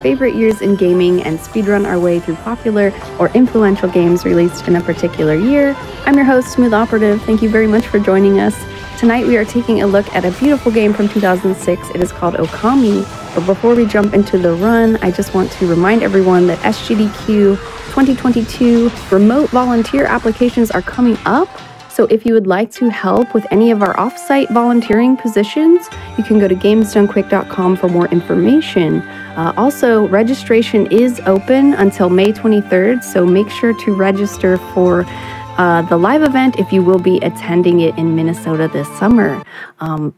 Favorite years in gaming and speedrun our way through popular or influential games released in a particular year. I'm your host, Smooth Operative. Thank you very much for joining us. Tonight we are taking a look at a beautiful game from 2006. It is called Okami. But before we jump into the run, I just want to remind everyone that SGDQ 2022 remote volunteer applications are coming up. So if you would like to help with any of our off-site volunteering positions, you can go to gamesdonequick.com for more information. Also, registration is open until May 23rd, so make sure to register for the live event if you will be attending it in Minnesota this summer.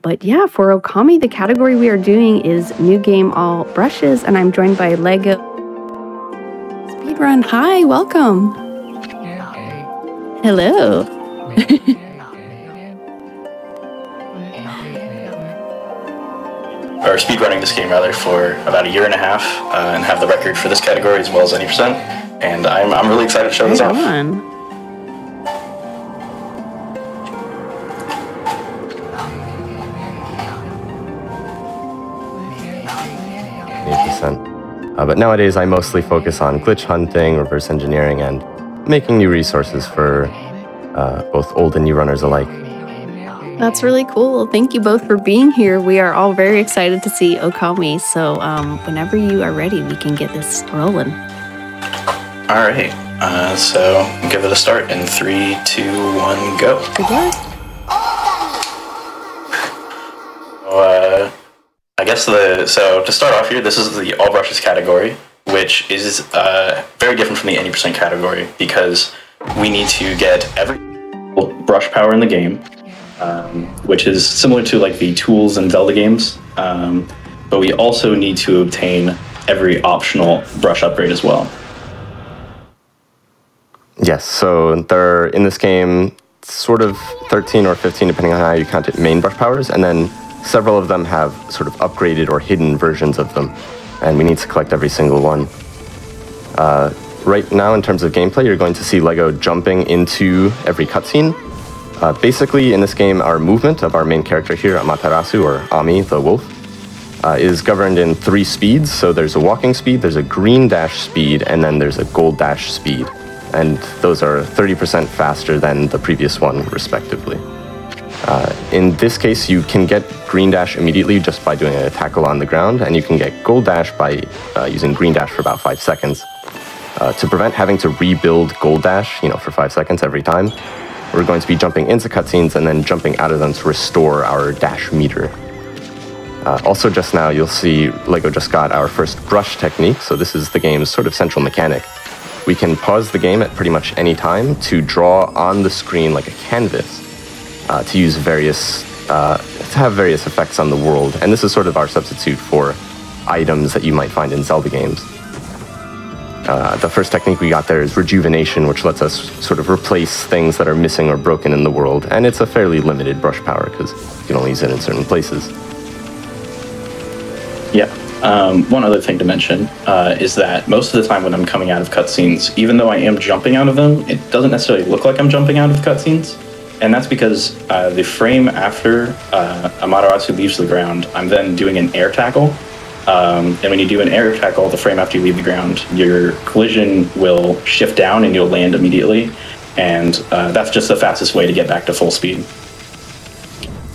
But yeah, for Okami, the category we are doing is New Game All Brushes, and I'm joined by Lego Speedrun. Hi, welcome. Hello. Or speedrunning this game rather for about a year and a half, and have the record for this category as well as any percent. And I'm really excited to show this off. But nowadays I mostly focus on glitch hunting, reverse engineering, and making new resources for both old and new runners alike. That's really cool. Thank you both for being here. We are all very excited to see Okami. So whenever you are ready, we can get this rolling. All right. So give it a start in 3, 2, 1, go. Good luck. I guess so to start off here, this is the all brushes category, which is very different from the any percent category because we need to get every brush power in the game, which is similar to like the tools in Zelda games, but we also need to obtain every optional brush upgrade as well. Yes, so there are in this game sort of 13 or 15 depending on how you count it main brush powers, and then several of them have sort of upgraded or hidden versions of them, and we need to collect every single one. Right now, in terms of gameplay, you're going to see Lego jumping into every cutscene. Basically, in this game, our movement of our main character here, Amaterasu, or Ami, the wolf, is governed in 3 speeds. So there's a walking speed, there's a green dash speed, and then there's a gold dash speed. And those are 30% faster than the previous one, respectively. In this case, you can get green dash immediately just by doing a tackle on the ground, and you can get gold dash by using green dash for about 5 seconds. To prevent having to rebuild gold dash, for 5 seconds every time, we're going to be jumping into cutscenes and then jumping out of them to restore our dash meter. Also just now, you'll see Lego just got our first brush technique, so this is the game's sort of central mechanic. We can pause the game at pretty much any time to draw on the screen like a canvas, to use to have various effects on the world, and this is sort of our substitute for items that you might find in Zelda games. The first technique we got there is rejuvenation, which lets us sort of replace things that are missing or broken in the world, and it's a fairly limited brush power because you can only use it in certain places. Yeah. One other thing to mention is that most of the time when I'm coming out of cutscenes, even though I am jumping out of them, it doesn't necessarily look like I'm jumping out of cutscenes. And that's because the frame after Amaterasu leaves the ground, I'm then doing an air tackle. And when you do an air tackle, the frame after you leave the ground, your collision will shift down and you'll land immediately. And that's just the fastest way to get back to full speed.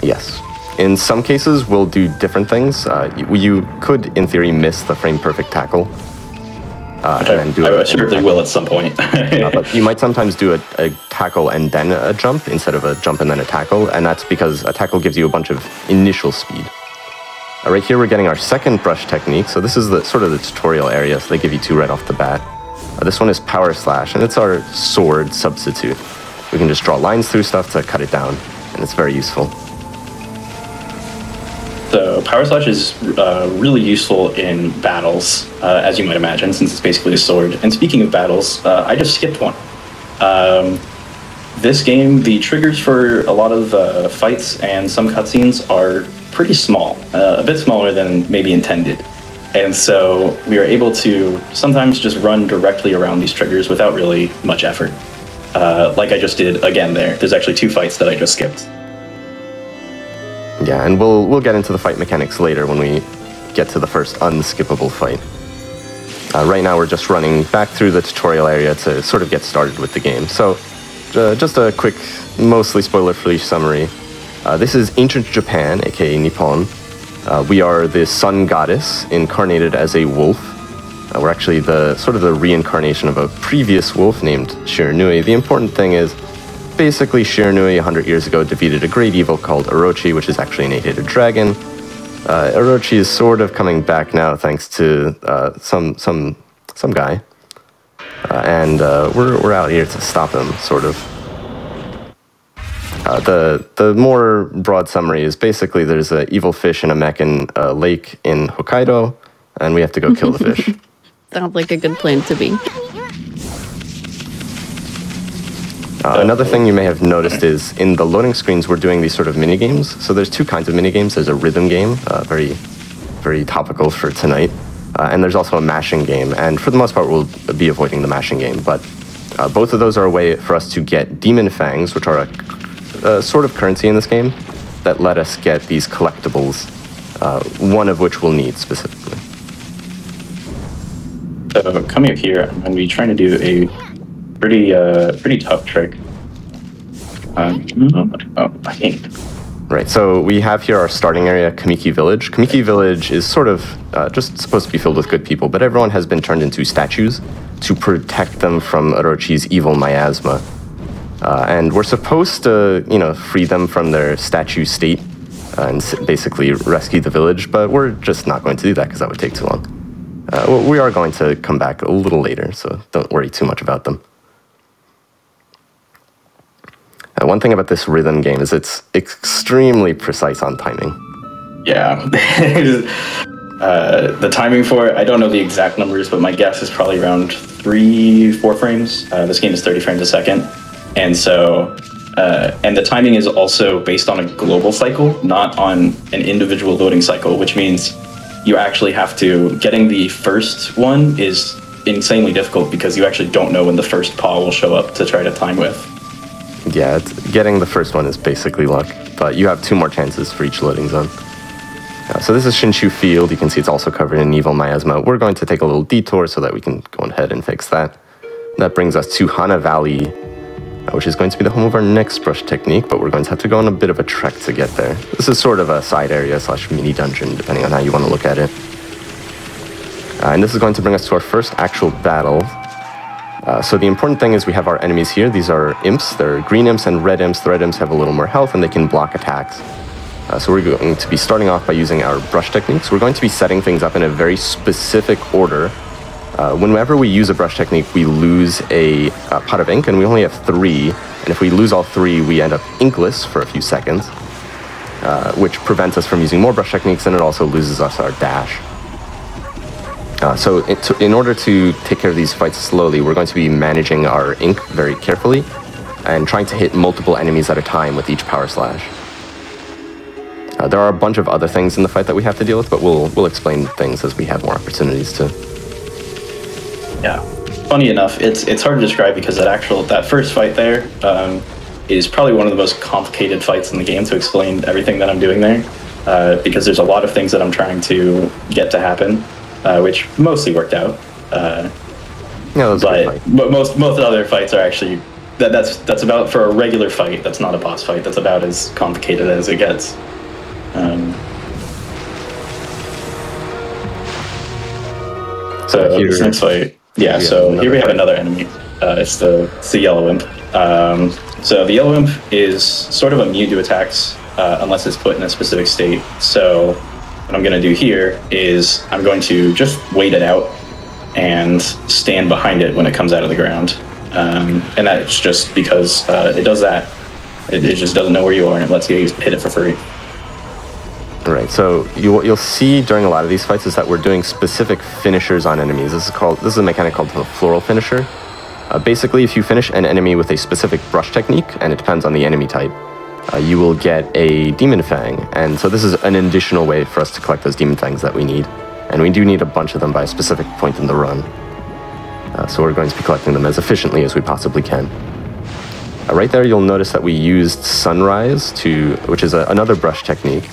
Yes. In some cases, we'll do different things. You could, in theory, miss the frame perfect tackle. I certainly will at some point. But you might sometimes do a tackle and then a jump instead of a jump and then a tackle, and that's because a tackle gives you a bunch of initial speed. Right here we're getting our second brush technique, so this is the sort of the tutorial area, so they give you 2 right off the bat. This one is Power Slash, and it's our sword substitute. We can just draw lines through stuff to cut it down, and it's very useful. So Power Slash is really useful in battles, as you might imagine, since it's basically a sword. And speaking of battles, I just skipped one. This game, the triggers for a lot of fights and some cutscenes are pretty small, a bit smaller than maybe intended. And so we are able to sometimes just run directly around these triggers without really much effort. Like I just did again there. There's actually 2 fights that I just skipped. Yeah, and we'll get into the fight mechanics later when we get to the first unskippable fight. Right now we're just running back through the tutorial area to sort of get started with the game. So just a quick, mostly spoiler-free summary. This is ancient Japan, aka Nippon. We are the sun goddess incarnated as a wolf. We're actually the sort of the reincarnation of a previous wolf named Shiranui. The important thing is, basically Shiranui 100 years ago defeated a great evil called Orochi, which is actually an 8-headed dragon. Orochi is sort of coming back now thanks to some guy. And we're out here to stop him, sort of. The more broad summary is basically there's an evil fish in a mech in a lake in Hokkaido, and we have to go kill the fish. Sounds like a good plan to be. Another thing you may have noticed is in the loading screens we're doing these sort of mini games. So there's two kinds of mini games. There's a rhythm game, very topical for tonight, and there's also a mashing game. And for the most part, we'll be avoiding the mashing game. But both of those are a way for us to get demon fangs, which are a sort of currency in this game that let us get these collectibles. One of which we'll need specifically. So coming up here, I'm going to be trying to do a pretty tough trick. I can't. Right, so we have here our starting area, Kamiki Village. Kamiki Village is sort of just supposed to be filled with good people, but everyone has been turned into statues to protect them from Orochi's evil miasma. And we're supposed to, free them from their statue state and basically rescue the village, but we're just not going to do that because that would take too long. We are going to come back a little later, so don't worry too much about them. One thing about this rhythm game is it's extremely precise on timing. Yeah. The timing for it, I don't know the exact numbers, but my guess is probably around 3-4 frames. This game is 30 frames a second. And so, and the timing is also based on a global cycle, not on an individual loading cycle, which means you actually have to, getting the first one is insanely difficult because you actually don't know when the first paw will show up to try to time with. Yeah, getting the first one is basically luck, but you have 2 more chances for each loading zone. So this is Shinshu Field. You can see it's also covered in evil miasma. We're going to take a little detour so that we can go ahead and fix that. That brings us to Hana Valley, which is going to be the home of our next brush technique, but we're going to have to go on a bit of a trek to get there. This is sort of a side area / mini dungeon, depending on how you want to look at it. And this is going to bring us to our first actual battle. So the important thing is we have our enemies here. These are imps. They're green imps and red imps. The red imps have a little more health and they can block attacks. So we're going to be starting off by using our brush techniques. We're going to be setting things up in a very specific order. Whenever we use a brush technique, we lose a pot of ink, and we only have 3. And if we lose all 3, we end up inkless for a few seconds, which prevents us from using more brush techniques, and it also loses us our dash. So in order to take care of these fights slowly, we're going to be managing our ink very carefully and trying to hit multiple enemies at a time with each power slash. There are a bunch of other things in the fight that we have to deal with, but we'll explain things as we have more opportunities to. Yeah, funny enough, it's hard to describe because that first fight there is probably one of the most complicated fights in the game to explain everything that I'm doing there, because there's a lot of things that I'm trying to get to happen. Which mostly worked out. But most other fights are actually that's about, for a regular fight. That's not a boss fight. That's about as complicated as it gets. So this next fight, yeah. So here we have another enemy. It's the yellow imp. So the yellow imp is sort of immune to attacks unless it's put in a specific state. So what I'm going to do here is I'm going to just wait it out and stand behind it when it comes out of the ground. And that's just because it does that. It just doesn't know where you are, and it lets you hit it for free. Right, so you'll see during a lot of these fights is that we're doing specific finishers on enemies. This is a mechanic called the floral finisher. Basically, if you finish an enemy with a specific brush technique, and it depends on the enemy type, you will get a Demon Fang, and so this is an additional way for us to collect those Demon Fangs that we need. And we do need a bunch of them by a specific point in the run. So we're going to be collecting them as efficiently as we possibly can. Right there, you'll notice that we used Sunrise, which is another brush technique,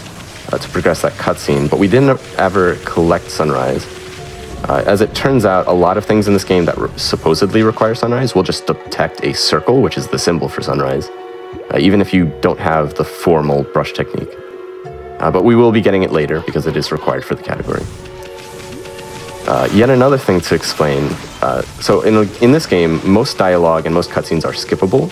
to progress that cutscene, but we didn't ever collect Sunrise. As it turns out, a lot of things in this game that supposedly require sunrise will just detect a circle, which is the symbol for sunrise, even if you don't have the formal brush technique. But we will be getting it later because it is required for the category. Yet another thing to explain. So in this game, most dialogue and most cutscenes are skippable,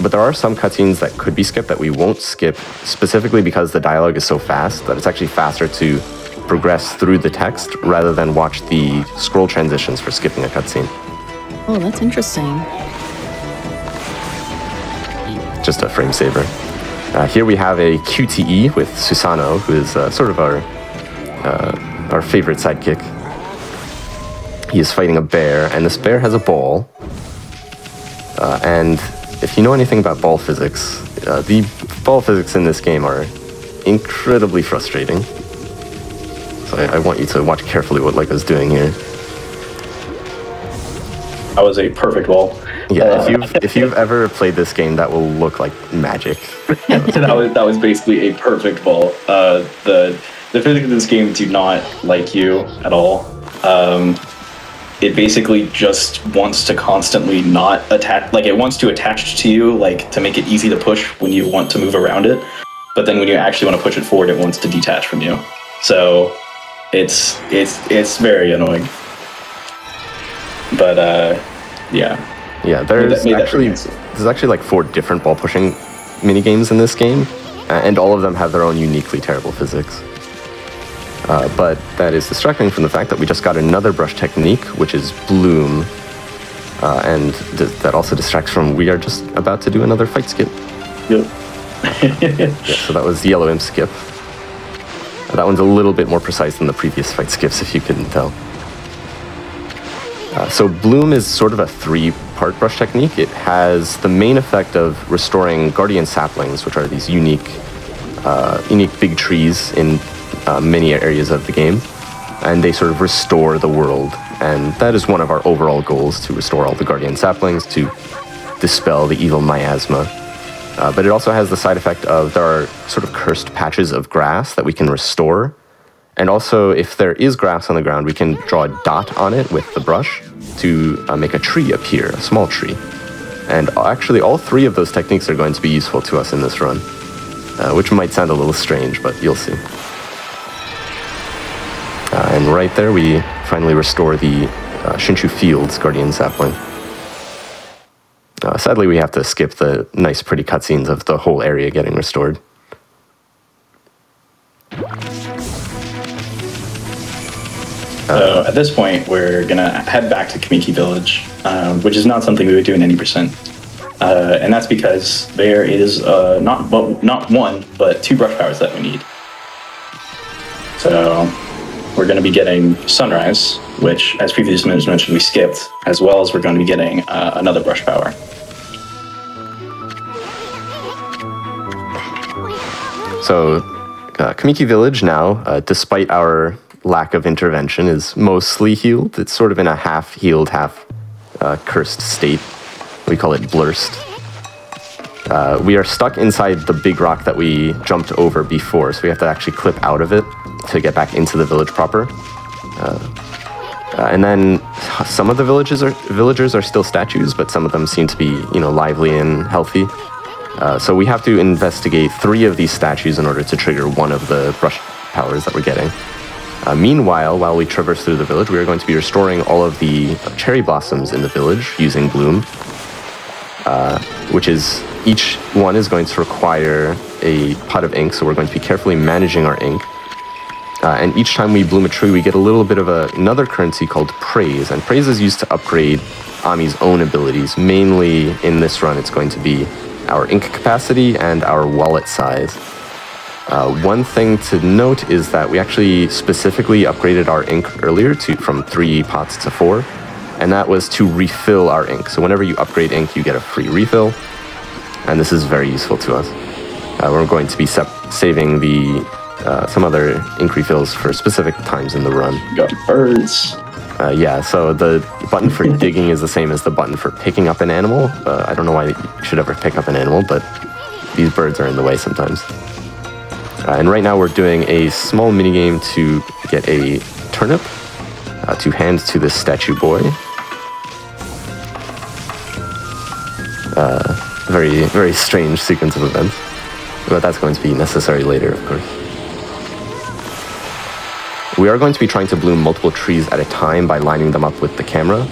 but there are some cutscenes that could be skipped that we won't skip, specifically because the dialogue is so fast that it's actually faster to progress through the text rather than watch the scroll transitions for skipping a cutscene. Oh, that's interesting. Just a frame saver. Here we have a QTE with Susanoo, who is sort of our favorite sidekick. He is fighting a bear, and this bear has a ball. And if you know anything about ball physics, the ball physics in this game are incredibly frustrating. So I want you to watch carefully what Lego's doing here. That was a perfect ball. Yeah, if you've ever played this game, that will look like magic. that was basically a perfect ball. The physics of this game do not like you at all. It basically just wants to constantly not attach, like it wants to attach to you, like to make it easy to push when you want to move around it. But then when you actually want to push it forward, it wants to detach from you. So it's very annoying. But yeah. Yeah, there's actually like 4 different ball pushing mini games in this game, and all of them have their own uniquely terrible physics. But that is distracting from the fact that we just got another brush technique, which is Bloom, and that also distracts from we are just about to do another fight skip. Yep. Yeah, so that was the Yellow Imp skip. That one's a little bit more precise than the previous fight skips, if you couldn't tell. So Bloom is sort of a 3-part brush technique. It has the main effect of restoring guardian saplings, which are these unique big trees in many areas of the game, and they sort of restore the world. And that is one of our overall goals, to restore all the guardian saplings, to dispel the evil miasma. But it also has the side effect of there are sort of cursed patches of grass that we can restore. And also, if there is grass on the ground, we can draw a dot on it with the brush to make a tree appear, a small tree. And actually, all 3 of those techniques are going to be useful to us in this run, which might sound a little strange, but you'll see. And right there, we finally restore the Shinshu Fields Guardian Sapling. Sadly, we have to skip the nice, pretty cutscenes of the whole area getting restored. So at this point, we're going to head back to Kamiki Village, which is not something we would do in any percent. And that's because there is not 1, but 2 brush powers that we need. So we're going to be getting Sunrise, which, as previously mentioned, we skipped, as well as we're going to be getting another brush power. So Kamiki Village now, despite our lack of intervention, is mostly healed. It's sort of in a half-healed, half-cursed state. We call it blurst. We are stuck inside the big rock that we jumped over before, so we have to actually clip out of it to get back into the village proper. And then some of the villagers are still statues, but some of them seem to be, lively and healthy. So we have to investigate 3 of these statues in order to trigger one of the brush powers that we're getting. Meanwhile, while we traverse through the village, we are going to be restoring all of the cherry blossoms in the village using Bloom, which is, each one is going to require a pot of ink, so we're going to be carefully managing our ink. And each time we bloom a tree, we get a little bit of another currency called Praise, and Praise is used to upgrade Ami's own abilities. Mainly in this run, it's going to be our ink capacity and our wallet size. One thing to note is that we actually specifically upgraded our ink earlier from 3 pots to 4, and that was to refill our ink. So whenever you upgrade ink, you get a free refill, and this is very useful to us. We're going to be saving some other ink refills for specific times in the run. Got birds. Yeah, so the button for digging is the same as the button for picking up an animal. I don't know why you should ever pick up an animal, but these birds are in the way sometimes. And right now we're doing a small minigame to get a turnip. to hand to this statue boy. Very, very strange sequence of events. But that's going to be necessary later, of course. We are going to be trying to bloom multiple trees at a time by lining them up with the camera.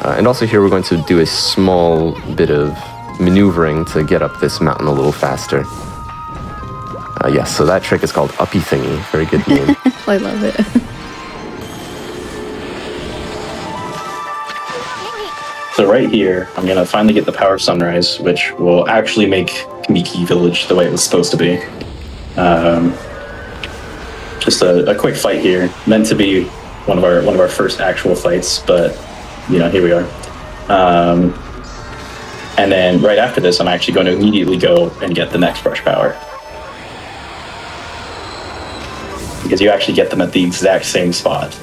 And also here we're going to do a small bit of maneuvering to get up this mountain a little faster. Yes, so that trick is called Uppy Thingy. Very good name. I love it. So right here, I'm going to finally get the power of sunrise, which will actually make Kamiki Village the way it was supposed to be. Just a quick fight here, meant to be one of our first actual fights, but you know, here we are. And then right after this, I'm actually going to immediately go and get the next brush power, because you actually get them at the exact same spot.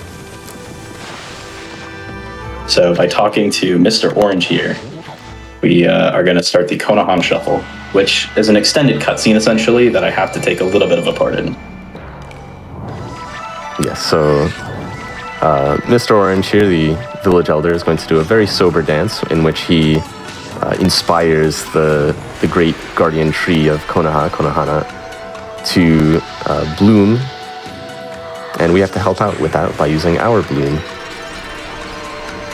So by talking to Mr. Orange here, we are going to start the Konohan Shuffle, which is an extended cutscene, essentially, that I have to take a little bit of a part in. Yes, so Mr. Orange here, the village elder, is going to do a very sober dance in which he inspires the great guardian tree of Konohana, to bloom, and we have to help out with that by using our bloom.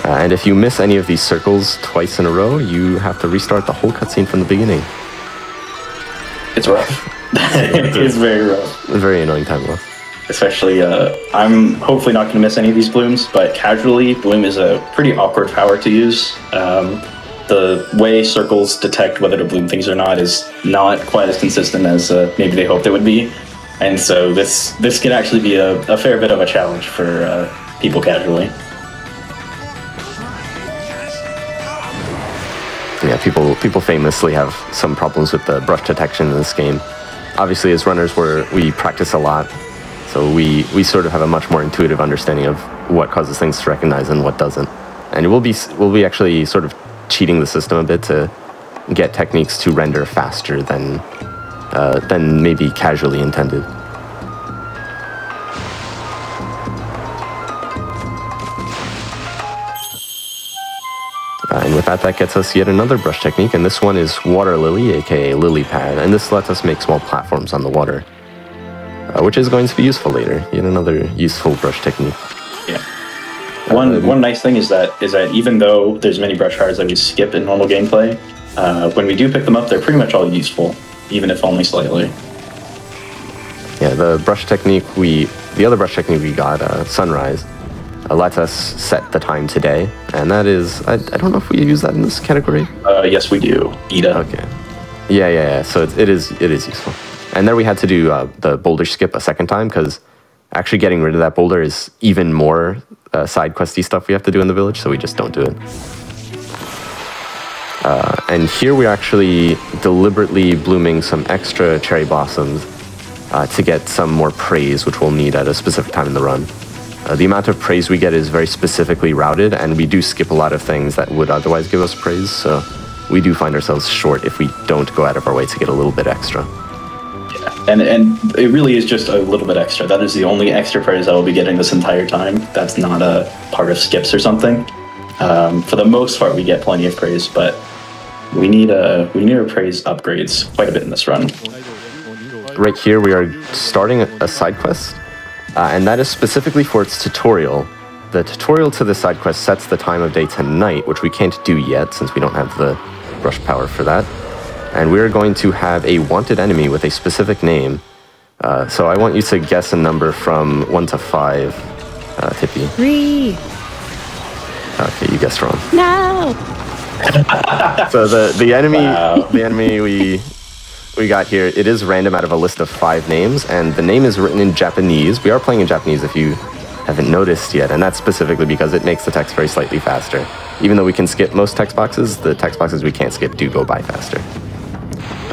And if you miss any of these circles twice in a row, you have to restart the whole cutscene from the beginning. It's rough. It is very rough. A very annoying time loss. Especially, I'm hopefully not going to miss any of these blooms, but casually, bloom is a pretty awkward power to use. The way circles detect whether to bloom things or not is not quite as consistent as maybe they hoped it would be. And so this can actually be a fair bit of a challenge for people casually. Yeah, people famously have some problems with the brush detection in this game. Obviously, as runners, we practice a lot, so we sort of have a much more intuitive understanding of what causes things to recognize and what doesn't. And we'll be actually sort of cheating the system a bit to get techniques to render faster than maybe casually intended. And with that gets us yet another brush technique, and this one is Water Lily, aka Lily Pad, and this lets us make small platforms on the water, which is going to be useful later. Yet another useful brush technique. Yeah. One nice thing is that even though there's many brush powers that we skip in normal gameplay, when we do pick them up, they're pretty much all useful, even if only slightly. Yeah, the other brush technique we got, Sunrise, lets us set the time today, and that is, I don't know if we use that in this category. Yes, we do. Ida. Okay. Yeah. So it is useful. And there we had to do the boulder skip a second time, because actually getting rid of that boulder is even more side questy stuff we have to do in the village, so we just don't do it. And here we're actually deliberately blooming some extra cherry blossoms to get some more praise, which we'll need at a specific time in the run. The amount of praise we get is very specifically routed, and we do skip a lot of things that would otherwise give us praise, so we do find ourselves short if we don't go out of our way to get a little bit extra. Yeah, and it really is just a little bit extra. That is the only extra praise I will be getting this entire time. That's not a part of skips or something. For the most part, we get plenty of praise, but we need our praise upgrades quite a bit in this run. Right here, we are starting a side quest. And that is specifically for its tutorial. The tutorial to the side quest sets the time of day to night, which we can't do yet since we don't have the brush power for that. And we're going to have a wanted enemy with a specific name. So I want you to guess a number from 1 to 5, Tippy. 3. Okay, you guessed wrong. No! So the enemy, Wow. the enemy we got here, it is random out of a list of 5 names, and the name is written in Japanese. We are playing in Japanese if you haven't noticed yet, and that's specifically because it makes the text very slightly faster. Even though we can skip most text boxes, the text boxes we can't skip do go by faster.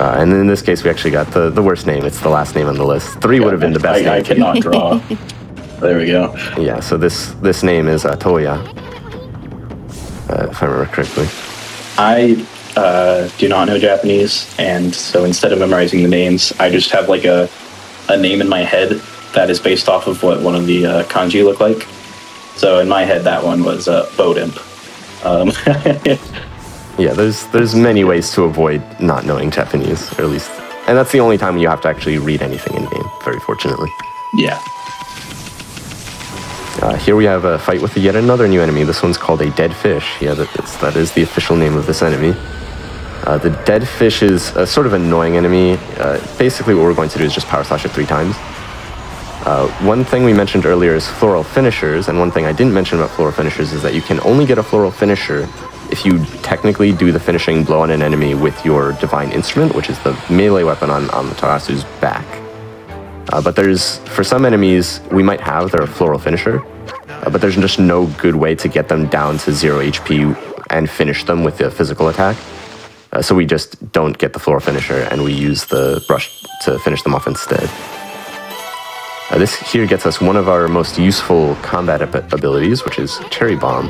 And in this case, we actually got the worst name. It's the last name on the list. 3 would have been the best name. I cannot draw. There we go. Yeah, so this name is Toya, if I remember correctly. I do not know Japanese, and so instead of memorizing the names, I just have like a name in my head that is based off of what one of the kanji look like. So in my head, that one was Boat Imp. Yeah, there's many ways to avoid not knowing Japanese, or at least, and that's the only time you have to actually read anything in game. Very fortunately. Yeah. Here we have a fight with yet another new enemy. This one's called a dead fish. Yeah, that is the official name of this enemy. The dead fish is a sort of annoying enemy. Basically, what we're going to do is just power slash it 3 times. One thing we mentioned earlier is floral finishers, and one thing I didn't mention about floral finishers is that you can only get a floral finisher if you technically do the finishing blow on an enemy with your divine instrument, which is the melee weapon on Amaterasu's back. But for some enemies, we might have their floral finisher, but there's just no good way to get them down to 0 HP and finish them with the physical attack. So we just don't get the floral finisher, and we use the brush to finish them off instead. This here gets us one of our most useful combat abilities, which is Cherry Bomb,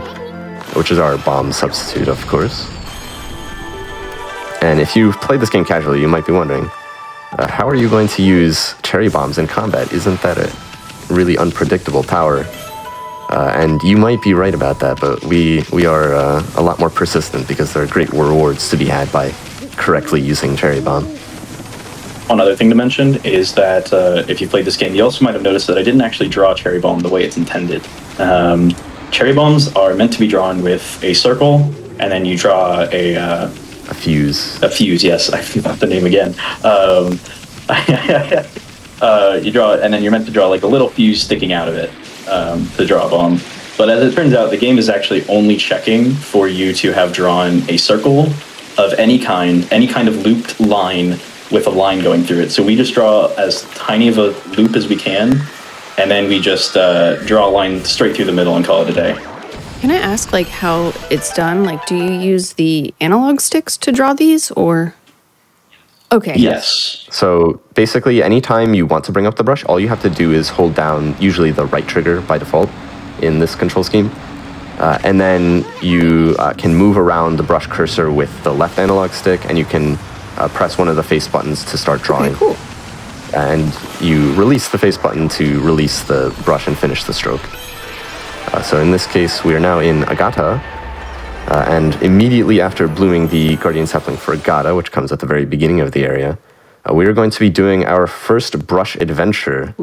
which is our bomb substitute, of course. And if you've played this game casually, you might be wondering, how are you going to use cherry bombs in combat? Isn't that a really unpredictable power? And you might be right about that, but we are a lot more persistent because there are great rewards to be had by correctly using cherry bomb. One other thing to mention is that if you played this game, you also might have noticed that I didn't actually draw Cherry Bomb the way it's intended. Cherry Bombs are meant to be drawn with a circle, and then you draw a fuse. A fuse, yes. I forgot the name again. You draw it, and then you're meant to draw like a little fuse sticking out of it to draw a bomb. But as it turns out, the game is actually only checking for you to have drawn a circle of any kind of looped line with a line going through it. So we just draw as tiny of a loop as we can, and then we just draw a line straight through the middle and call it a day. Can I ask, like, how it's done? Like, do you use the analog sticks to draw these, or? Okay. Yes. So basically, anytime you want to bring up the brush, all you have to do is hold down usually the right trigger by default in this control scheme. And then you can move around the brush cursor with the left analog stick, and you can press one of the face buttons to start drawing. Okay, cool. And you release the face button to release the brush and finish the stroke. So in this case, we are now in Agata, and immediately after blooming the Guardian Sapling for Agata, which comes at the very beginning of the area, we are going to be doing our first brush adventure,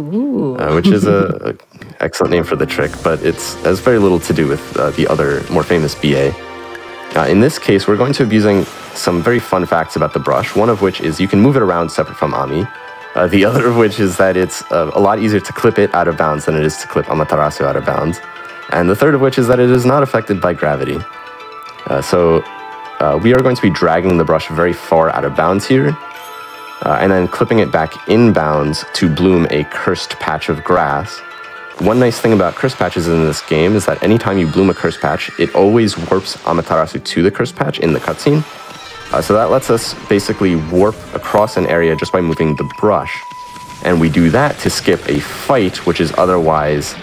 which is an excellent name for the trick, but it has very little to do with the other more famous BA. In this case, we're going to be using some very fun facts about the brush, one of which is you can move it around separate from Ami. The other of which is that it's a lot easier to clip it out of bounds than it is to clip Amaterasu out of bounds. And the third of which is that it is not affected by gravity. So we are going to be dragging the brush very far out of bounds here, and then clipping it back in bounds to bloom a cursed patch of grass. One nice thing about cursed patches in this game is that anytime you bloom a cursed patch, it always warps Amaterasu to the cursed patch in the cutscene. So that lets us basically warp across an area just by moving the brush. And we do that to skip a fight, which is otherwise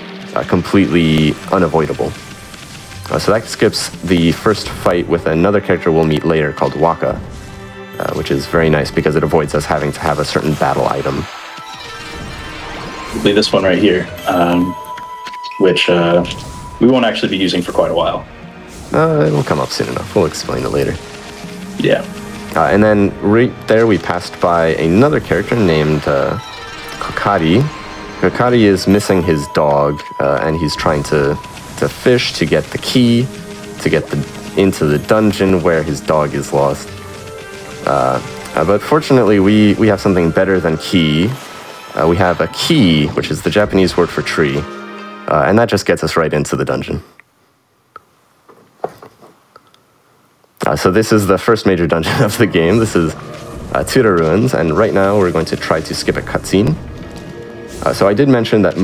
completely unavoidable. So that skips the first fight with another character we'll meet later called Waka, which is very nice because it avoids us having to have a certain battle item. This one right here, which we won't actually be using for quite a while. It will come up soon enough. We'll explain it later. Yeah. And then right there we passed by another character named Kokari. Kokari is missing his dog, and he's trying to fish to get the key, to get into the dungeon where his dog is lost. But fortunately, we have something better than key. We have a key, which is the Japanese word for tree, and that just gets us right into the dungeon. So this is the first major dungeon of the game. This is Tsura Ruins, and right now we're going to try to skip a cutscene. So I did mention that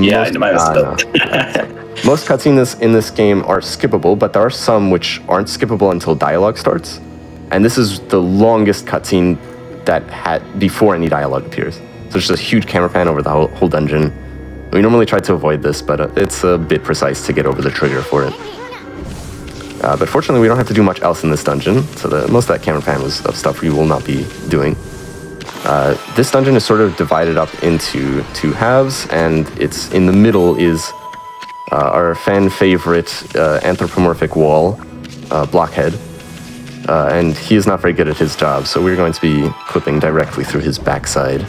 most cutscenes in this game are skippable, but there are some which aren't skippable until dialogue starts. And this is the longest cutscene that before any dialogue appears. So it's just a huge camera pan over the whole dungeon. We normally try to avoid this, but it's a bit precise to get over the trigger for it. But fortunately, we don't have to do much else in this dungeon, so most of that camera pan was of stuff we will not be doing. This dungeon is sort of divided up into two halves, and in the middle is our fan favorite anthropomorphic wall, Blockhead. And he is not very good at his job, so we're going to be clipping directly through his backside.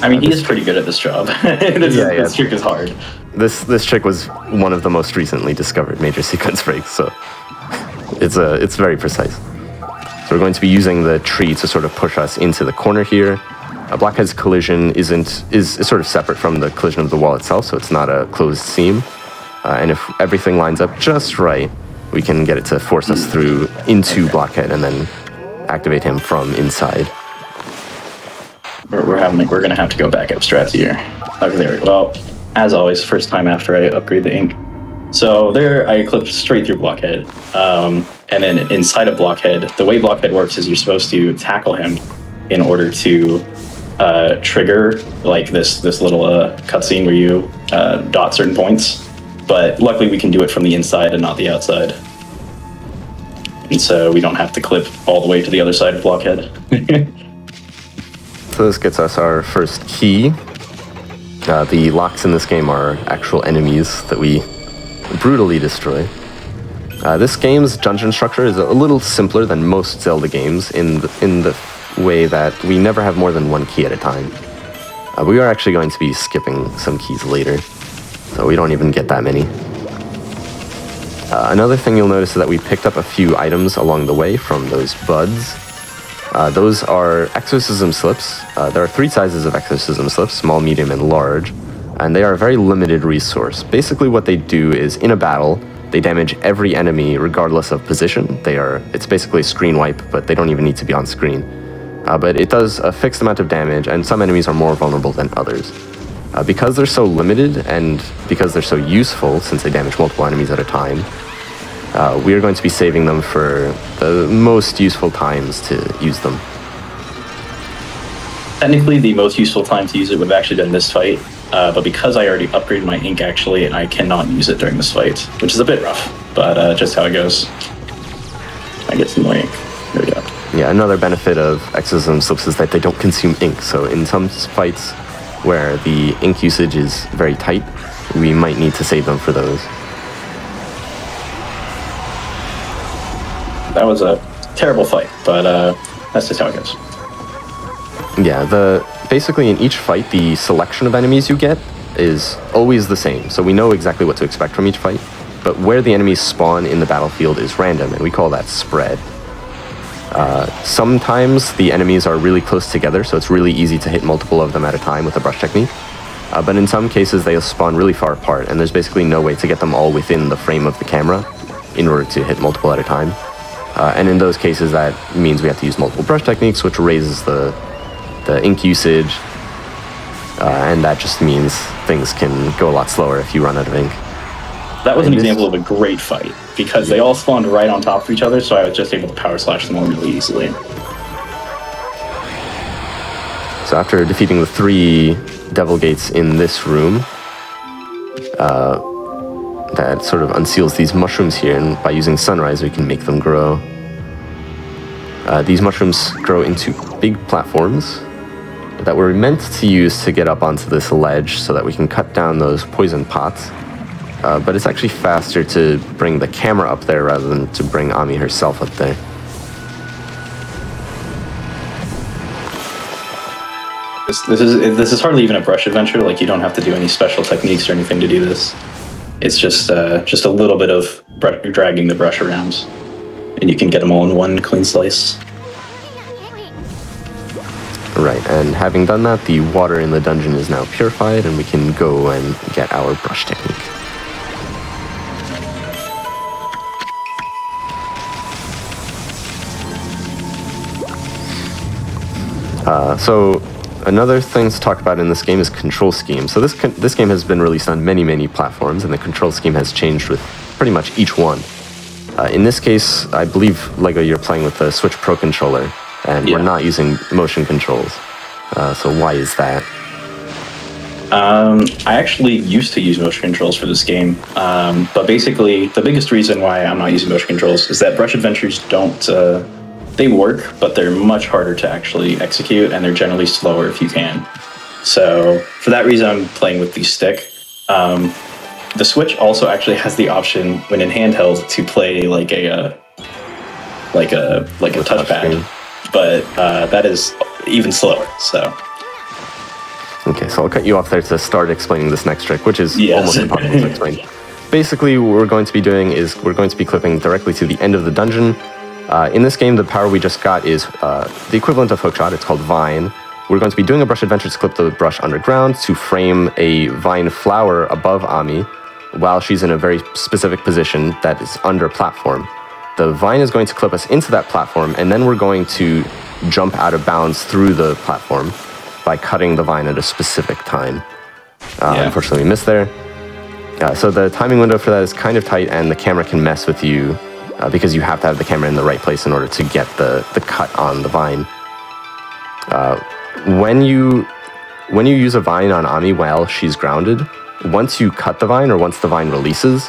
I mean, he is pretty good at this job. This trick is hard. This trick was one of the most recently discovered major sequence breaks, so it's very precise. So we're going to be using the tree to sort of push us into the corner here. Blockhead's collision is sort of separate from the collision of the wall itself, so it's not a closed seam. And if everything lines up just right, we can get it to force us through into Blockhead and then activate him from inside. We're gonna have to go back up strats here. Okay, there we go. Well, as always, first time after I upgrade the ink. So there, I clipped straight through Blockhead. And then inside of Blockhead, the way Blockhead works is you're supposed to tackle him in order to trigger like this little cutscene where you dot certain points. But luckily we can do it from the inside and not the outside. And so we don't have to clip all the way to the other side of Blockhead. So this gets us our first key. The locks in this game are actual enemies that we brutally destroy. This game's dungeon structure is a little simpler than most Zelda games in the way that we never have more than one key at a time. We are actually going to be skipping some keys later, so we don't even get that many. Another thing you'll notice is that we picked up a few items along the way from those buds. Those are exorcism slips. There are 3 sizes of exorcism slips, small, medium, and large, and they are a very limited resource. Basically what they do is, in a battle, they damage every enemy regardless of position. It's basically a screen wipe, but they don't even need to be on screen. But it does a fixed amount of damage, and some enemies are more vulnerable than others. Because they're so limited, and because they're so useful, since they damage multiple enemies at a time, we are going to be saving them for the most useful times to use them. Technically, the most useful time to use it would have actually been this fight, but because I already upgraded my ink, actually, I cannot use it during this fight, which is a bit rough, but just how it goes. I get some more ink. There we go. Yeah, another benefit of exorcism slips is that they don't consume ink, so in some fights where the ink usage is very tight, we might need to save them for those. That was a terrible fight, but that's just how it goes. Yeah, basically in each fight, the selection of enemies you get is always the same, so we know exactly what to expect from each fight, but where the enemies spawn in the battlefield is random, and we call that spread. Sometimes the enemies are really close together, so it's really easy to hit multiple of them at a time with a brush technique. But in some cases, they'll spawn really far apart, and there's basically no way to get them all within the frame of the camera in order to hit multiple at a time. And in those cases, that means we have to use multiple brush techniques, which raises the ink usage, and that just means things can go a lot slower if you run out of ink. That was an example of a great fight, because they all spawned right on top of each other, so I was just able to power slash them all really easily. So after defeating the 3 devil gates in this room, that sort of unseals these mushrooms here, and by using sunrise we can make them grow. These mushrooms grow into big platforms that we're meant to use to get up onto this ledge so that we can cut down those poison pots. But it's actually faster to bring the camera up there rather than to bring Ami herself up there. This is hardly even a brush adventure. Like, you don't have to do any special techniques or anything to do this. It's just a little bit of dragging the brush around, and you can get them all in one clean slice. Right, and having done that, the water in the dungeon is now purified, and we can go and get our brush technique. So another thing to talk about in this game is control scheme. So this game has been released on many platforms, and the control scheme has changed with pretty much each one. In this case, I believe, Lego, you're playing with the Switch Pro controller, and we're not using motion controls. So why is that? I actually used to use motion controls for this game, but basically the biggest reason why I'm not using motion controls is that brush adventures don't... they work, but they're much harder to actually execute, and they're generally slower if you can. So for that reason, I'm playing with the stick. The Switch also actually has the option when in handheld to play like a touchpad, but that is even slower. So. Okay, so I'll cut you off there to start explaining this next trick, which is Yes. almost impossible to explain. Basically, what we're going to be doing is we're going to be clipping directly to the end of the dungeon. In this game, the power we just got is the equivalent of hookshot. It's called Vine. We're going to be doing a brush adventure to clip the brush underground to frame a vine flower above Ami while she's in a very specific position that is under platform. The vine is going to clip us into that platform, and then we're going to jump out of bounds through the platform by cutting the vine at a specific time. Unfortunately, we missed there. So the timing window for that is kind of tight, and the camera can mess with you because you have to have the camera in the right place in order to get the cut on the vine. When you use a vine on Ami while she's grounded, once you cut the vine or once the vine releases,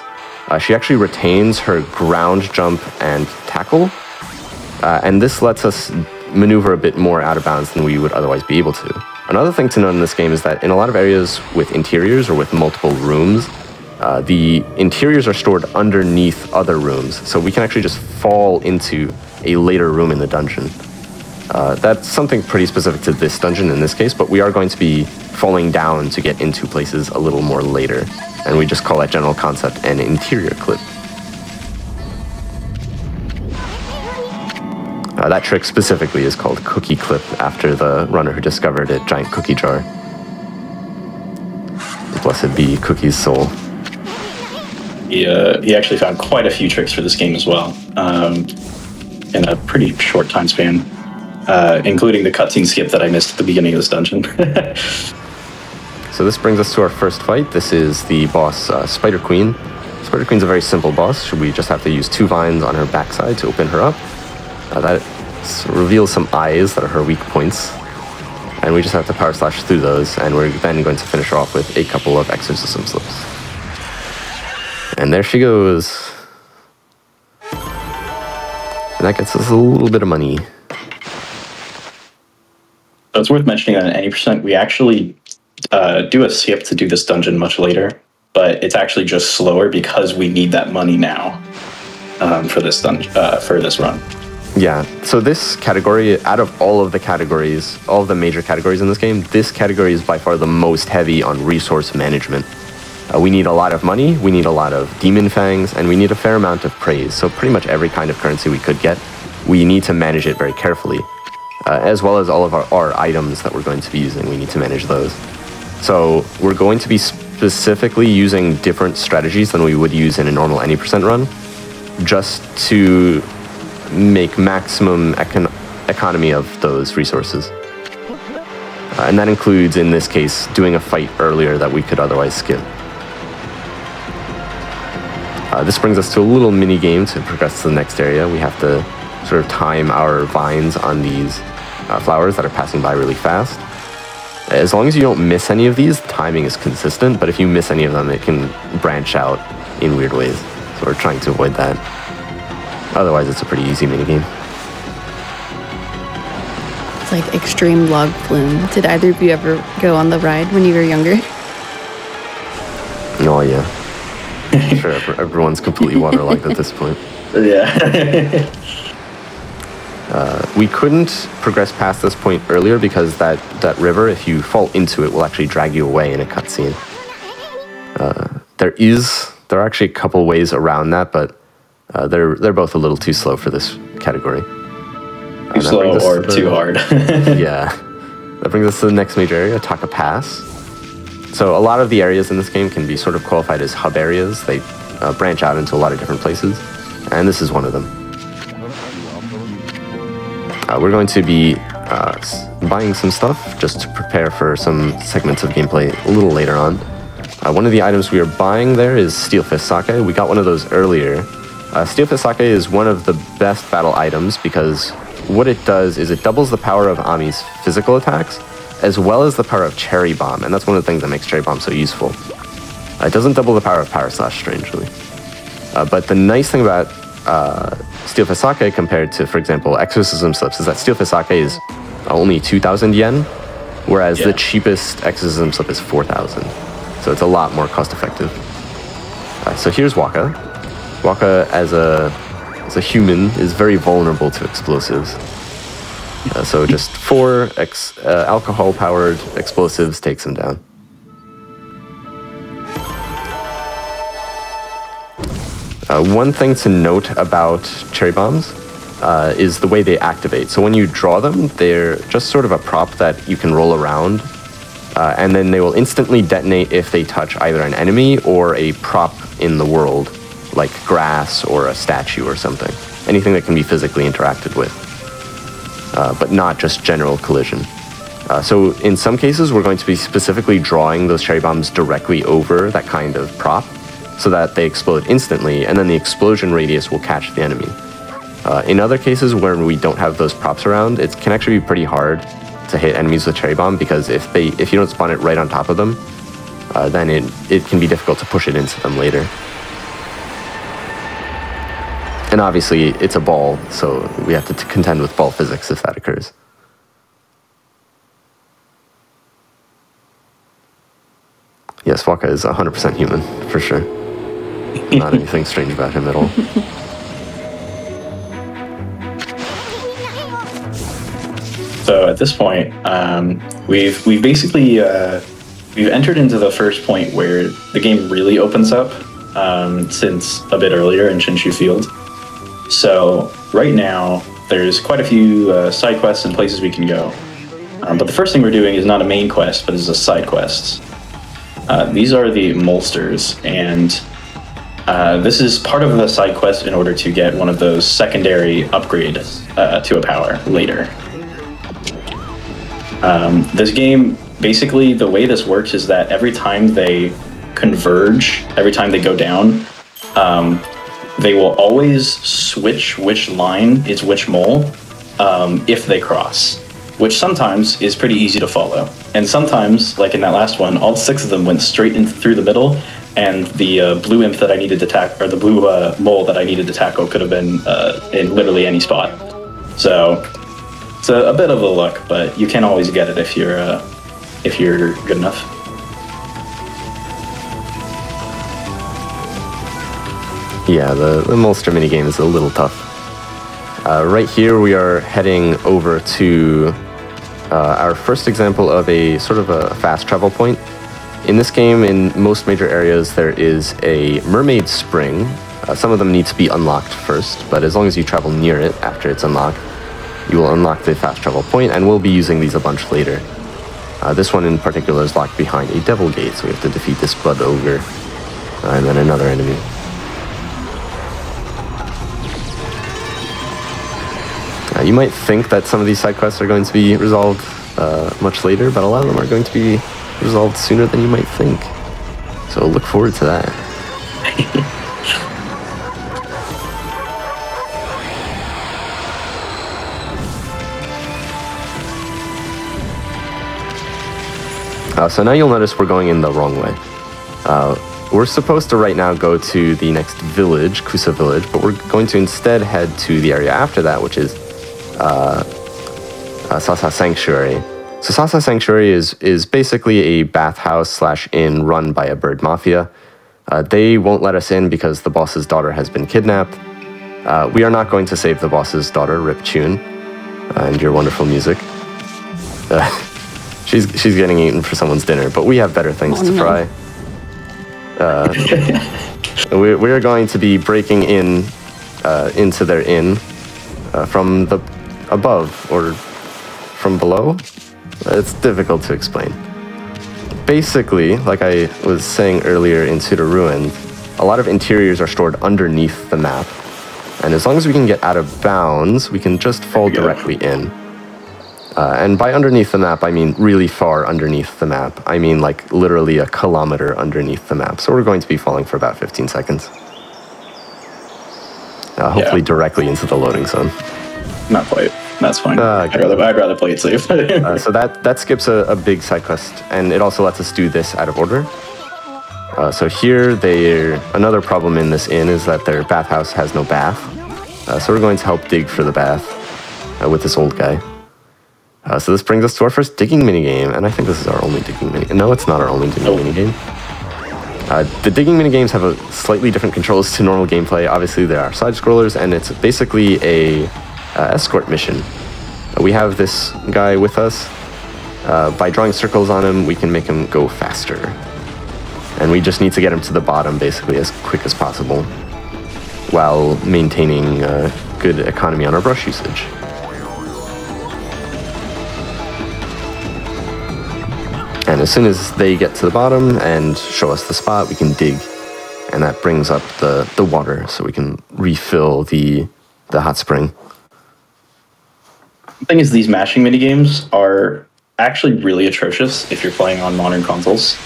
she actually retains her ground jump and tackle, and this lets us maneuver a bit more out of bounds than we would otherwise be able to. Another thing to note in this game is that in a lot of areas with interiors or with multiple rooms, the interiors are stored underneath other rooms, so we can actually just fall into a later room in the dungeon. That's something pretty specific to this dungeon in this case, but we are going to be falling down to get into places a little more later, and we just call that general concept an interior clip. That trick specifically is called Cookie Clip, after the runner who discovered a giant cookie jar. Blessed be Cookie's soul. He actually found quite a few tricks for this game as well, in a pretty short time span, including the cutscene skip that I missed at the beginning of this dungeon. So this brings us to our first fight. This is the boss, Spider Queen. Spider Queen's a very simple boss. We just have to use 2 vines on her backside to open her up. That reveals some eyes that are her weak points. And we just have to power slash through those, and we're then going to finish her off with a couple of exorcism slips. And there she goes. And that gets us a little bit of money. So it's worth mentioning that at any percent, we actually do a skip to do this dungeon much later, but it's actually just slower because we need that money now for this run. Yeah, so this category, out of all of the categories, all of the major categories in this game, this category is by far the most heavy on resource management. We need a lot of money, we need a lot of demon fangs, and we need a fair amount of praise. So pretty much every kind of currency we could get, we need to manage it very carefully. As well as all of our items that we're going to be using, we need to manage those. So we're going to be specifically using different strategies than we would use in a normal any percent run, just to make maximum economy of those resources. And that includes, in this case, doing a fight earlier that we could otherwise skip. This brings us to a little mini game to progress to the next area. We have to sort of time our vines on these flowers that are passing by really fast. As long as you don't miss any of these, the timing is consistent, but if you miss any of them, it can branch out in weird ways. So we're trying to avoid that. Otherwise, it's a pretty easy minigame. It's like extreme log flume. Did either of you ever go on the ride when you were younger? Oh, yeah. I'm sure everyone's completely waterlogged at this point. Yeah. We couldn't progress past this point earlier because that river, if you fall into it, will actually drag you away in a cutscene. There are actually a couple ways around that, but they're both a little too slow for this category. Too slow or too hard. Yeah. That brings us to the next major area, Taka Pass. So a lot of the areas in this game can be sort of qualified as hub areas. They branch out into a lot of different places, and this is one of them. We're going to be buying some stuff just to prepare for some segments of gameplay a little later on. One of the items we are buying there is Steel Fist Sake. We got one of those earlier. Steel Fist Sake is one of the best battle items because what it does is it doubles the power of Ami's physical attacks as well as the power of Cherry Bomb, and that's one of the things that makes Cherry Bomb so useful. It doesn't double the power of Power Slash, strangely. But the nice thing about Steel Fist Sake compared to, for example, Exorcism Slips is that Steel Fist Sake is only 2,000 yen, whereas the cheapest Exorcism Slip is 4,000. So so it's a lot more cost effective. So here's Waka. Waka, as a human, is very vulnerable to explosives. So just 4 alcohol-powered explosives takes him down. One thing to note about cherry bombs is the way they activate. So when you draw them, they're just sort of a prop that you can roll around, and then they will instantly detonate if they touch either an enemy or a prop in the world, like grass or a statue or something. Anything that can be physically interacted with, but not just general collision. So in some cases, we're going to be specifically drawing those cherry bombs directly over that kind of prop, so that they explode instantly, and then the explosion radius will catch the enemy. In other cases where we don't have those props around, it can actually be pretty hard to hit enemies with cherry bomb, because if you don't spawn it right on top of them, then it can be difficult to push it into them later. And obviously, it's a ball, so we have to contend with ball physics if that occurs. Yes, Waka is 100% human, for sure. Not anything strange about him at all. So at this point, we've basically we've entered into the first point where the game really opens up since a bit earlier in Shinshu Field. So right now, there's quite a few side quests and places we can go. But the first thing we're doing is not a main quest, but is a side quest. These are the Molsters, and this is part of the side quest in order to get one of those secondary upgrades to a power later. This game, basically, the way this works is that every time they converge, every time they go down, they will always switch which line is which mole if they cross, which sometimes is pretty easy to follow. And sometimes, like in that last one, all 6 of them went straight in through the middle, and the blue imp that I needed to tackle, or the blue mole that I needed to tackle, could have been in literally any spot. So it's a bit of a luck, but you can always get it if you're good enough. Yeah, the Molster minigame is a little tough. Right here we are heading over to our first example of a sort of a fast travel point. In this game, in most major areas, there is a mermaid spring. Some of them need to be unlocked first, but as long as you travel near it after it's unlocked, you will unlock the fast travel point, and we'll be using these a bunch later. This one in particular is locked behind a devil gate, so we have to defeat this blood ogre, and then another enemy. You might think that some of these side quests are going to be resolved much later, but a lot of them are going to be resolved sooner than you might think. So look forward to that. So now you'll notice we're going in the wrong way. We're supposed to right now go to the next village, Kusa village, but we're going to instead head to the area after that, which is Sasa Sanctuary. So Sasa Sanctuary is basically a bathhouse / inn run by a bird mafia. They won't let us in because the boss's daughter has been kidnapped. We are not going to save the boss's daughter, Rip Chun, and your wonderful music. She's getting eaten for someone's dinner, but we have better things to fry. We are going to be breaking in into their inn from the above or from below. It's difficult to explain. Basically, like I was saying earlier in Pseudo Ruins, a lot of interiors are stored underneath the map, and as long as we can get out of bounds, we can just fall directly in. And by underneath the map, I mean really far underneath the map. I mean like literally a kilometer underneath the map. So we're going to be falling for about 15 seconds. Hopefully directly into the loading zone. Not quite. That's fine. I'd rather play it safe. So that skips a big side quest, and it also lets us do this out of order. So here, another problem in this inn is that their bathhouse has no bath. So we're going to help dig for the bath with this old guy. So this brings us to our first digging minigame, and I think this is our only digging minigame. No, it's not our only digging minigame. The digging minigames have a slightly different controls to normal gameplay. Obviously, there are side-scrollers, and it's basically a escort mission. We have this guy with us. By drawing circles on him, we can make him go faster. And we just need to get him to the bottom, basically, as quick as possible, while maintaining good economy on our brush usage. And as soon as they get to the bottom and show us the spot, we can dig, and that brings up the water so we can refill the hot spring. The thing is, these mashing minigames are actually really atrocious if you're playing on modern consoles.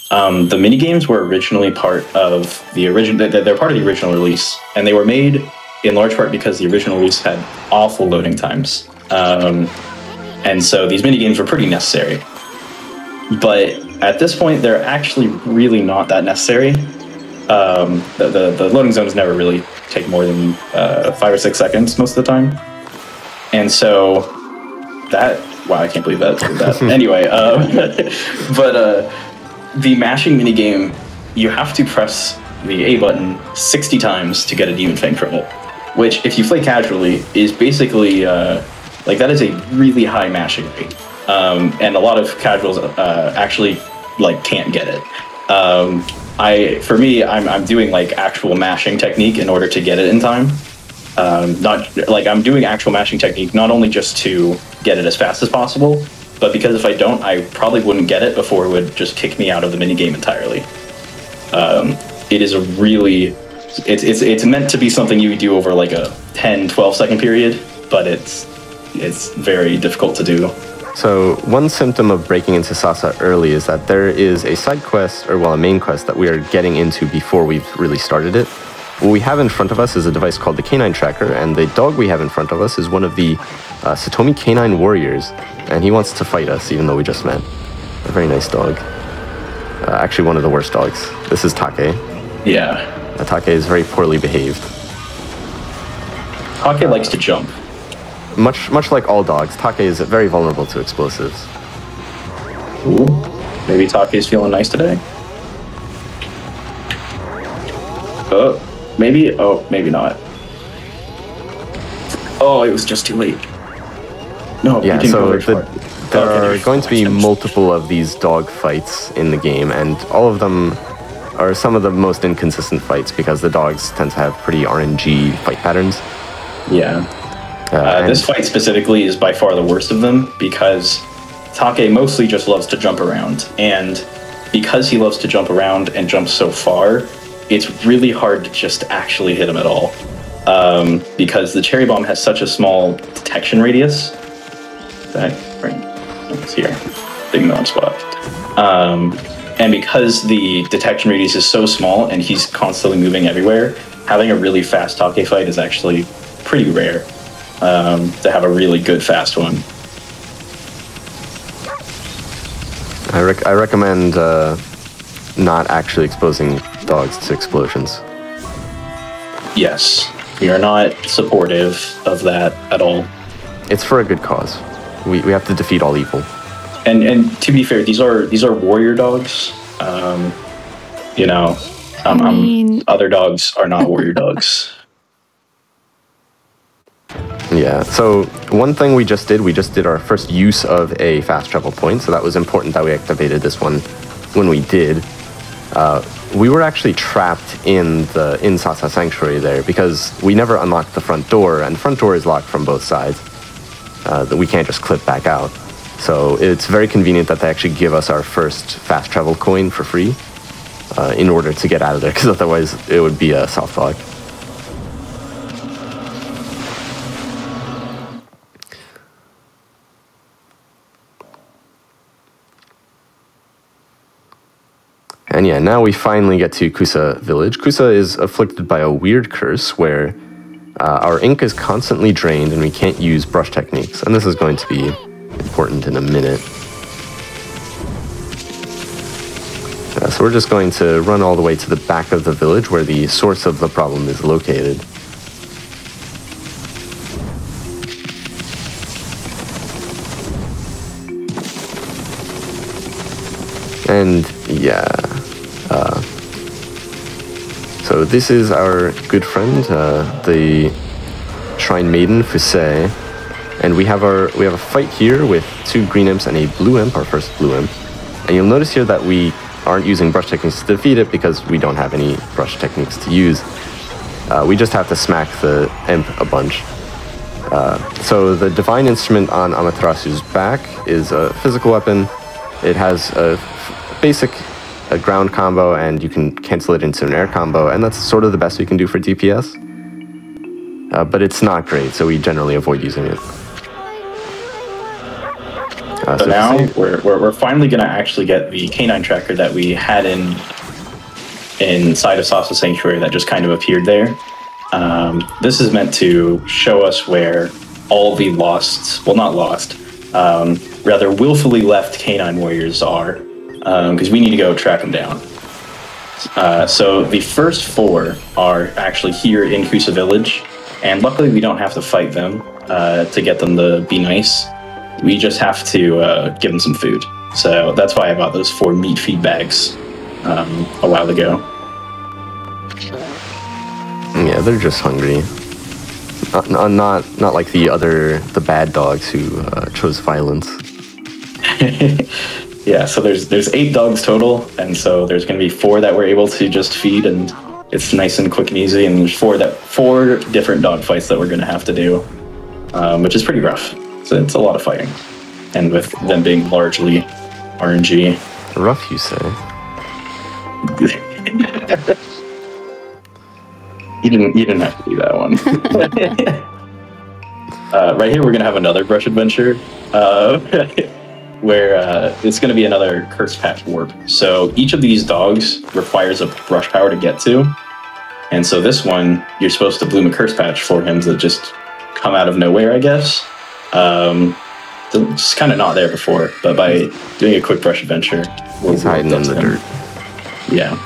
The minigames were originally part of the original. They're part of the original release, and they were made in large part because the original release had awful loading times, and so these minigames were pretty necessary. But at this point, they're actually really not that necessary. The loading zones never really take more than 5 or 6 seconds most of the time, and so that. Wow, I can't believe that. Anyway, but the mashing minigame, you have to press the A button 60 times to get a Demon Fang from it, which, if you play casually, is basically, like, that is a really high mashing rate. And a lot of casuals actually, like, can't get it. For me, I'm doing, like, actual mashing technique in order to get it in time. I'm doing actual mashing technique not only just to get it as fast as possible, but because if I don't, I probably wouldn't get it before it would just kick me out of the minigame entirely. It is a really, it's meant to be something you do over like a 10-12 second period, but it's very difficult to do. So one symptom of breaking into Sasa early is that there is a side quest, or well, a main quest that we are getting into before we've really started it. What we have in front of us is a device called the Canine Tracker, and the dog we have in front of us is one of the Satomi Canine Warriors, and he wants to fight us, even though we just met. A very nice dog. Actually, one of the worst dogs. This is Take. Yeah. Take is very poorly behaved. Take likes to jump. Much like all dogs, Take is very vulnerable to explosives. Ooh, maybe Take's feeling nice today. Maybe. Oh, maybe not. Oh, it was just too late. No, yeah. So there are going to be finished. multiple of these dog fights in the game, and all of them are some of the most inconsistent fights because the dogs tend to have pretty RNG fight patterns. Yeah. This fight specifically is by far the worst of them because Take mostly just loves to jump around, and because he loves to jump around and jump so far, it's really hard to just actually hit him at all. Because the cherry bomb has such a small detection radius. It's here. Big non spot. And because the detection radius is so small and he's constantly moving everywhere, having a really fast Take fight is actually pretty rare. To have a really good fast one. I recommend not actually exposing dogs to explosions. Yes, we are not supportive of that at all. It's for a good cause. We have to defeat all evil. And to be fair, these are warrior dogs. You know, other dogs are not warrior dogs. Yeah, so one thing we just did our first use of a fast travel point, so that was important that we activated this one when we did. We were actually trapped in Sasa Sanctuary there because we never unlocked the front door, and the front door is locked from both sides. That we can't just clip back out. So it's very convenient that they actually give us our first fast travel coin for free in order to get out of there, because otherwise it would be a soft lock. And yeah, now we finally get to Kusa village. Kusa is afflicted by a weird curse where our ink is constantly drained and we can't use brush techniques. And this is going to be important in a minute. So we're just going to run all the way to the back of the village where the source of the problem is located. And yeah, So this is our good friend, the Shrine Maiden, Fusei. And we have a fight here with 2 green imps and a blue imp, our first blue imp. And you'll notice here that we aren't using brush techniques to defeat it because we don't have any brush techniques to use. We just have to smack the imp a bunch. So the Divine Instrument on Amaterasu's back is a physical weapon. It has a basic ground combo, and you can cancel it into an air combo, and that's sort of the best we can do for DPS. But it's not great, so we generally avoid using it. So now we're finally going to actually get the canine tracker that we had inside of Sasa Sanctuary that just kind of appeared there. This is meant to show us where all the rather willfully left canine warriors are, because we need to go track them down. So the first 4 are actually here in Kusa Village, and luckily we don't have to fight them to get them to be nice. We just have to give them some food. So that's why I bought those 4 meat feed bags a while ago. Yeah, they're just hungry. Not like the bad dogs who chose violence. Yeah, so there's 8 dogs total, and so there's going to be 4 that we're able to just feed, and it's nice and quick and easy. And there's 4 different dog fights that we're going to have to do, which is pretty rough. So it's a lot of fighting, and with them being largely RNG. Rough, you say? You didn't have to do that one. Right here, we're gonna have another brush adventure, where it's gonna be another curse patch warp. So each of these dogs requires a brush power to get to, and so this one you're supposed to bloom a curse patch for him to just come out of nowhere, I guess. It's kind of not there before, but by doing a quick brush adventure, he's hiding in the dirt. Yeah.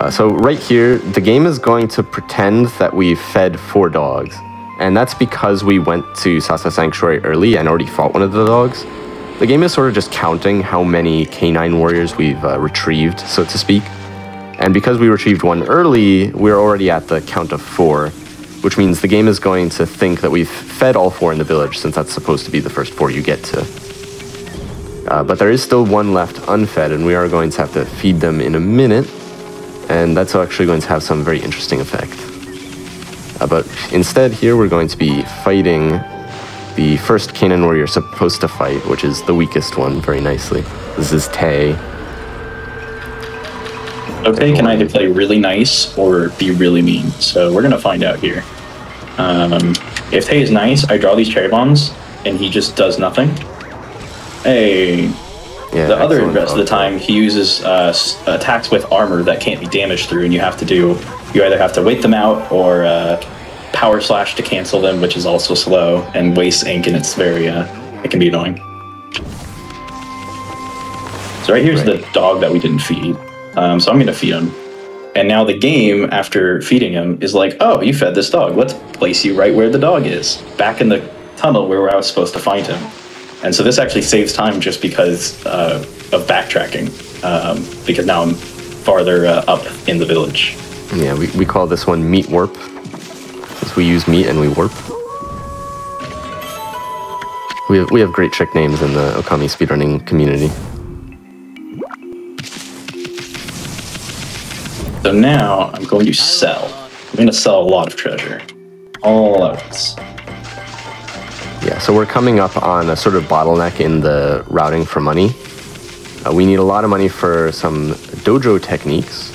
So right here, the game is going to pretend that we've fed 4 dogs. And that's because we went to Sasa Sanctuary early and already fought one of the dogs. The game is sort of just counting how many canine warriors we've retrieved, so to speak. And because we retrieved one early, we're already at the count of 4, which means the game is going to think that we've fed all 4 in the village, since that's supposed to be the first 4 you get to. But there is still 1 left unfed, and we are going to have to feed them in a minute. And that's actually going to have some very interesting effect. But instead here we're going to be fighting the first canine warrior supposed to fight, which is the weakest one, very nicely. This is Tay. Okay, can either play really nice or be really mean. So we're gonna find out here. If Tay is nice, I draw these cherry bombs and he just does nothing. Hey. Yeah, the other rest of the time, he uses attacks with armor that can't be damaged through, and you either have to wait them out or power slash to cancel them, which is also slow and wastes ink, and it's very it can be annoying. So right here's the dog that we didn't feed, so I'm going to feed him. And now the game, after feeding him, is like, oh, you fed this dog. Let's place you right where the dog is, back in the tunnel where I was supposed to find him. And so this actually saves time just because of backtracking, because now I'm farther up in the village. Yeah, we call this one meat warp, since we use meat and we warp. We have great trick names in the Okami speedrunning community. So now I'm going to sell. I'm going to sell a lot of treasure. All of it. Yeah, so we're coming up on a sort of bottleneck in the routing for money. We need a lot of money for some dojo techniques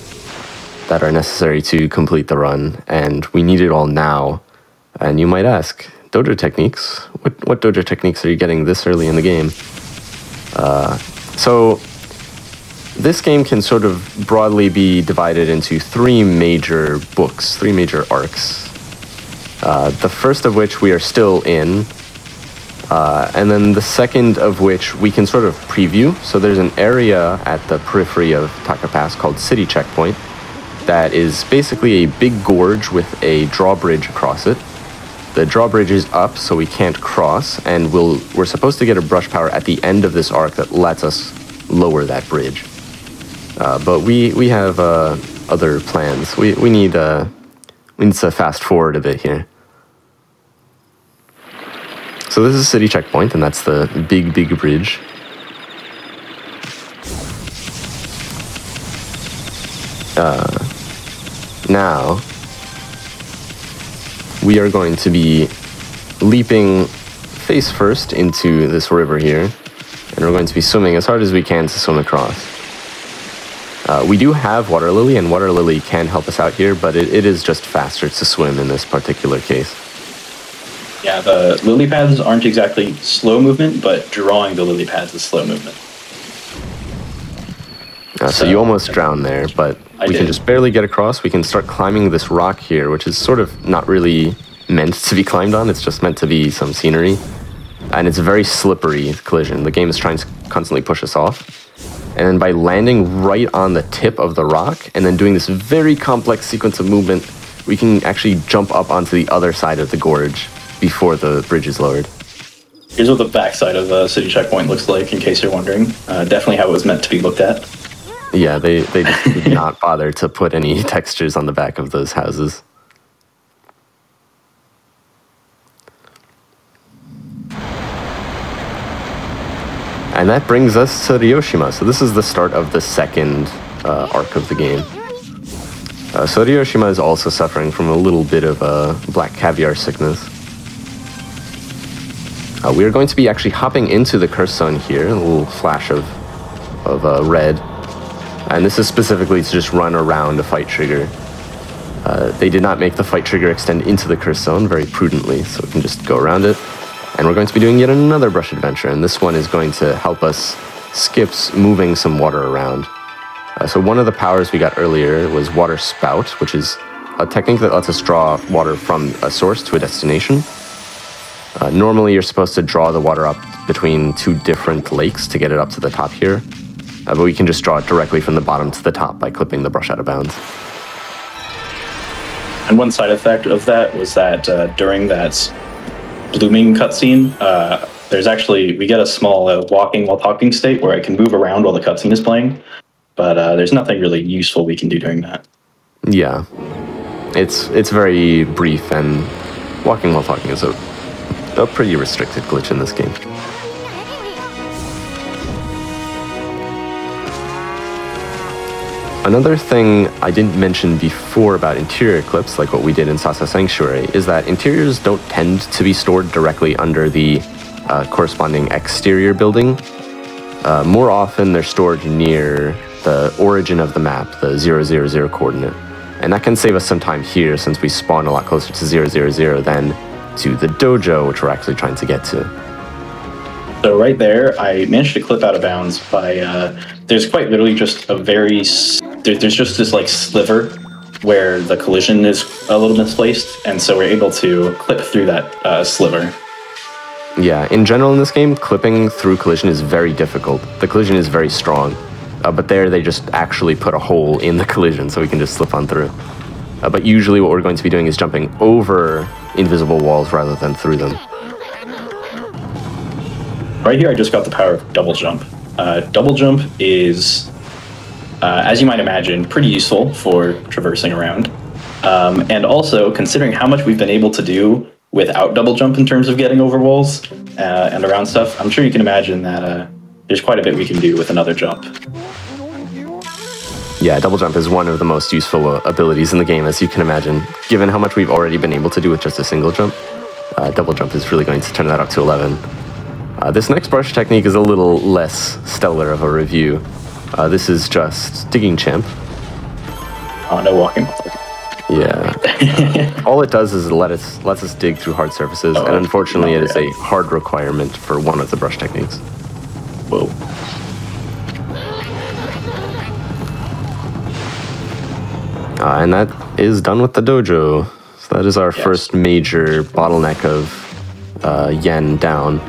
that are necessary to complete the run, and we need it all now. And you might ask, dojo techniques? What dojo techniques are you getting this early in the game? So this game can sort of broadly be divided into 3 major books, 3 major arcs. The first of which we are still in, and then the second of which we can sort of preview. So there's an area at the periphery of Taka Pass called City Checkpoint that is basically a big gorge with a drawbridge across it. The drawbridge is up, so we can't cross, and we're supposed to get a brush power at the end of this arc that lets us lower that bridge. But we have a other plans. We need to fast forward a bit here. So this is City Checkpoint, and that's the big bridge. Now, we are going to be leaping face first into this river here, and we're going to be swimming as hard as we can to swim across. We do have Water Lily, and Water Lily can help us out here, but it is just faster to swim in this particular case. Yeah, the lily pads aren't exactly slow movement, but drawing the lily pads is slow movement. So you almost drowned there, but we can just barely get across. We can start climbing this rock here, which is sort of not really meant to be climbed on. It's just meant to be some scenery. And it's a very slippery collision. The game is trying to constantly push us off. And then by landing right on the tip of the rock, and then doing this very complex sequence of movement, we can actually jump up onto the other side of the gorge before the bridge is lowered. Here's what the backside of City Checkpoint looks like, in case you're wondering. Definitely how it was meant to be looked at. Yeah, they just did not bother to put any textures on the back of those houses. And that brings us to Ryoshima. So this is the start of the second arc of the game. So Ryoshima is also suffering from a little bit of black caviar sickness. We are going to be actually hopping into the curse zone here, a little flash of red. And this is specifically to just run around a fight trigger. They did not make the fight trigger extend into the curse zone very prudently, so we can just go around it. And we're going to be doing yet another brush adventure, and this one is going to help us skip moving some water around. So one of the powers we got earlier was Water Spout, which is a technique that lets us draw water from a source to a destination. Normally you're supposed to draw the water up between two different lakes to get it up to the top here. But we can just draw it directly from the bottom to the top by clipping the brush out of bounds. And one side effect of that was that during that blooming cutscene, we get a small walking while talking state where I can move around while the cutscene is playing, but there's nothing really useful we can do during that. Yeah, it's very brief, and walking while talking is a pretty restricted glitch in this game. Another thing I didn't mention before about interior clips, like what we did in Sasa Sanctuary, is that interiors don't tend to be stored directly under the corresponding exterior building. More often they're stored near the origin of the map, the 000 coordinate. And that can save us some time here, since we spawn a lot closer to 000 than to the dojo, which we're actually trying to get to. So right there, I managed to clip out of bounds by, there's quite literally just there's just this like sliver where the collision is a little misplaced, and so we're able to clip through that sliver. Yeah, in general in this game, clipping through collision is very difficult. The collision is very strong, but there they just actually put a hole in the collision so we can just slip on through. But usually what we're going to be doing is jumping over invisible walls rather than through them. Right here, I just got the power of double jump. Double jump is, as you might imagine, pretty useful for traversing around. And also, considering how much we've been able to do without double jump in terms of getting over walls and around stuff, I'm sure you can imagine that there's quite a bit we can do with another jump. Yeah, double jump is one of the most useful abilities in the game, as you can imagine. Given how much we've already been able to do with just a single jump, double jump is really going to turn that up to 11. This next brush technique is a little less stellar of a review. This is just Digging Champ. Oh, no walking. Yeah. All it does is it lets us dig through hard surfaces, and unfortunately it is a hard requirement for one of the brush techniques. Whoa. And that is done with the dojo. So that is our first major bottleneck of yen down.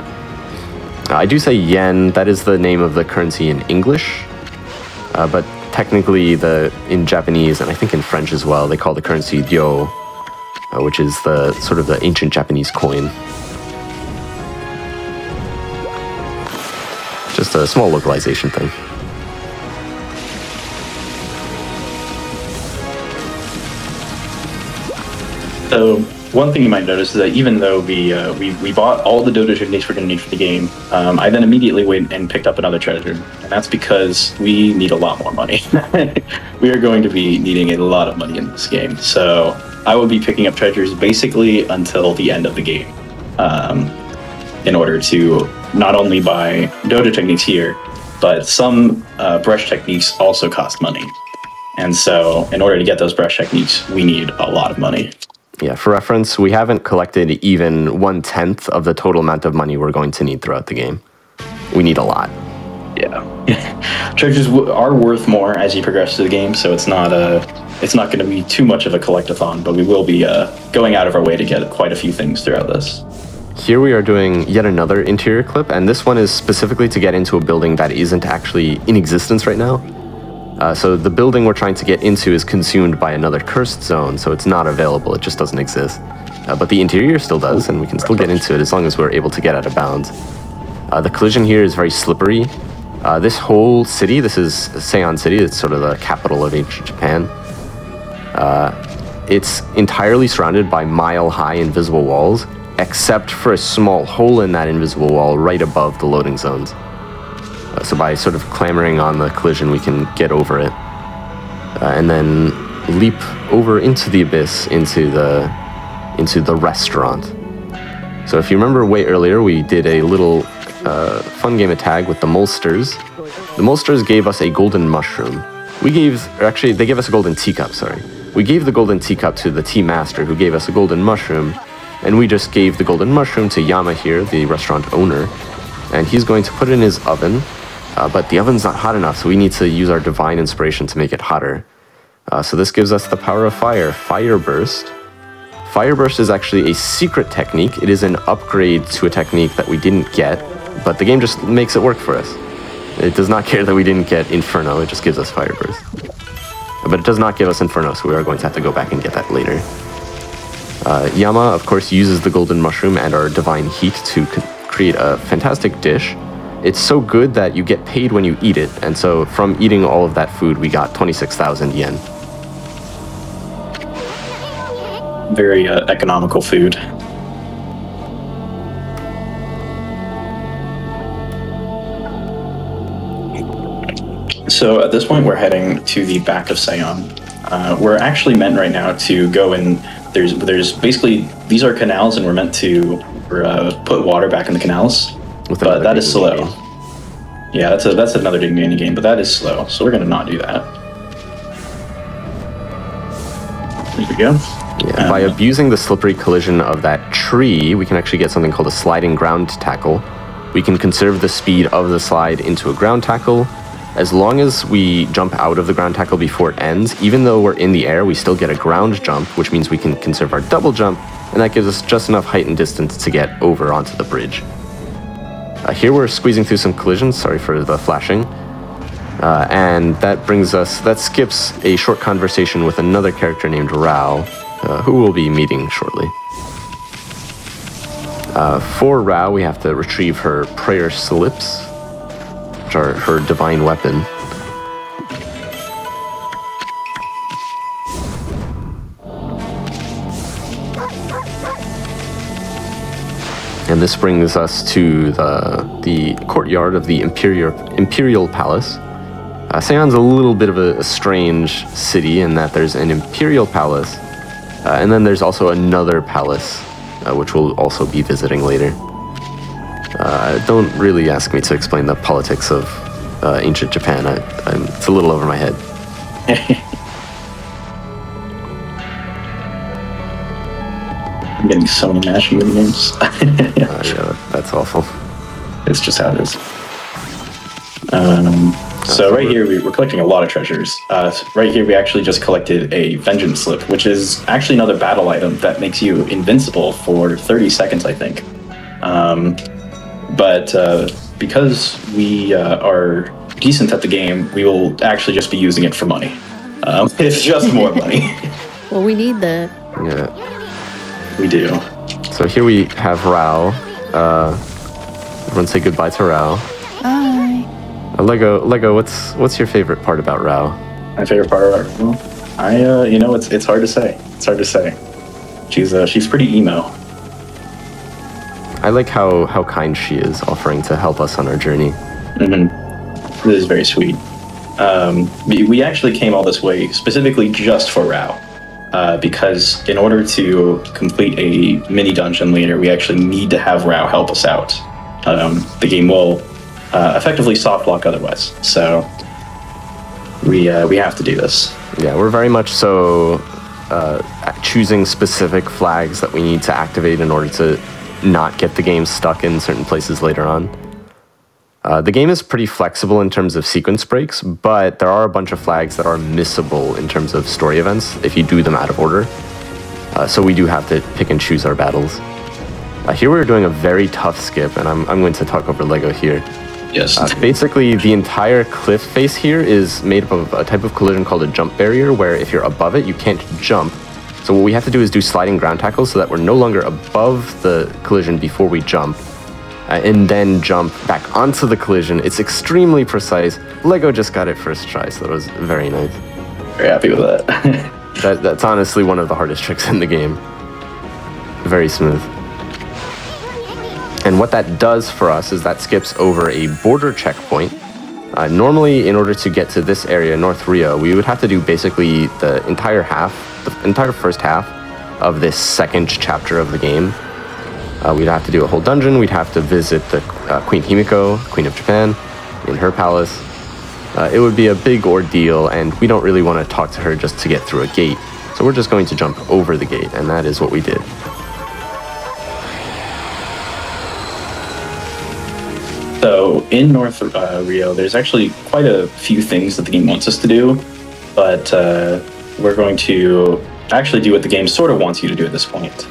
I do say yen, that is the name of the currency in English, but technically in Japanese, and I think in French as well, they call the currency ryo, which is the sort of the ancient Japanese coin. Just a small localization thing. So one thing you might notice is that even though we bought all the dodo techniques we're going to need for the game, I then immediately went and picked up another treasure, and that's because we need a lot more money. We are going to be needing a lot of money in this game, so I will be picking up treasures basically until the end of the game, in order to not only buy dodo techniques here, but some brush techniques also cost money. And so in order to get those brush techniques, we need a lot of money. Yeah, for reference, we haven't collected even 1/10 of the total amount of money we're going to need throughout the game. We need a lot. Yeah. Treasures are worth more as you progress through the game, so it's not going to be too much of a collectathon, but we will be going out of our way to get quite a few things throughout this. Here we are doing yet another interior clip, and this one is specifically to get into a building that isn't actually in existence right now. So the building we're trying to get into is consumed by another cursed zone, so it's not available, it just doesn't exist. But the interior still does, and we can still get into it as long as we're able to get out of bounds. The collision here is very slippery. This whole city, this is Seion City, it's sort of the capital of ancient Japan. It's entirely surrounded by mile-high invisible walls, except for a small hole in that invisible wall right above the loading zones. So by sort of clambering on the collision, we can get over it. And then leap over into the abyss, into the restaurant. So if you remember way earlier, we did a little fun game of tag with the Molsters. The Molsters gave us a golden mushroom. They gave us a golden teacup, sorry. We gave the golden teacup to the tea master, who gave us a golden mushroom, and we just gave the golden mushroom to Yama here, the restaurant owner, and he's going to put it in his oven, but the oven's not hot enough, so we need to use our divine inspiration to make it hotter. So this gives us the power of fire, Fire Burst. Fire Burst is actually a secret technique. It is an upgrade to a technique that we didn't get, but the game just makes it work for us. It does not care that we didn't get Inferno, it just gives us Fire Burst. But it does not give us Inferno, so we are going to have to go back and get that later. Yama, of course, uses the golden mushroom and our divine heat to create a fantastic dish. It's so good that you get paid when you eat it, and so from eating all of that food, we got 26,000 yen. Very economical food. So at this point, we're heading to the back of Seion. We're actually meant right now to go in. There's basically, these are canals, and we're meant to put water back in the canals. But that is slow. Yeah, that's another Dignity game, but that is slow, so we're gonna not do that. There we go. Yeah, by abusing the slippery collision of that tree, we can actually get something called a sliding ground tackle. We can conserve the speed of the slide into a ground tackle. As long as we jump out of the ground tackle before it ends, even though we're in the air, we still get a ground jump, which means we can conserve our double jump, and that gives us just enough height and distance to get over onto the bridge. Here we're squeezing through some collisions, sorry for the flashing, and that skips a short conversation with another character named Rao, who we'll be meeting shortly. For Rao, we have to retrieve her prayer slips, which are her divine weapon. And this brings us to the courtyard of the Imperial Palace. Seion's a little bit of a strange city in that there's an Imperial Palace, and then there's also another palace, which we'll also be visiting later. Don't really ask me to explain the politics of ancient Japan. It's a little over my head. I'm getting so many mashing in games. Yeah, that's awful. It's just how it is. So right here, we're collecting a lot of treasures. Right here, we actually just collected a Vengeance Slip, which is actually another battle item that makes you invincible for 30 seconds, I think. But because we are decent at the game, we will actually just be using it for money. It's just more money. Well, we need that. Yeah. We do. So here we have Rao. Everyone say goodbye to Rao. Bye. Lego, what's your favorite part about Rao? My favorite part of Rao? It's hard to say. It's hard to say. She's pretty emo. I like how kind she is, offering to help us on our journey. Mm-hmm. This is very sweet. We actually came all this way specifically just for Rao, because in order to complete a mini dungeon later, we actually need to have Rao help us out. The game will effectively soft lock otherwise, so we have to do this. Yeah, we're very much so choosing specific flags that we need to activate in order to not get the game stuck in certain places later on. The game is pretty flexible in terms of sequence breaks, but there are a bunch of flags that are missable in terms of story events if you do them out of order. So we do have to pick and choose our battles. Here we're doing a very tough skip, and I'm going to talk over Lego here. Yes. Basically, the entire cliff face here is made up of a type of collision called a jump barrier, where if you're above it, you can't jump. So what we have to do is do sliding ground tackles so that we're no longer above the collision before we jump, and then jump back onto the collision. It's extremely precise. Lego just got it first try, so that was very nice. Very happy with that. That's honestly one of the hardest tricks in the game. Very smooth. And what that does for us is that skips over a border checkpoint. Normally, in order to get to this area, North Rio, we would have to do basically the entire first half of this second chapter of the game. We'd have to do a whole dungeon. We'd have to visit the Queen Himiko, Queen of Japan, in her palace. It would be a big ordeal, and we don't really want to talk to her just to get through a gate. So we're just going to jump over the gate, and that is what we did. So in North Rio, there's actually quite a few things that the game wants us to do, but we're going to actually do what the game sort of wants you to do at this point,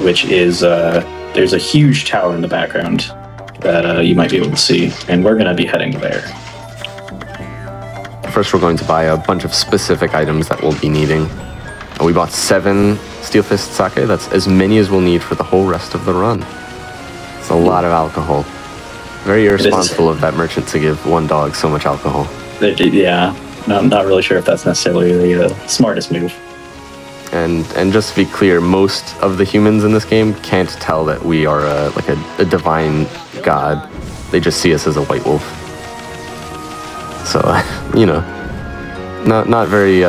which is there's a huge tower in the background that you might be able to see, and we're going to be heading there. First, we're going to buy a bunch of specific items that we'll be needing. We bought 7 Steel Fist sake. That's as many as we'll need for the whole rest of the run. It's a lot of alcohol. Very irresponsible of that merchant to give one dog so much alcohol. Yeah, I'm not really sure if that's necessarily the smartest move. And just to be clear, most of the humans in this game can't tell that we are like a divine god. They just see us as a white wolf. So, you know, not very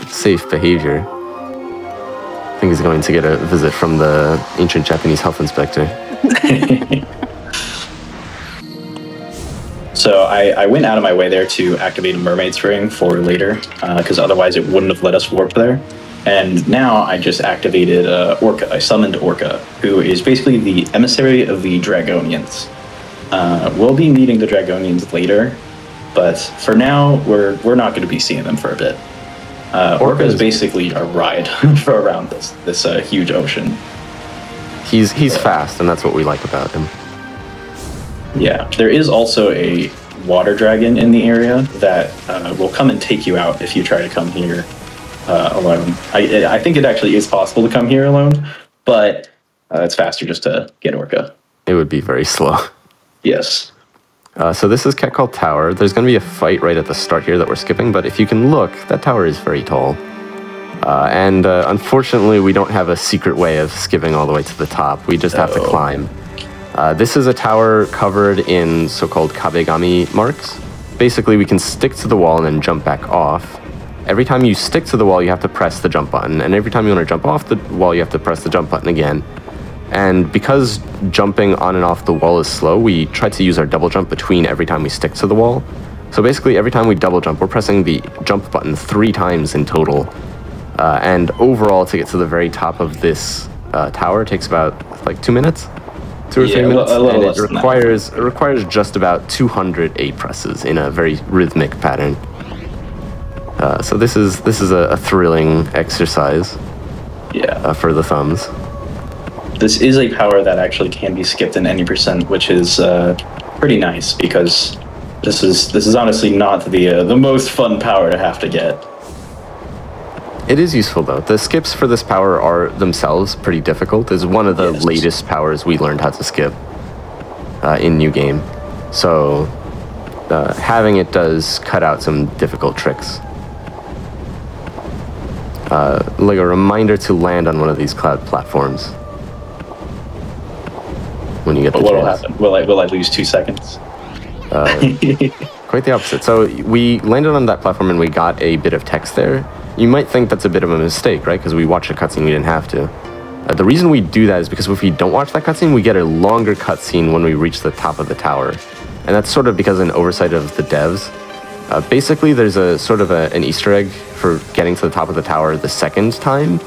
safe behavior. I think he's going to get a visit from the ancient Japanese health inspector. So I went out of my way there to activate a mermaid's ring for later, because otherwise it wouldn't have let us warp there. And now I just activated Orca. I summoned Orca, who is basically the emissary of the Dragonians. We'll be meeting the Dragonians later, but for now we're not going to be seeing them for a bit. Orca is basically a ride for around this huge ocean. He's fast, and that's what we like about him. Yeah, there is also a water dragon in the area that will come and take you out if you try to come here alone. I think it actually is possible to come here alone, but it's faster just to get Orca. It would be very slow. Yes. So this is Catcall Tower. There's going to be a fight right at the start here that we're skipping, but if you can look, that tower is very tall. And unfortunately, we don't have a secret way of skipping all the way to the top. We just have to climb. This is a tower covered in so-called kabegami marks. Basically, we can stick to the wall and then jump back off. Every time you stick to the wall, you have to press the jump button. And every time you want to jump off the wall, you have to press the jump button again. And because jumping on and off the wall is slow, we try to use our double jump between every time we stick to the wall. So basically, every time we double jump, we're pressing the jump button 3 times in total. And overall, to get to the very top of this tower takes about like 2 minutes, 2 or 3 minutes, and it requires just about 200 A presses in a very rhythmic pattern. So this is a thrilling exercise. Yeah. For the thumbs. This is a power that actually can be skipped in any percent, which is pretty nice because this is honestly not the most fun power to have to get. It is useful though. The skips for this power are themselves pretty difficult. It's one of the latest powers we learned how to skip in New Game. So having it does cut out some difficult tricks. like a reminder to land on one of these cloud platforms when you get the chance. What will happen? Will I lose 2 seconds? Quite the opposite. So we landed on that platform and we got a bit of text there. You might think that's a bit of a mistake, right? Because we watched a cutscene, we didn't have to. The reason we do that is because if we don't watch that cutscene, we get a longer cutscene when we reach the top of the tower. And that's sort of because of an oversight of the devs. Basically, there's a sort of an Easter egg for getting to the top of the tower the second time.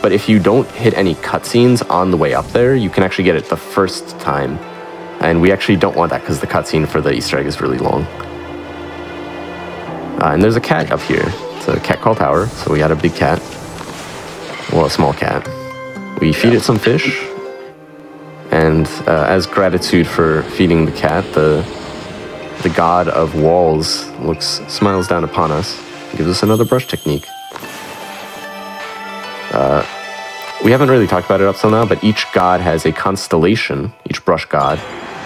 But if you don't hit any cutscenes on the way up there, you can actually get it the first time. And we actually don't want that because the cutscene for the Easter egg is really long. And there's a cat up here. It's a cat called Tower, so we got a big cat. Well, a small cat. We feed it some fish. And as gratitude for feeding the cat, the god of walls smiles down upon us and gives us another brush technique. We haven't really talked about it up till now, but each god has a constellation, each brush god,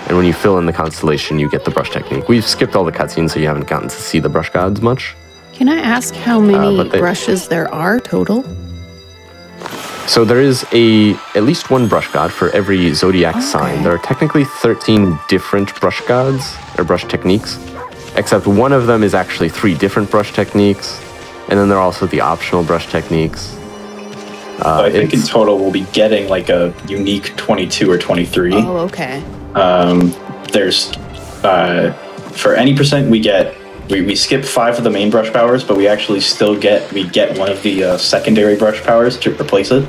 and when you fill in the constellation, you get the brush technique. We've skipped all the cutscenes, so you haven't gotten to see the brush gods much. Can I ask how many brushes there are total? So there is at least one brush god for every zodiac sign. There are technically 13 different brush gods, or brush techniques, except one of them is actually 3 different brush techniques, and then there are also the optional brush techniques. So I think in total we'll be getting like a unique 22 or 23. Oh, okay. There's, for any percent we skip 5 of the main brush powers, but we actually still get one of the secondary brush powers to replace it.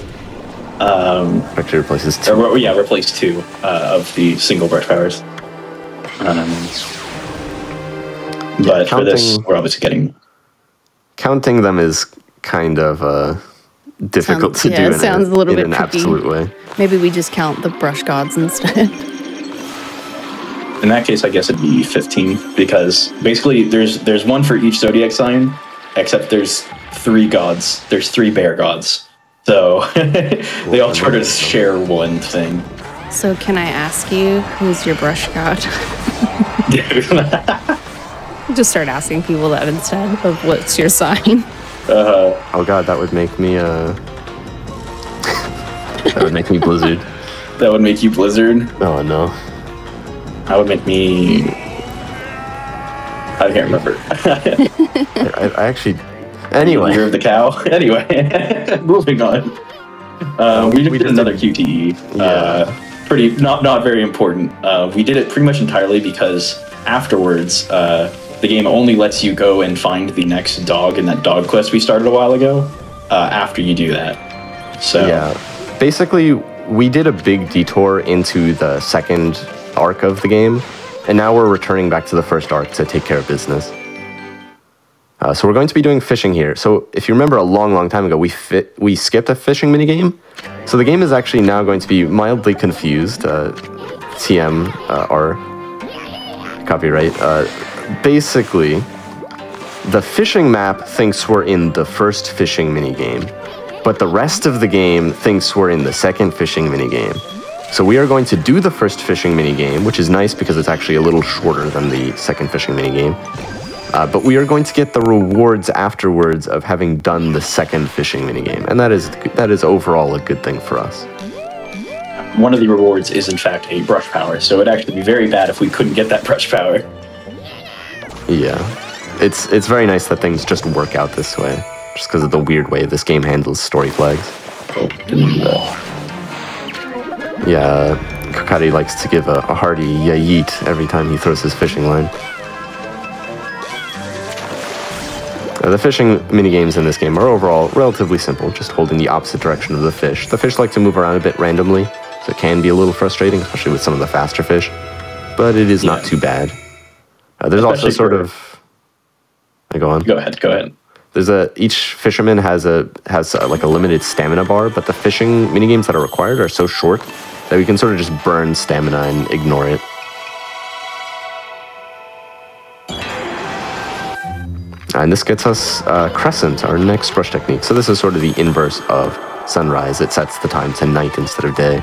Actually replaces 2. Replace 2 of the single brush powers. But for this, we're obviously getting... Counting them is kind of difficult to do in an absolute way. Maybe we just count the brush gods instead. In that case, I guess it'd be 15, because basically there's one for each zodiac sign, except there's 3 gods. There's 3 bear gods. So they all try to share one thing. So can I ask you, who's your brush god? Just start asking people that instead of what's your sign. Oh god, that would make me that would make me Blizzard. That would make you Blizzard? Oh no. That would make me... I can't remember. I actually... Anyway. Year of the cow? Anyway, moving on. We did another QTE. Pretty, not very important. We did it pretty much entirely because afterwards, the game only lets you go and find the next dog in that dog quest we started a while ago, after you do that. So yeah, basically, we did a big detour into the second arc of the game, and now we're returning back to the first arc to take care of business. So we're going to be doing fishing here. So if you remember a long time ago, we skipped a fishing minigame. So the game is actually now going to be mildly confused. TMR, copyright. Basically, the fishing map thinks we're in the first fishing minigame, but the rest of the game thinks we're in the second fishing minigame. So we are going to do the first fishing minigame, which is nice because it's actually a little shorter than the second fishing minigame. But we are going to get the rewards afterwards of having done the second fishing minigame, and that is overall a good thing for us. One of the rewards is in fact a brush power, so it'd actually be very bad if we couldn't get that brush power. Yeah, it's very nice that things just work out this way, just because of the weird way this game handles story flags. Yeah, Kokari likes to give a hearty yeet every time he throws his fishing line. The fishing minigames in this game are overall relatively simple, just holding the opposite direction of the fish. The fish like to move around a bit randomly, so it can be a little frustrating, especially with some of the faster fish, but it is not too bad. There's also sort of... Go on. Go ahead. There's each fisherman has like a limited stamina bar, but the fishing minigames that are required are so short that we can sort of just burn stamina and ignore it. And this gets us Crescent, our next brush technique. So this is sort of the inverse of Sunrise. It sets the time to night instead of day.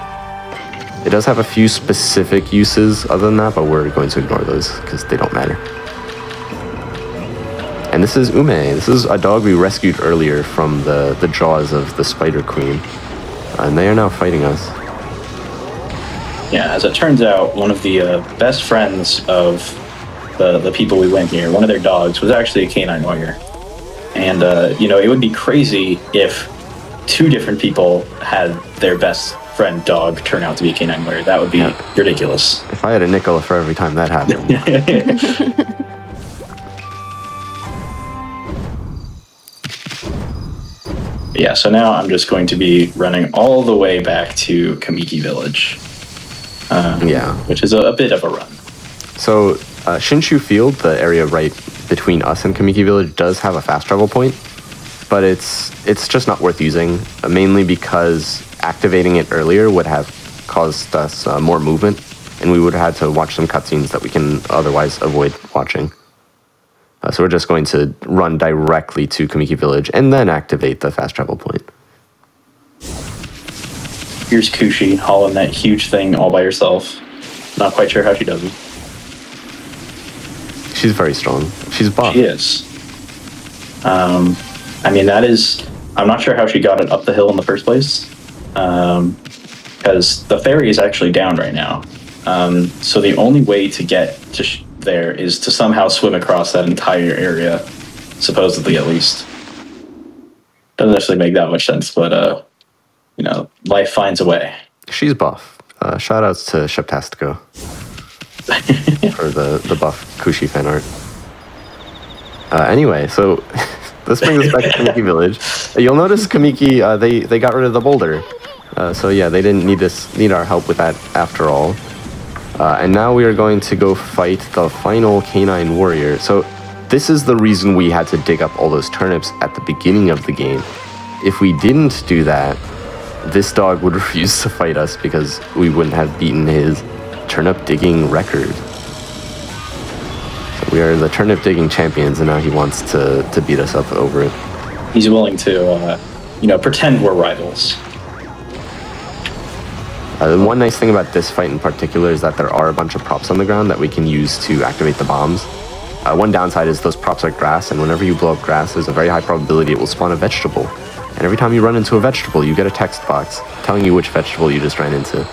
It does have a few specific uses other than that, but we're going to ignore those because they don't matter. And this is Ume. This is a dog we rescued earlier from the jaws of the Spider Queen. And they are now fighting us. Yeah, as it turns out, one of the best friends of the people we went here, one of their dogs, was actually a canine warrior. And, it would be crazy if 2 different people had their best friend dog turn out to be a canine warrior. That would be ridiculous. If I had a nickel for every time that happened. Yeah, so now I'm just going to be running all the way back to Kamiki Village. Which is a bit of a run. So, Shinshu Field, the area right between us and Kamiki Village, does have a fast travel point, but it's just not worth using, mainly because activating it earlier would have caused us more movement, and we would have had to watch some cutscenes that we can otherwise avoid watching. So we're just going to run directly to Kamiki Village and then activate the fast travel point. Here's Kushi hauling that huge thing all by herself. Not quite sure how she does it. She's very strong. She's buff. She is. I'm not sure how she got it up the hill in the first place. Because the ferry is actually down right now. So the only way to get to there is to somehow swim across that entire area, supposedly at least. Doesn't necessarily make that much sense, but life finds a way. She's buff. Shout outs to Sheptastico for the buff Kushi fan art. Anyway, so this brings us back to Kamiki Village. You'll notice Kamiki, they got rid of the boulder. So yeah, they didn't need our help with that after all. And now we are going to go fight the final canine warrior. So this is the reason we had to dig up all those turnips at the beginning of the game. If we didn't do that, this dog would refuse to fight us because we wouldn't have beaten his turnip digging record. So we are the turnip digging champions, and now he wants to beat us up over it. He's willing to, pretend we're rivals. The one nice thing about this fight in particular is that there are a bunch of props on the ground that we can use to activate the bombs. One downside is those props are grass, and whenever you blow up grass, there's a very high probability it will spawn a vegetable. And every time you run into a vegetable, you get a text box telling you which vegetable you just ran into.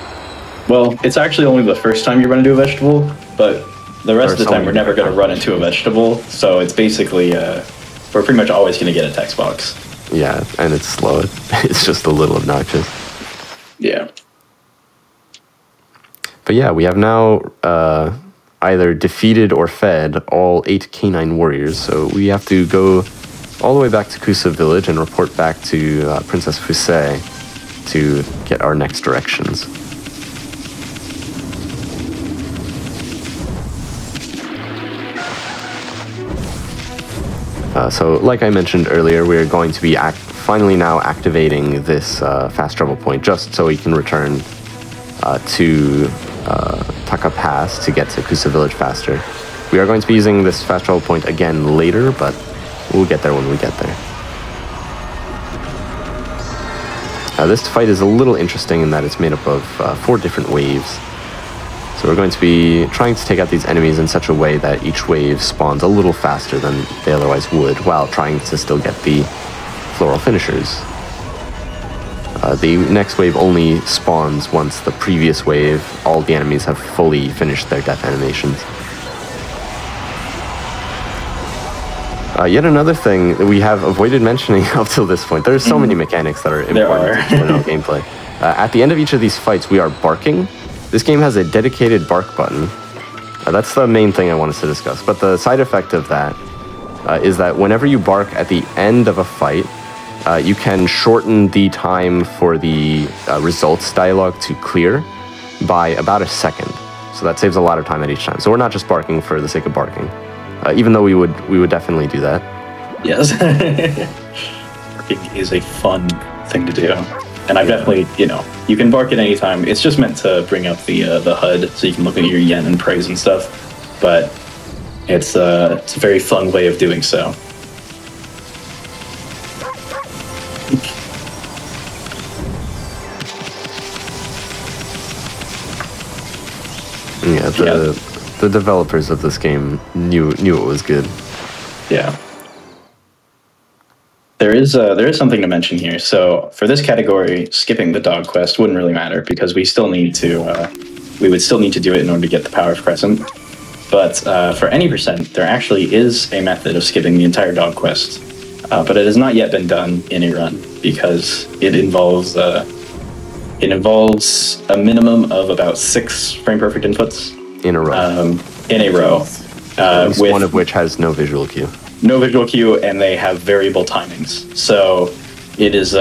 Well, it's actually only the first time you run into a vegetable, but the rest of the time we're never going to run into a vegetable, so it's basically, we're pretty much always going to get a text box. Yeah, and it's slow. It's just a little obnoxious. Yeah. But yeah, we have now either defeated or fed all 8 canine warriors, so we have to go all the way back to Kusa Village and report back to Princess Fusei to get our next directions. So like I mentioned earlier, we're going to be finally now activating this fast travel point just so we can return to Taka Pass to get to Kusa Village faster. We are going to be using this fast travel point again later, but we'll get there when we get there. This fight is a little interesting in that it's made up of 4 different waves. So we're going to be trying to take out these enemies in such a way that each wave spawns a little faster than they otherwise would, while trying to still get the floral finishers. The next wave only spawns once the previous wave, all the enemies have fully finished their death animations. Yet another thing that we have avoided mentioning up till this point, there's so many mechanics that are important in our gameplay. At the end of each of these fights, we are barking. This game has a dedicated bark button. That's the main thing I want us to discuss. But the side effect of that is that whenever you bark at the end of a fight, you can shorten the time for the results dialogue to clear by about a second. So that saves a lot of time at each time. So we're not just barking for the sake of barking, even though we would definitely do that. Yes. Barking is a fun thing to do. And I've definitely, you can bark at any time. It's just meant to bring up the HUD so you can look at your yen and praise and stuff. But it's a very fun way of doing so. Yeah, the developers of this game knew it was good. Yeah. There is something to mention here. So for this category, skipping the dog quest wouldn't really matter because we would still need to do it in order to get the Power of Crescent. But for any percent, there actually is a method of skipping the entire dog quest, but it has not yet been done in a run because it involves a minimum of about 6 frame perfect inputs in a row. With one of which has no visual cue. No visual cue, and they have variable timings. So it is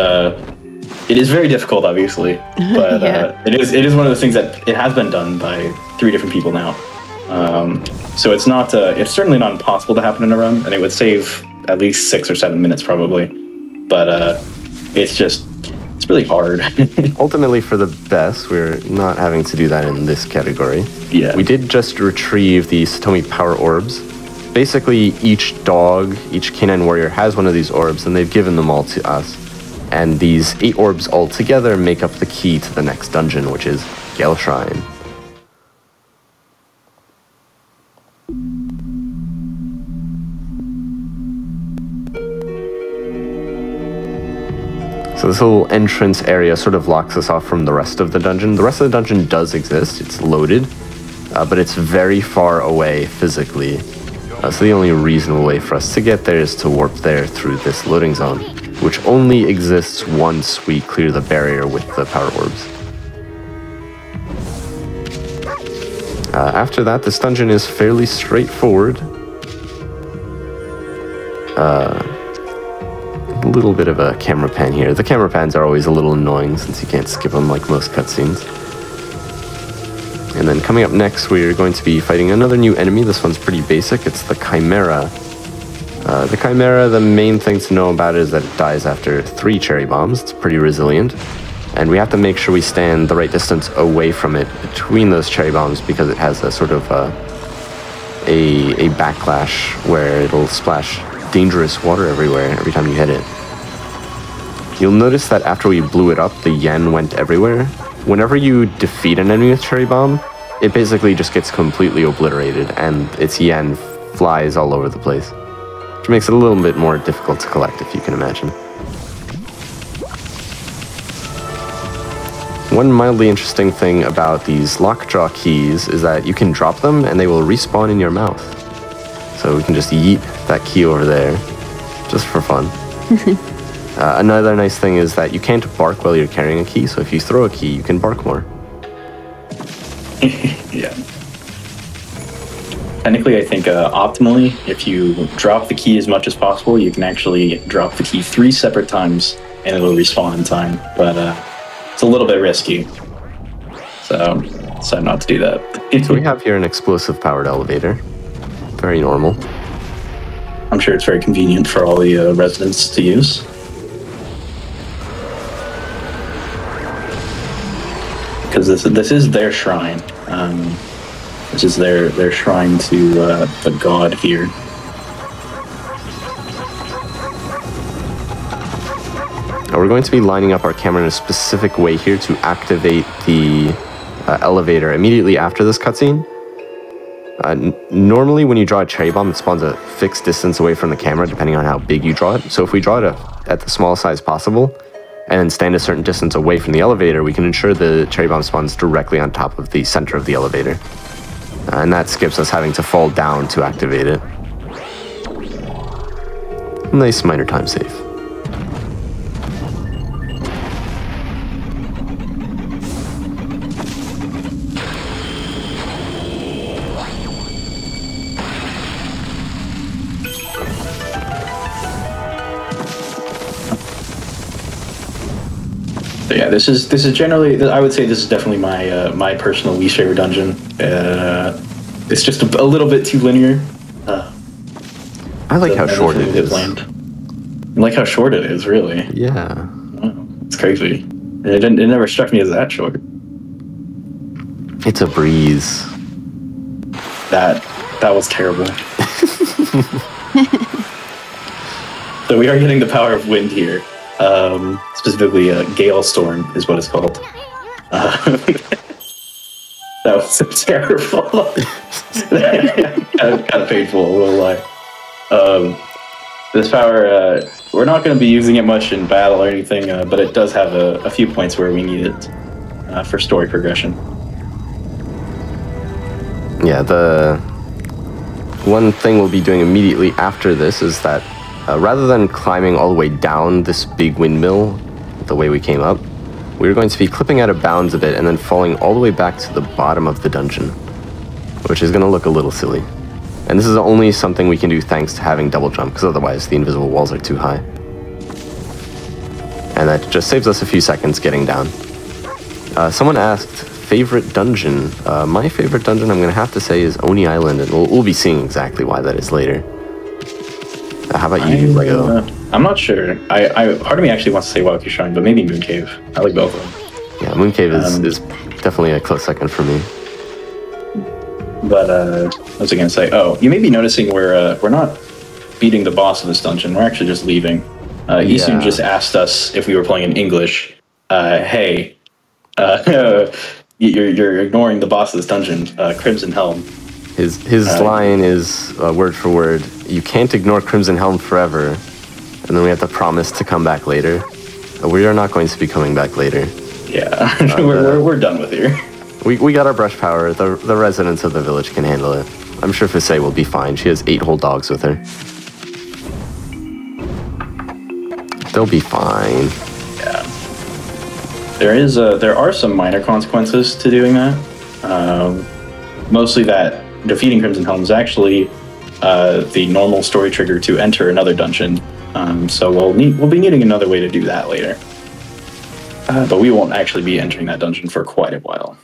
very difficult, obviously, but Yeah. it is one of those things that it has been done by 3 different people now. So it's not it's certainly not impossible to happen in a run, and it would save at least 6 or 7 minutes probably. But it's really hard. Ultimately, for the best, we're not having to do that in this category. Yeah. We did just retrieve the Satomi Power Orbs. Basically, each dog, each canine warrior has one of these orbs, and they've given them all to us. And these 8 orbs all together make up the key to the next dungeon, which is Gale Shrine. So this little entrance area sort of locks us off from the rest of the dungeon. The rest of the dungeon does exist, it's loaded, but it's very far away physically. So the only reasonable way for us to get there is to warp there through this loading zone, which only exists once we clear the barrier with the power orbs. After that, this dungeon is fairly straightforward. A little bit of a camera pan here. The camera pans are always a little annoying since you can't skip them like most cutscenes. And then coming up next, we're going to be fighting another new enemy. This one's pretty basic. It's the Chimera. The Chimera, the main thing to know about it is that it dies after 3 cherry bombs. It's pretty resilient. And we have to make sure we stand the right distance away from it between those cherry bombs because it has a sort of a backlash where it'll splash dangerous water everywhere every time you hit it. You'll notice that after we blew it up, the yen went everywhere. Whenever you defeat an enemy with cherry bomb, it basically just gets completely obliterated and its yen flies all over the place, which makes it a little bit more difficult to collect, if you can imagine. One mildly interesting thing about these lockjaw keys is that you can drop them and they will respawn in your mouth. So we can just yeet that key over there, just for fun. Another nice thing is that you can't bark while you're carrying a key, so if you throw a key, you can bark more. Yeah. Technically, I think optimally, if you drop the key as much as possible, you can actually drop the key 3 separate times and it'll respawn in time. But it's a little bit risky, so decided not to do that. So we have here an explosive-powered elevator. Very normal. I'm sure it's very convenient for all the residents to use. Because this is their shrine. This is their shrine to the god here. We're going to be lining up our camera in a specific way here to activate the elevator immediately after this cutscene. Normally when you draw a cherry bomb, it spawns a fixed distance away from the camera depending on how big you draw it. So if we draw it at the smallest size possible, and then stand a certain distance away from the elevator, we can ensure the cherry bomb spawns directly on top of the center of the elevator. And that skips us having to fall down to activate it. Nice minor time save. Yeah, this is generally, I would say this is definitely my my personal least favorite dungeon. It's just a little bit too linear. I like how short it is. I like how short it is, really. Yeah. Wow, it's crazy. It never struck me as that short. It's a breeze. That was terrible. So we are getting the power of wind here. Specifically, Gale Storm is what it's called. That was so terrible. kind of painful, I won't lie. This power we're not going to be using it much in battle or anything, but it does have a few points where we need it for story progression. Yeah, the one thing we'll be doing immediately after this is that rather than climbing all the way down this big windmill the way we came up, we're going to be clipping out of bounds a bit and then falling all the way back to the bottom of the dungeon, which is going to look a little silly. And this is only something we can do thanks to having double jump, because otherwise the invisible walls are too high. And that just saves us a few seconds getting down. Someone asked, favorite dungeon? My favorite dungeon, I'm going to have to say, is Oni Island, and we'll be seeing exactly why that is later. How about you, Lego? I'm not sure. Part of me actually wants to say Wildcue Shrine, but maybe Moon Cave. I like both of them. Yeah, Moon Cave is definitely a close second for me. But what was I going to say? Oh, you may be noticing we're not beating the boss of this dungeon. We're actually just leaving. Isun just asked us if we were playing in English. Hey, you're ignoring the boss of this dungeon, Crimson Helm. His line is word for word. You can't ignore Crimson Helm forever, and then we have to promise to come back later. We are not going to be coming back later. Yeah, we're done with here. We got our brush power. The residents of the village can handle it. I'm sure Fisei will be fine. She has 8 whole dogs with her. They'll be fine. Yeah. There are some minor consequences to doing that. Mostly that defeating Crimson Helm is actually the normal story trigger to enter another dungeon. So we'll be needing another way to do that later. But we won't actually be entering that dungeon for quite a while.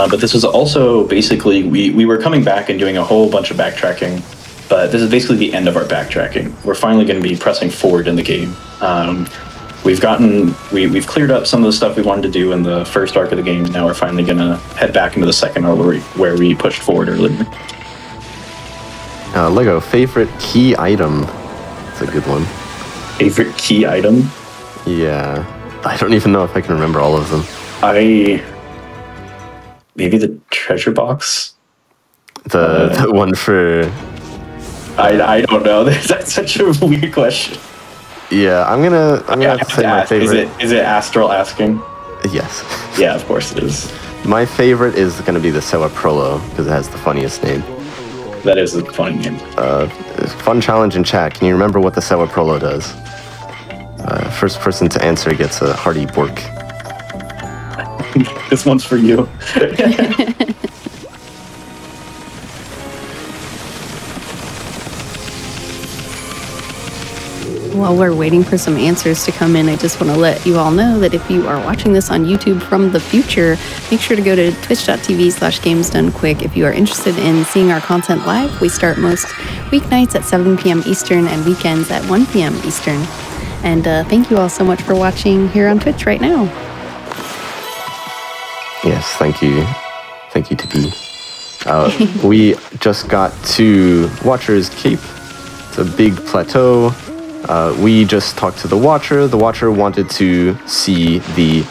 But this is also basically, we were coming back and doing a whole bunch of backtracking, but this is basically the end of our backtracking. We're finally going to be pressing forward in the game. We've cleared up some of the stuff we wanted to do in the first arc of the game. Now we're finally going to head back into the second arc where we pushed forward earlier. Lego, favorite key item? It's a good one. Favorite key item? Yeah. I don't even know if I can remember all of them. Maybe the treasure box? The one for... I don't know. That's such a weird question. Yeah, I'm gonna have to say my favorite. Is it Astral asking? Yes. Yeah, of course it is. My favorite is gonna be the Sewa Prolo, because it has the funniest name. That is a funny name. Fun challenge in chat. Can you remember what the Sewa Prolo does? First person to answer gets a hearty bork. This one's for you. While we're waiting for some answers to come in, I just want to let you all know that if you are watching this on YouTube from the future, make sure to go to twitch.tv/gamesdonequick. If you are interested in seeing our content live, we start most weeknights at 7 p.m. Eastern and weekends at 1 p.m. Eastern. And thank you all so much for watching here on Twitch right now. Yes, thank you. Thank you, TP. We just got to Watcher's Cape. It's a big plateau. We just talked to the Watcher. The Watcher wanted to see the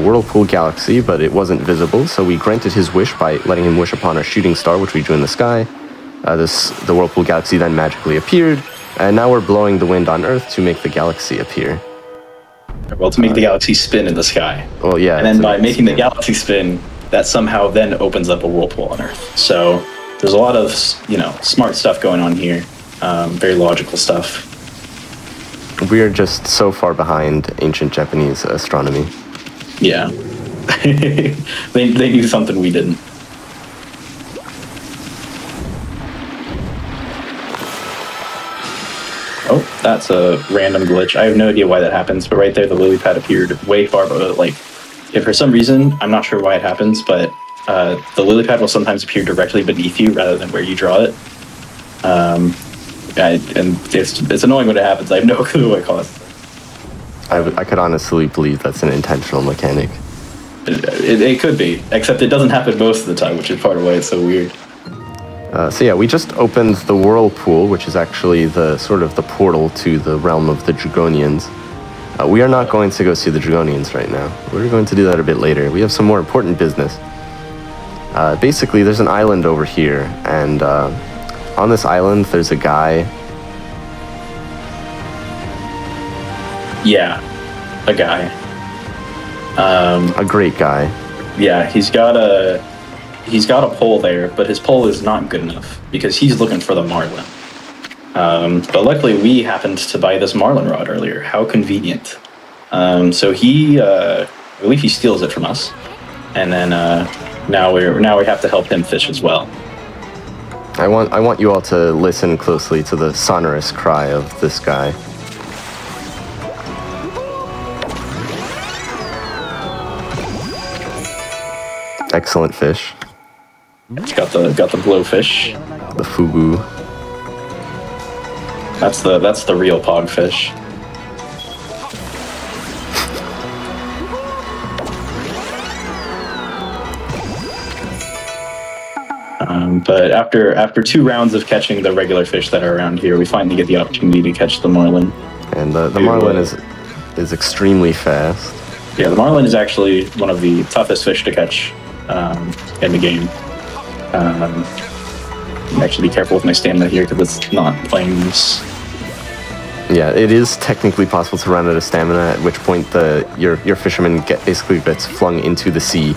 Whirlpool Galaxy, but it wasn't visible, so we granted his wish by letting him wish upon a shooting star, which we drew in the sky. The Whirlpool Galaxy then magically appeared, and now we're blowing the wind on Earth to make the galaxy appear. Well, to make the galaxy spin in the sky. Well, yeah. And then by making the galaxy spin, that somehow then opens up a whirlpool on Earth. So there's a lot of, smart stuff going on here. Very logical stuff. We are just so far behind ancient Japanese astronomy. Yeah. They knew something we didn't. Oh, that's a random glitch. I have no idea why that happens, but right there the lily pad appeared way far above. Like, if for some reason, I'm not sure why it happens, but the lily pad will sometimes appear directly beneath you rather than where you draw it. And it's annoying when it happens. I have no clue what caused it. I could honestly believe that's an intentional mechanic. It could be, except it doesn't happen most of the time, which is part of why it's so weird. So yeah, we just opened the Whirlpool, which is actually the sort of the portal to the realm of the Dragonians. We are not going to go see the Dragonians right now. We're going to do that a bit later. We have some more important business. Basically, there's an island over here, and on this island, there's a guy. Yeah, a guy. A great guy. Yeah, he's got a pole there, but his pole is not good enough because he's looking for the marlin. But luckily, we happened to buy this marlin rod earlier. How convenient! So he, I believe he steals it from us, and then now we have to help him fish as well. I want you all to listen closely to the sonorous cry of this guy. Excellent fish. It's got the blowfish. The fugu. That's the real pogfish. But after 2 rounds of catching the regular fish that are around here, we finally get the opportunity to catch the marlin. And the marlin is extremely fast. Yeah, the marlin is actually one of the toughest fish to catch in the game. Actually, be careful with my stamina here because it's not playing loose. Yeah, it is technically possible to run out of stamina, at which point your fisherman basically gets flung into the sea,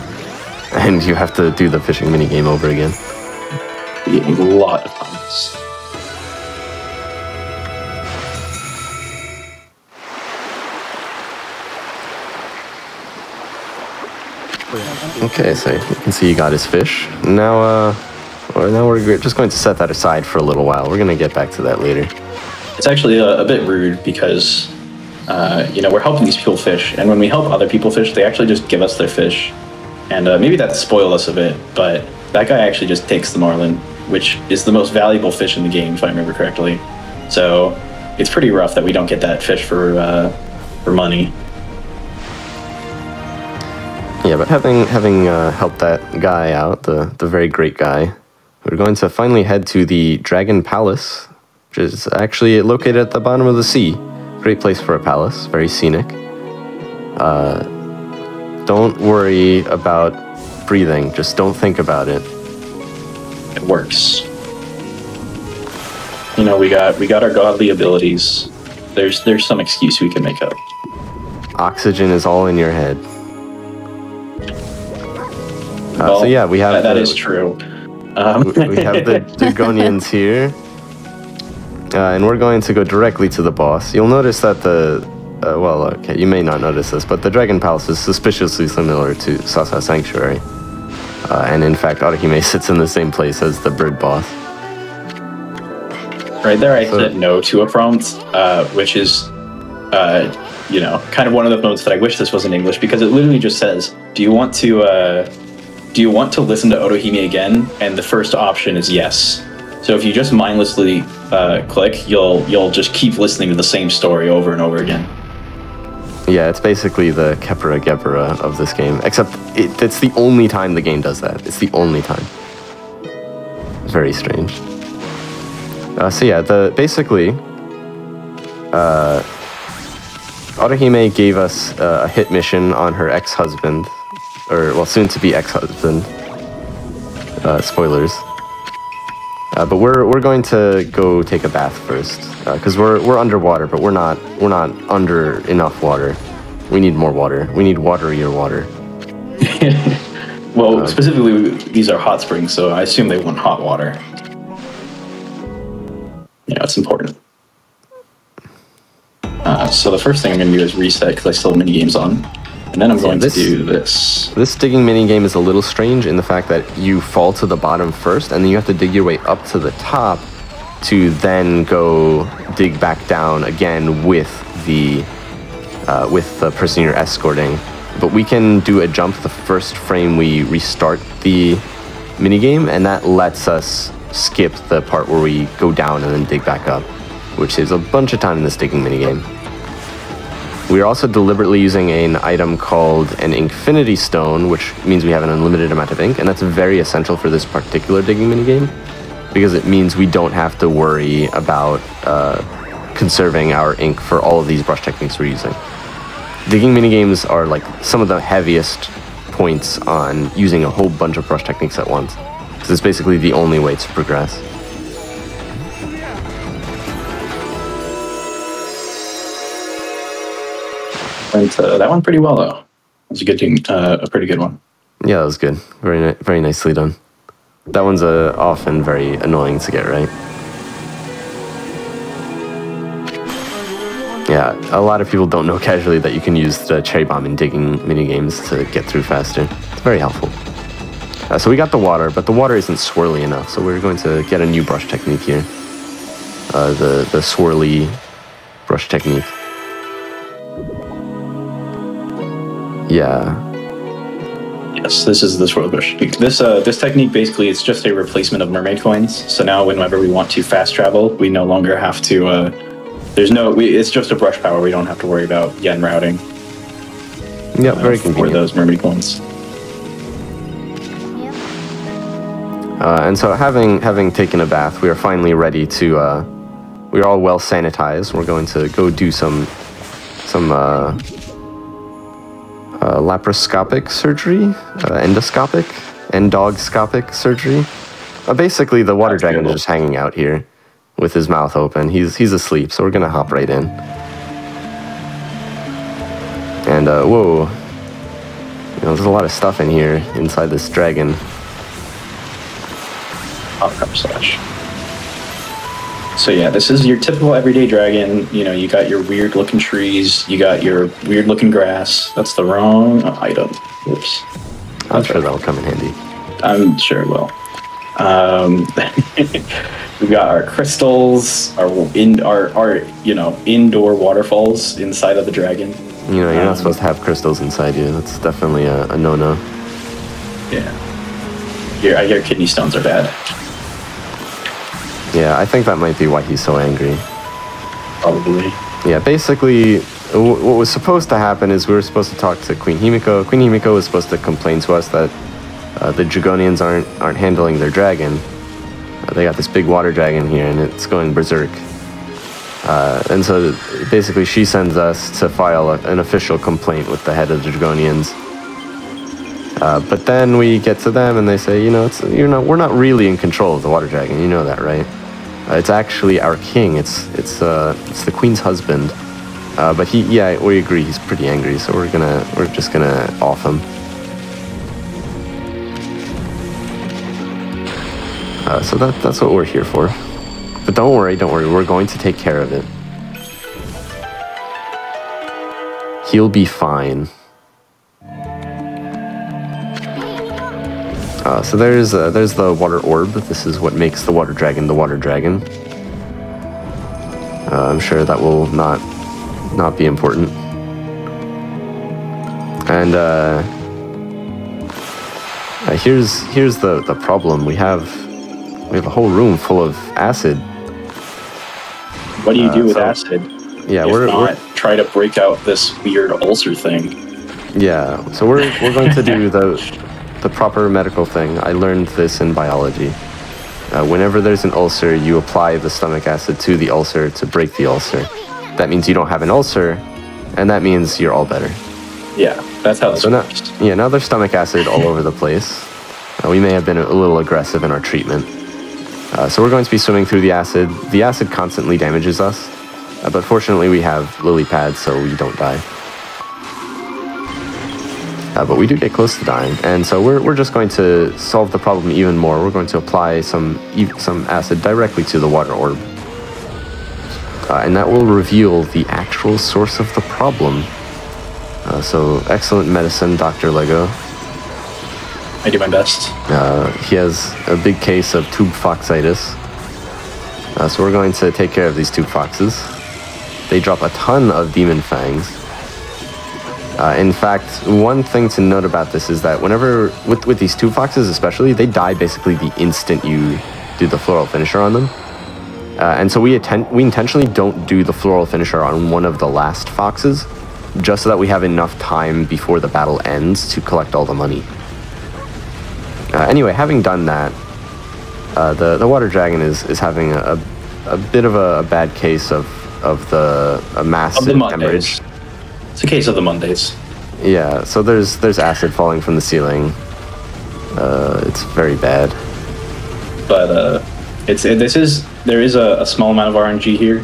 and you have to do the fishing minigame over again. Yeah, a lot of times. Okay, so you can see he got his fish. Now we're just going to set that aside for a little while. We're going to get back to that later. It's actually a bit rude because, we're helping these people fish, and when we help other people fish, they actually just give us their fish. And maybe that spoiled us a bit, but that guy actually just takes the marlin, which is the most valuable fish in the game, if I remember correctly. So it's pretty rough that we don't get that fish for money. Yeah, but having helped that guy out, the very great guy, we're going to finally head to the Dragon Palace, which is actually located at the bottom of the sea. Great place for a palace, very scenic. Don't worry about breathing, just don't think about it. It works. You know, we got our godly abilities. There's some excuse we can make up. Oxygen is all in your head. Well, so yeah, we have that is true. We have the Dragonians here, and we're going to go directly to the boss. You'll notice that okay, you may not notice this, but the Dragon Palace is suspiciously similar to Sasa Sanctuary. And in fact, Orihime sits in the same place as the bird boss. Right there, I said no to a prompt, which is, kind of one of the moments that I wish this was in English, because it literally just says, do you want to listen to Orihime again? And the first option is yes. So if you just mindlessly click, you'll just keep listening to the same story over and over again. Yeah, it's basically the Kepera Gebera of this game, except it's the only time the game does that. It's the only time. Very strange. So yeah, Orihime gave us a hit mission on her ex-husband, or soon-to-be ex-husband. Spoilers. But we're going to go take a bath first, because we're underwater, but we're not under enough water. We need more water. We need waterier water. Well, specifically, these are hot springs, so I assume they want hot water. It's important. So the first thing I'm going to do is reset, because I still have mini games on. And then I'm going to do this. This digging minigame is a little strange in the fact that you fall to the bottom first, and then you have to dig your way up to the top to then go dig back down again with the person you're escorting. But we can do a jump the first frame we restart the minigame, and that lets us skip the part where we go down and then dig back up, which saves a bunch of time in this digging minigame. We are also deliberately using an item called an Infinity Stone, which means we have an unlimited amount of ink, and that's very essential for this particular digging minigame, because it means we don't have to worry about conserving our ink for all of these brush techniques we're using. digging minigames are like some of the heaviest points on using a whole bunch of brush techniques at once. Because it's basically the only way to progress. Went that one pretty well though. It was a pretty good one. Yeah, that was good. Very nicely done. That one's often very annoying to get right. Yeah, a lot of people don't know casually that you can use the cherry bomb in digging minigames to get through faster. It's very helpful. So we got the water, but the water isn't swirly enough, so we're going to get a new brush technique here. The swirly brush technique. Yeah. Yes, this is the swirl brush technique. This technique basically it's just a replacement of mermaid coins. So now whenever we want to fast travel, we no longer have to. It's just a brush power. We don't have to worry about yen routing. Yeah, very convenient. For those mermaid coins. And so having taken a bath, we are finally ready to. We are all well sanitized. We're going to go do some laparoscopic surgery, endoscopic surgery. Basically, the water dragon is just hanging out here with his mouth open. He's asleep, so we're gonna hop right in. And whoa, there's a lot of stuff in here inside this dragon. So yeah, this is your typical everyday dragon. You got your weird looking trees, you got your weird looking grass. That's the wrong item. Oops. I'm sure that'll come in handy. I'm sure it will. We got our crystals, our indoor waterfalls inside of the dragon. You're not supposed to have crystals inside you. That's definitely a no-no. Yeah. I hear kidney stones are bad. Yeah, I think that might be why he's so angry. Probably. Yeah, basically, what was supposed to happen is we were supposed to talk to Queen Himiko. Queen Himiko was supposed to complain to us that the Dragonians aren't handling their dragon. They got this big water dragon here, and it's going berserk. And so basically, she sends us to file an official complaint with the head of the Dragonians. But then we get to them, and they say, we're not really in control of the water dragon. You know that, right? It's actually our king. It's the queen's husband. But we agree, he's pretty angry. So we're just gonna off him. So that's what we're here for. But don't worry, we're going to take care of it. He'll be fine. So there's the water orb. This is what makes the water dragon the water dragon. I'm sure that will not be important. And here's the problem. We have a whole room full of acid. What do you do with acid? Yeah, we're try to break out this weird ulcer thing. Yeah, so we're going to do the proper medical thing. I learned this in biology. Whenever there's an ulcer, you apply the stomach acid to the ulcer to break the ulcer. That means you don't have an ulcer, and that means you're all better. Yeah, that's how this works. Now there's stomach acid all over the place. We may have been a little aggressive in our treatment. So we're going to be swimming through the acid. The acid constantly damages us, but fortunately we have lily pads, so we don't die. But we do get close to dying, and so we're just going to solve the problem even more. We're going to apply some acid directly to the water orb, and that will reveal the actual source of the problem. So excellent medicine, Dr. Lego. I do my best. He has a big case of tube foxitis, so we're going to take care of these tube foxes. They drop a ton of demon fangs. In fact, one thing to note about this is that whenever, with these tube foxes especially, they die basically the instant you do the floral finisher on them. And so we intentionally don't do the floral finisher on one of the last foxes, just so that we have enough time before the battle ends to collect all the money. Anyway, having done that, the water dragon is having a bit of a bad case of the massive hemorrhage. It's a case of the Mondays. Yeah, so there's acid falling from the ceiling. It's very bad. But there is a small amount of RNG here,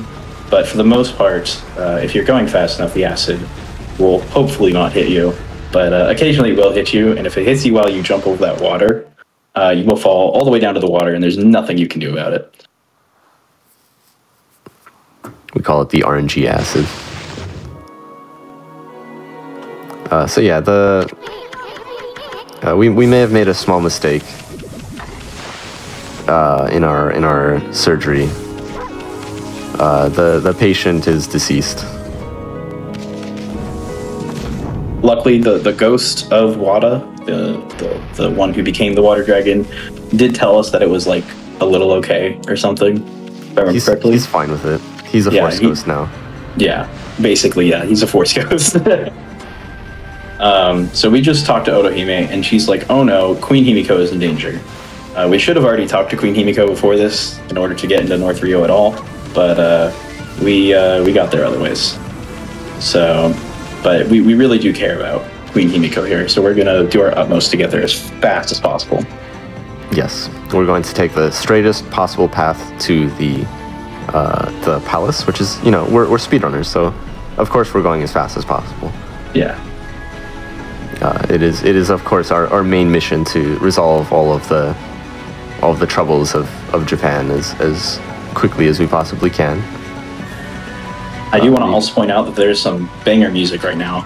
but for the most part, if you're going fast enough, the acid will hopefully not hit you. But occasionally it will hit you, and if it hits you while you jump over that water, you will fall all the way down to the water, and there's nothing you can do about it. We call it the RNG acid. So yeah, we may have made a small mistake in our surgery. The patient is deceased. Luckily, the ghost of Wada, the one who became the water dragon, did tell us that it was like a little okay or something. If I remember correctly. He's fine with it. He's a force ghost now. Yeah, basically, yeah, he's a force ghost. So we just talked to Otohime, and she's like, "Oh no, Queen Himiko is in danger." We should have already talked to Queen Himiko before this in order to get into North Rio at all, but we got there other ways. So, but we really do care about Queen Himiko here, so we're gonna do our utmost to get there as fast as possible. Yes, we're going to take the straightest possible path to the palace, which is, you know, we're speedrunners, so of course we're going as fast as possible. Yeah. It is of course our main mission to resolve all of the troubles of Japan as quickly as we possibly can. I do want to also point out that there's some banger music right now.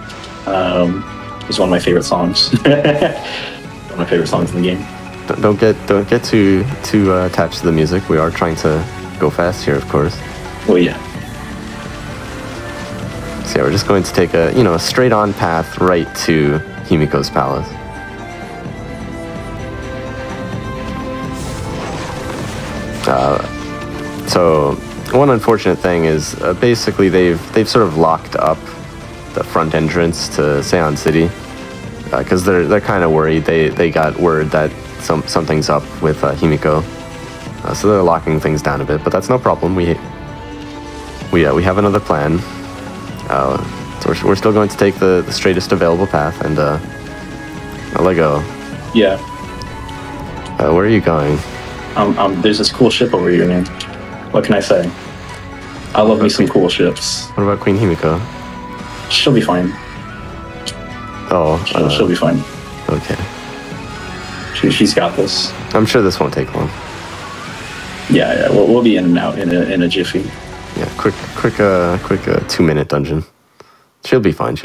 It's one of my favorite songs. One of my favorite songs in the game. Don't get too attached to the music. We are trying to go fast here, of course. Oh yeah. So yeah, we're just going to take a straight on path right to Himiko's palace. So one unfortunate thing is basically they've sort of locked up the front entrance to Seon City because they're kind of worried. They got word that something's up with Himiko, so they're locking things down a bit. But that's no problem. We have another plan. So we're still going to take the straightest available path and Lego. Yeah. Where are you going? There's this cool ship over here, man. What can I say? I love me some cool ships. What about Queen Himiko? She'll be fine. Oh, she'll be fine. Okay. She's got this. I'm sure this won't take long. Yeah. We'll be in and out in a jiffy. Yeah, quick 2-minute dungeon. She'll be fine.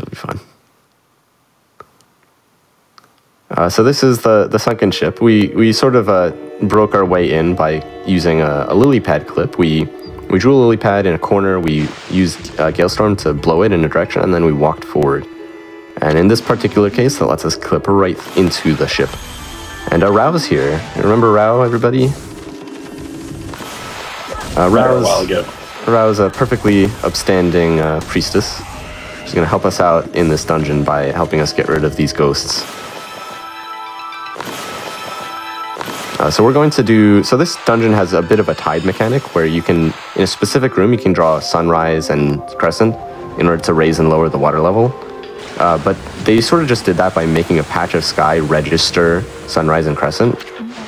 So this is the sunken ship. We sort of broke our way in by using a lily pad clip. We drew a lily pad in a corner. We used Galestorm to blow it in a direction, and then we walked forward. And in this particular case, that lets us clip right into the ship. And Rao's here. Remember Rao, everybody? Rao's a perfectly upstanding priestess. She's going to help us out in this dungeon by helping us get rid of these ghosts. So we're going to do... So this dungeon has a bit of a tide mechanic where you can, in a specific room, you can draw a sunrise and crescent in order to raise and lower the water level. But they sort of just did that by making a patch of sky register sunrise and crescent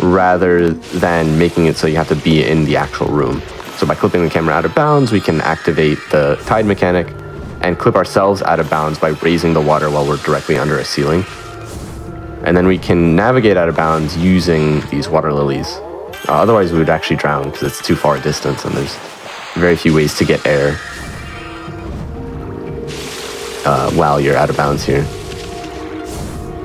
rather than making it so you have to be in the actual room. So by clipping the camera out of bounds, we can activate the tide mechanic and clip ourselves out of bounds by raising the water while we're directly under a ceiling. And then we can navigate out of bounds using these water lilies. Otherwise, we would actually drown because it's too far a distance and there's very few ways to get air while you're out of bounds here.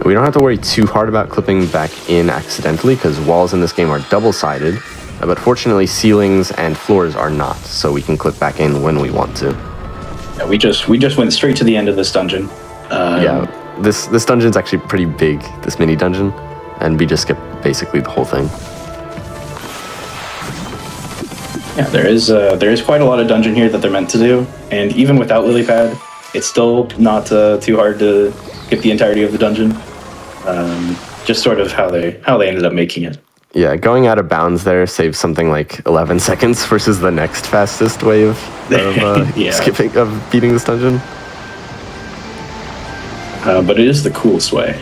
We don't have to worry too hard about clipping back in accidentally because walls in this game are double-sided, but fortunately ceilings and floors are not, so we can clip back in when we want to. Yeah, we just went straight to the end of this dungeon. Yeah. This dungeon's actually pretty big, this mini dungeon, and we just skipped basically the whole thing. Yeah, there is quite a lot of dungeon here that they're meant to do, and even without Lilypad, it's still not too hard to get the entirety of the dungeon. Just sort of how they ended up making it. Yeah, going out of bounds there saves something like 11 seconds versus the next fastest way of Yeah. beating this dungeon. but it is the coolest way.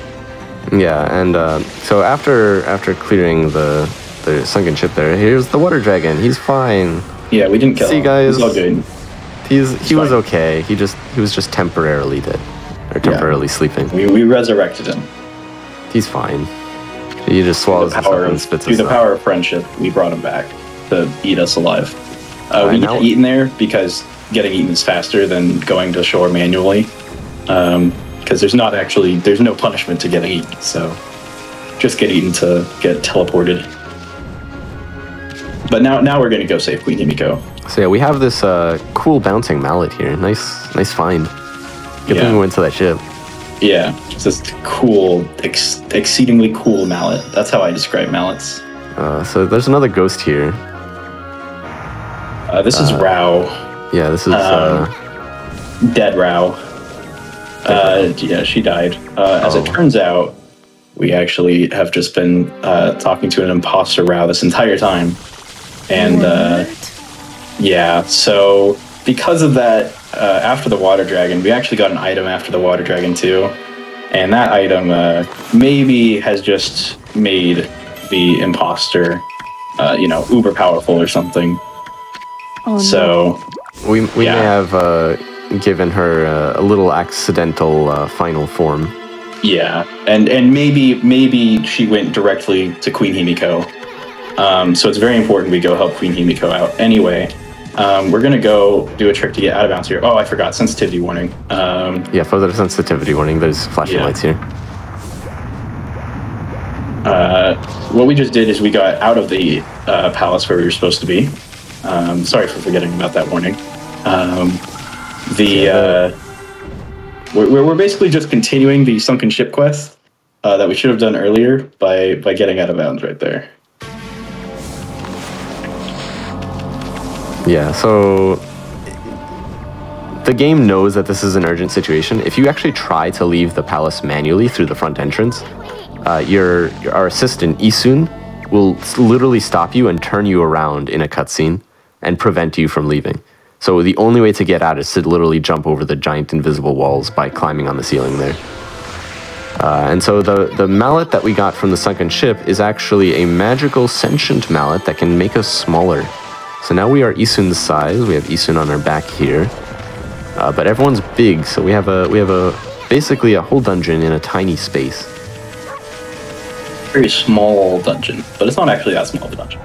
Yeah, and so after clearing the sunken ship there, here's the water dragon. He's fine. Yeah, we didn't kill him. Guys, he's all good. He was okay. He was just temporarily dead, or temporarily sleeping. We resurrected him. He's fine. He just swallows himself and spits through the power of friendship. We brought him back to eat us alive. We get eaten there because getting eaten is faster than going to shore manually. Because there's no punishment to getting eaten. So just get eaten to get teleported. But now we're gonna go save Queen Himiko. So yeah, we have this cool bouncing mallet here. Nice find. Good thing we went to that ship. Yeah, it's this cool, exceedingly cool mallet. That's how I describe mallets. So there's another ghost here. This is Rao. Yeah, this is dead Rao. Yeah, she died. As it turns out, we actually have just been talking to an imposter Rao this entire time. And yeah, so because of that, after the water dragon, we actually got an item after the water dragon too. And that item maybe has just made the imposter, uber powerful or something. Oh, no. So we may have given her a little accidental final form. Yeah, and maybe she went directly to Queen Himiko. So it's very important we go help Queen Himiko out. Anyway, we're gonna go do a trick to get out of bounds here. Oh, I forgot, sensitivity warning. Yeah, further sensitivity warning. There's flashing lights here. What we just did is we got out of the palace where we were supposed to be. Sorry for forgetting about that warning. We're basically just continuing the sunken ship quest that we should have done earlier by getting out of bounds right there. Yeah, so the game knows that this is an urgent situation. If you actually try to leave the palace manually through the front entrance, our assistant Isun will literally stop you and turn you around in a cutscene and prevent you from leaving. So the only way to get out is to literally jump over the giant invisible walls by climbing on the ceiling there. And so the mallet that we got from the sunken ship is actually a magical sentient mallet that can make us smaller. So now we are Isun's size. We have Isun on our back here, but everyone's big. So we have basically a whole dungeon in a tiny space. Very small dungeon, but it's not actually that small of a dungeon.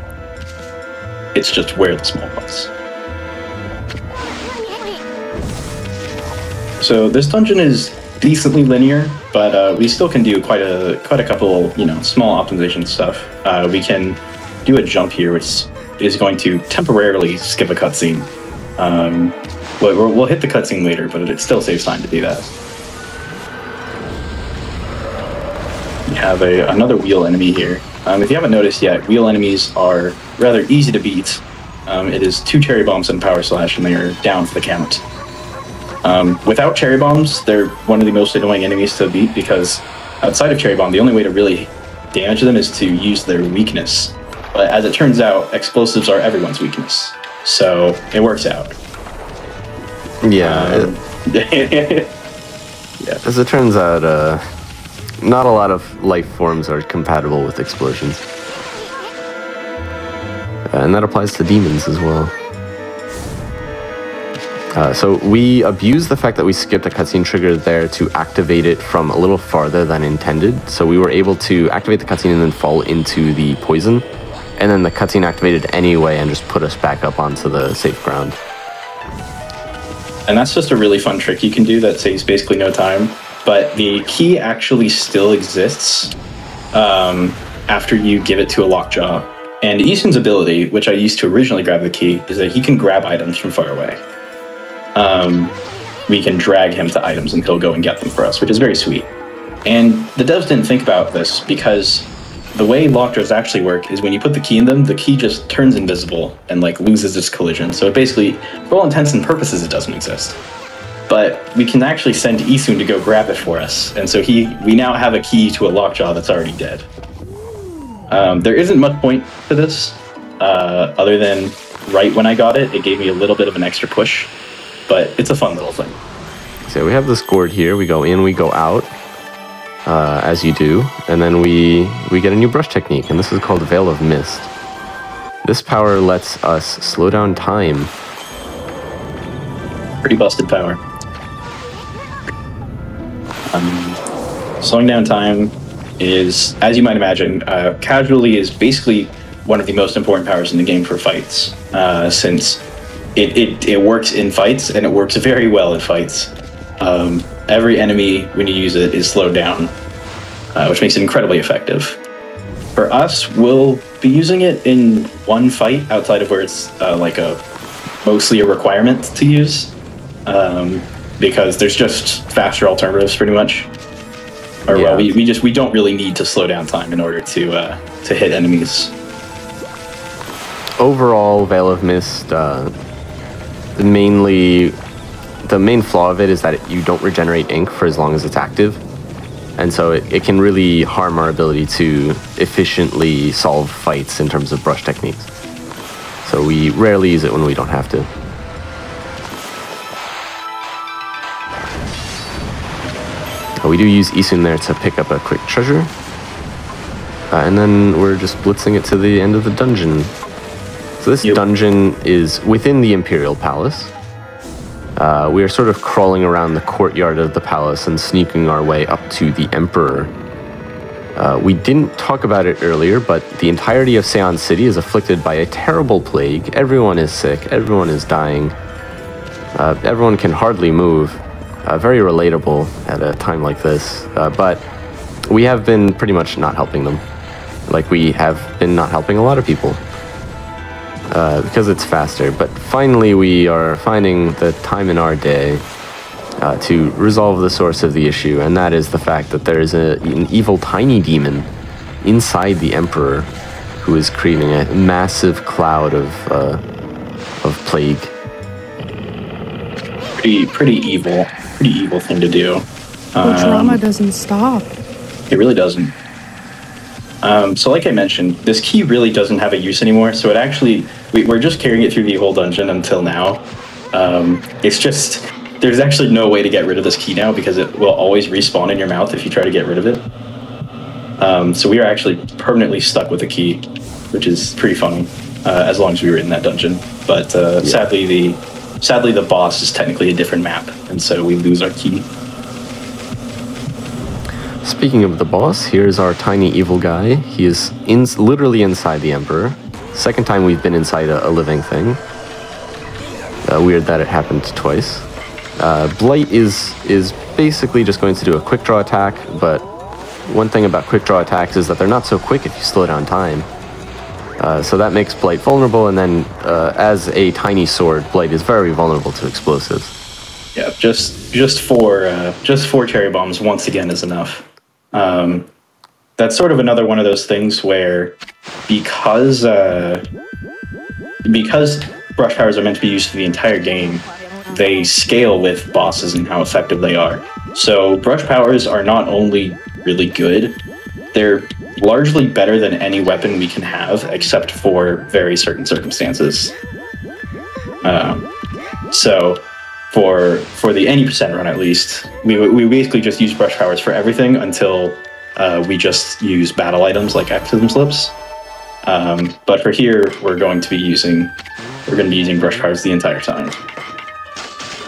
It's just where the small was. So this dungeon is decently linear, but we still can do quite a couple, small optimization stuff. We can do a jump here, which is going to temporarily skip a cutscene. We'll hit the cutscene later, but it still saves time to do that. We have another wheel enemy here. If you haven't noticed yet, wheel enemies are rather easy to beat. It is 2 cherry bombs and power slash, and they are down for the count. Without cherry bombs, they're one of the most annoying enemies to beat because outside of cherry bomb, the only way to really damage them is to use their weakness. But as it turns out, explosives are everyone's weakness, so it works out. Yeah. Yeah. As it turns out, not a lot of life forms are compatible with explosions. And that applies to demons as well. So we abused the fact that we skipped a cutscene trigger there to activate it from a little farther than intended. So we were able to activate the cutscene and then fall into the poison. And then the cutscene activated anyway and just put us back up onto the safe ground. And that's just a really fun trick you can do that saves basically no time. But the key actually still exists after you give it to a lockjaw. And Isun's ability, which I used to originally grab the key, is that he can grab items from far away. We can drag him to items and he'll go and get them for us, which is very sweet. And the devs didn't think about this because the way lockjaws actually work is when you put the key in them, the key just turns invisible and loses its collision. So it basically, for all intents and purposes, it doesn't exist. But we can actually send Isun to go grab it for us. And so we now have a key to a lockjaw that's already dead. There isn't much point to this, other than right when I got it, it gave me a little bit of an extra push. But it's a fun little thing. So we have this gourd here. We go in, we go out, as you do, and then we get a new brush technique, and this is called Veil of Mist. This power lets us slow down time. Pretty busted power. Slowing down time is, as you might imagine, casually is basically one of the most important powers in the game for fights, since it works in fights, and it works very well in fights. Every enemy, when you use it, is slowed down, which makes it incredibly effective. For us, we'll be using it in one fight outside of where it's mostly a requirement to use, because there's just faster alternatives, pretty much. Or yeah. Well, we don't really need to slow down time in order to hit enemies. Overall, Veil of Mist, mainly the main flaw of it is that you don't regenerate ink for as long as it's active, and so it can really harm our ability to efficiently solve fights in terms of brush techniques. So we rarely use it when we don't have to. We do use Isun there to pick up a quick treasure, and then we're just blitzing it to the end of the dungeon. So this dungeon is within the Imperial Palace. We are sort of crawling around the courtyard of the palace and sneaking our way up to the Emperor. We didn't talk about it earlier, but the entirety of Seon City is afflicted by a terrible plague. Everyone is sick, everyone is dying, everyone can hardly move. Very relatable at a time like this, but we have been pretty much not helping them. Like we have been not helping a lot of people. Because it's faster, but finally we are finding the time in our day to resolve the source of the issue, and that is the fact that there is an evil tiny demon inside the Emperor who is creating a massive cloud of plague. Pretty evil thing to do. The drama doesn't stop. It really doesn't. So like I mentioned, this key really doesn't have a use anymore, so it actually, we're just carrying it through the whole dungeon until now. It's just, there's actually no way to get rid of this key now, because it will always respawn in your mouth if you try to get rid of it. So we are actually permanently stuck with the key, which is pretty funny, as long as we were in that dungeon. But sadly, the boss is technically a different map, and so we lose our key. Speaking of the boss, here's our tiny evil guy. He is literally inside the Emperor. Second time we've been inside a living thing. Weird that it happened twice. Blight is basically just going to do a quick draw attack, but one thing about quick draw attacks is that they're not so quick if you slow down time. So that makes Blight vulnerable, and then as a tiny sword, Blight is very vulnerable to explosives. Yeah, just four cherry bombs once again is enough. That's sort of another one of those things where, because brush powers are meant to be used for the entire game, they scale with bosses and how effective they are. So brush powers are not only really good, they're largely better than any weapon we can have, except for very certain circumstances. So for the any percent run, at least, we basically just use brush powers for everything until we just use battle items like activism slips. But for here, we're going to be using brush powers the entire time.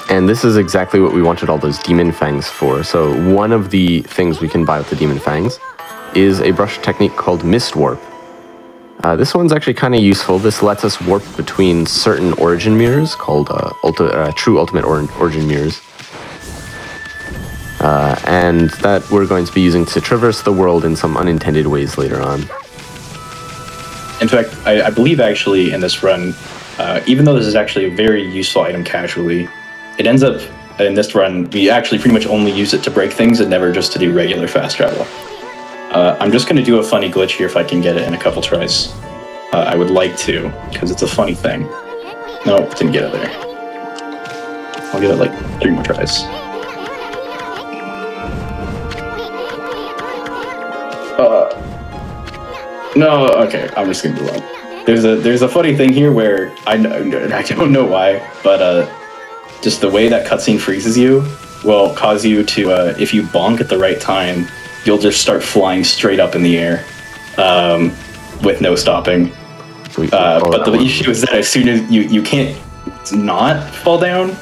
And this is exactly what we wanted all those demon fangs for. So one of the things we can buy with the demon fangs is a brush technique called Mist Warp. This one's actually kind of useful. This lets us warp between certain origin mirrors called true ultimate origin mirrors. And that we're going to be using to traverse the world in some unintended ways later on. In fact, I believe actually in this run, even though this is actually a very useful item casually, it ends up, in this run, we actually pretty much only use it to break things and never just to do regular fast travel. I'm just going to do a funny glitch here if I can get it in a couple tries. I would like to, because it's a funny thing. No, didn't get it there. I'll give it like 3 more tries. No, okay, I'm just going to do one. There's a funny thing here where I don't know why, but just the way that cutscene freezes you will cause you to, if you bonk at the right time, you'll just start flying straight up in the air with no stopping. But the issue is that as soon as you can't not fall down,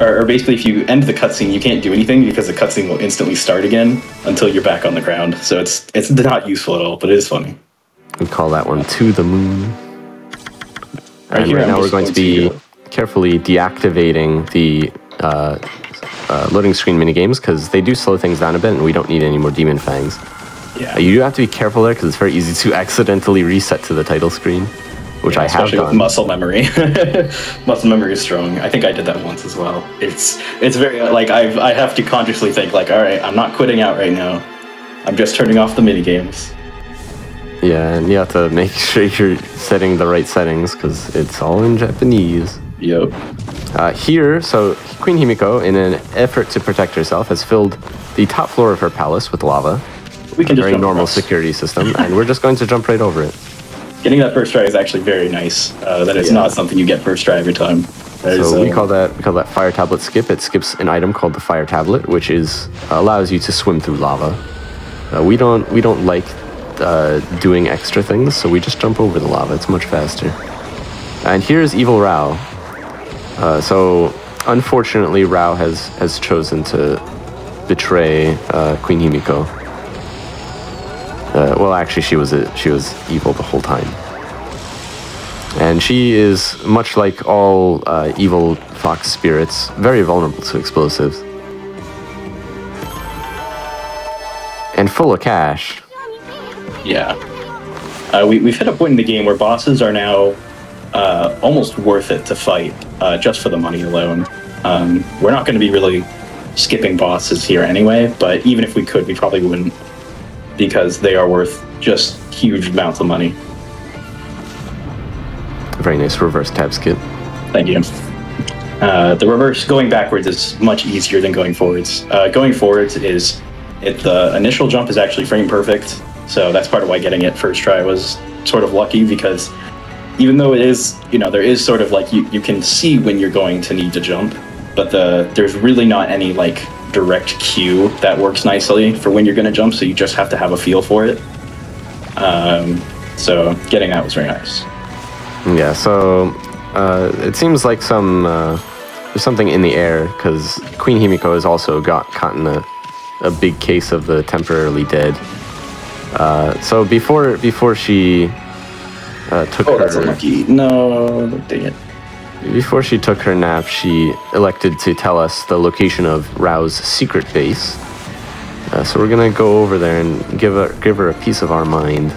or basically if you end the cutscene, you can't do anything because the cutscene will instantly start again until you're back on the ground. So it's not useful at all, but it is funny. We call that one To the Moon. And Right now we're going to be carefully deactivating the loading screen minigames because they do slow things down a bit and we don't need any more demon fangs. Yeah. You do have to be careful there because it's very easy to accidentally reset to the title screen, which I have done. With muscle memory. Muscle memory is strong. I think I did that once as well. It's very, like, I have to consciously think, like, all right, I'm not quitting out right now. I'm just turning off the minigames. Yeah, and you have to make sure you're setting the right settings because it's all in Japanese. Yep. Here, so Queen Himiko, in an effort to protect herself, has filled the top floor of her palace with lava. We can a just very normal across. security system, and we're just going to jump right over it. Getting that first try is actually very nice. That is not something you get first try every time. So we call that fire tablet skip. It skips an item called the fire tablet, which is allows you to swim through lava. We don't like doing extra things, so we just jump over the lava. It's much faster. And here's Evil Rao. So unfortunately, Rao has chosen to betray Queen Himiko. Well, actually, she was evil the whole time. And she is, much like all evil fox spirits, very vulnerable to explosives. And full of cash. Yeah. We've hit a point in the game where bosses are now almost worth it to fight, just for the money alone. We're not going to be really skipping bosses here anyway, but even if we could, we probably wouldn't, because they are worth just huge amounts of money. Very nice reverse tab skip. Thank you. The reverse, going backwards, is much easier than going forwards. Going forwards the initial jump is actually frame perfect, so that's part of why getting it first try was sort of lucky, because even though it is, there is sort of like, you can see when you're going to need to jump, but there's really not any like direct cue that works nicely for when you're going to jump, so you just have to have a feel for it. So getting that was very nice. Yeah, so it seems like there's something in the air, because Queen Himiko has also got caught in a big case of the temporarily dead. So before she took her... That's unlucky. No, dang it. Before she took her nap, she elected to tell us the location of Rao's secret base. So we're gonna go over there and give her a piece of our mind.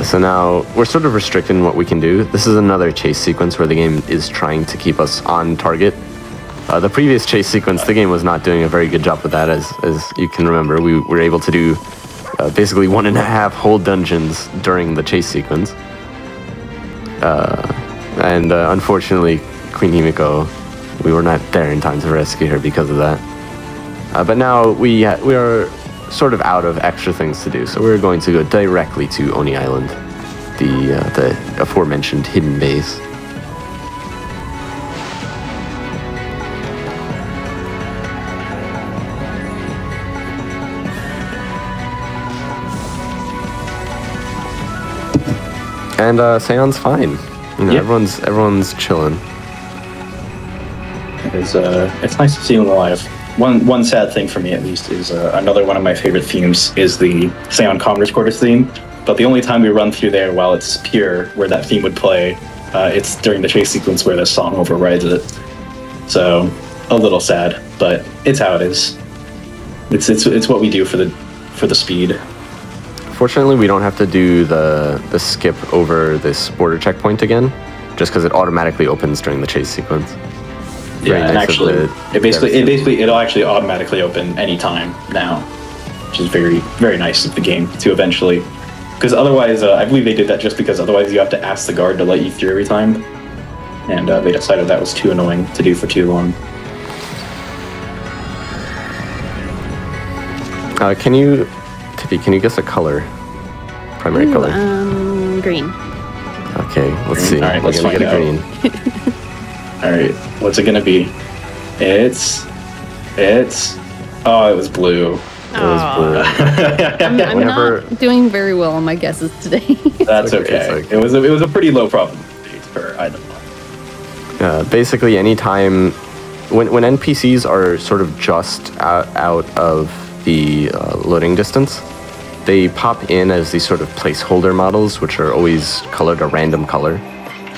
So now we're sort of restricted in what we can do. This is another chase sequence where the game is trying to keep us on target. The previous chase sequence, the game was not doing a very good job with that, as you can remember. We were able to do basically 1.5 whole dungeons during the chase sequence. And unfortunately, Queen Himiko, we were not there in time to rescue her because of that. But now we are sort of out of extra things to do, so we're going to go directly to Oni Island, the aforementioned hidden base. And Seon's fine. Yep. Everyone's chilling. It's nice to see him alive. One sad thing for me, at least, is another one of my favorite themes is the Seon Commerce Quarters theme. But the only time we run through there while it's pure, where that theme would play, it's during the chase sequence where the song overrides it. So a little sad, but it's how it is. It's what we do for the speed. Fortunately, we don't have to do the skip over this border checkpoint again, just because it automatically opens during the chase sequence. Yeah, and actually, it'll actually automatically open anytime now, which is very, very nice of the game to eventually. Because otherwise, I believe they did that just because otherwise you have to ask the guard to let you through every time, and they decided that was too annoying to do for too long. Tippy, can you guess a color? Primary color. Green. Okay, let's see. All right, We're let's gonna find get a green. All right, what's it gonna be? It's. Oh, it was blue. It was blue. I'm Whenever- not doing very well on my guesses today. That's okay, okay. it's okay. It was a pretty low probability for either one. Basically, anytime when NPCs are sort of just out of the loading distance, they pop in as these sort of placeholder models, which are always colored a random color.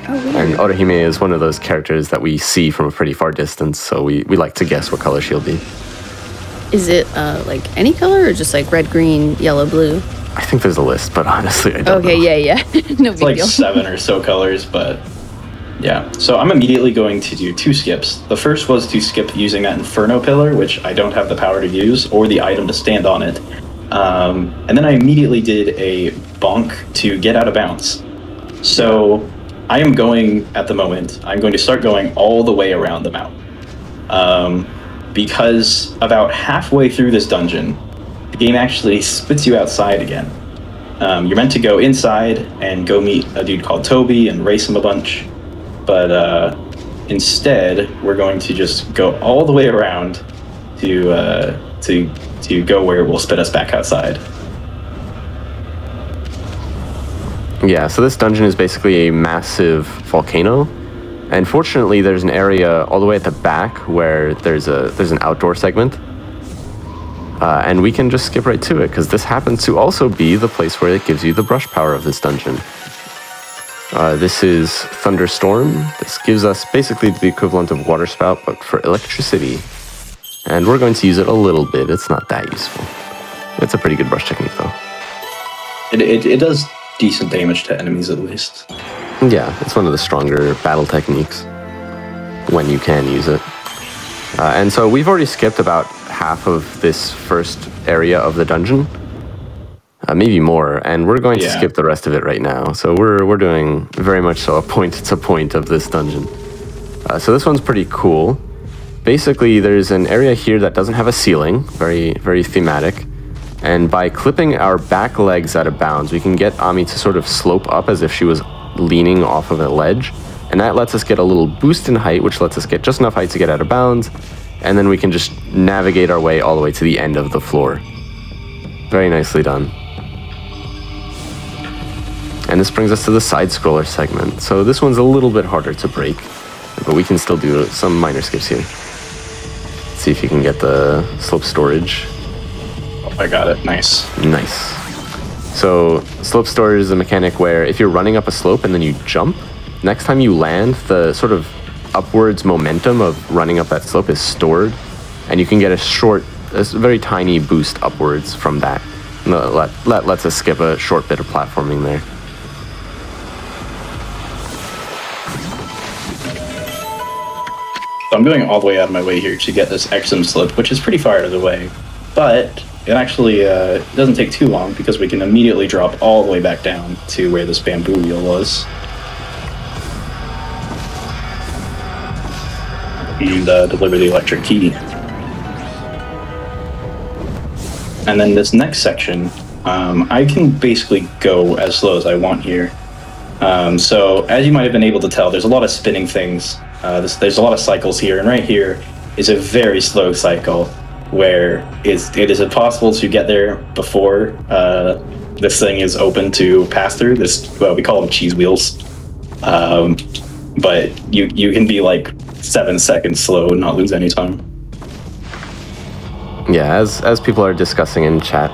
Oh, weird. And Orihime is one of those characters that we see from a pretty far distance, so we like to guess what color she'll be. Is it like any color or just like red, green, yellow, blue? I think there's a list, but honestly, I don't know. Okay, yeah. No It's big like deal. 7 or so colors, but yeah. So I'm immediately going to do 2 skips. The first was to skip using that Inferno pillar, which I don't have the power to use, or the item to stand on it. And then I immediately did a bonk to get out of bounds. So I am going, at the moment, I'm going to start going all the way around the mountain. Because about halfway through this dungeon, the game actually spits you outside again. You're meant to go inside and go meet a dude called Toby and race him a bunch. But instead, we're going to just go all the way around to go where it will spit us back outside. Yeah, so this dungeon is basically a massive volcano. And fortunately, there's an area all the way at the back where there's an outdoor segment. And we can just skip right to it, because this happens to also be the place where it gives you the brush power of this dungeon. This is Thunderstorm. This gives us basically the equivalent of Water Spout, but for electricity. And we're going to use it a little bit. It's not that useful. It's a pretty good brush technique, though. It does decent damage to enemies, at least. Yeah, it's one of the stronger battle techniques when you can use it. And so we've already skipped about half of this first area of the dungeon, maybe more, and we're going to skip the rest of it right now. So we're doing very much so a point-to-point of this dungeon. So this one's pretty cool. Basically, there's an area here that doesn't have a ceiling, very, very thematic. And by clipping our back legs out of bounds, we can get Ami to sort of slope up as if she was leaning off of a ledge. And that lets us get a little boost in height, which lets us get just enough height to get out of bounds. And then we can just navigate our way all the way to the end of the floor. Very nicely done. And this brings us to the side-scroller segment. So this one's a little bit harder to break, but we can still do some minor skips here. Let's see if you can get the slope storage. Oh, I got it. Nice. Nice. So slope storage is a mechanic where if you're running up a slope and then you jump, next time you land, the sort of upwards momentum of running up that slope is stored, and you can get a very tiny boost upwards from that. That lets us skip a short bit of platforming there. So I'm going all the way out of my way here to get this Exum slip, which is pretty far out of the way. But it actually doesn't take too long, because we can immediately drop all the way back down to where this bamboo wheel was. And deliver the electric key. And then this next section, I can basically go as slow as I want here. So as you might have been able to tell, there's a lot of spinning things. There's a lot of cycles here, and right here is a very slow cycle where it is impossible to get there before this thing is open to pass through. Well, we call them cheese wheels. But you can be like 7 seconds slow and not lose any time. Yeah, as people are discussing in chat,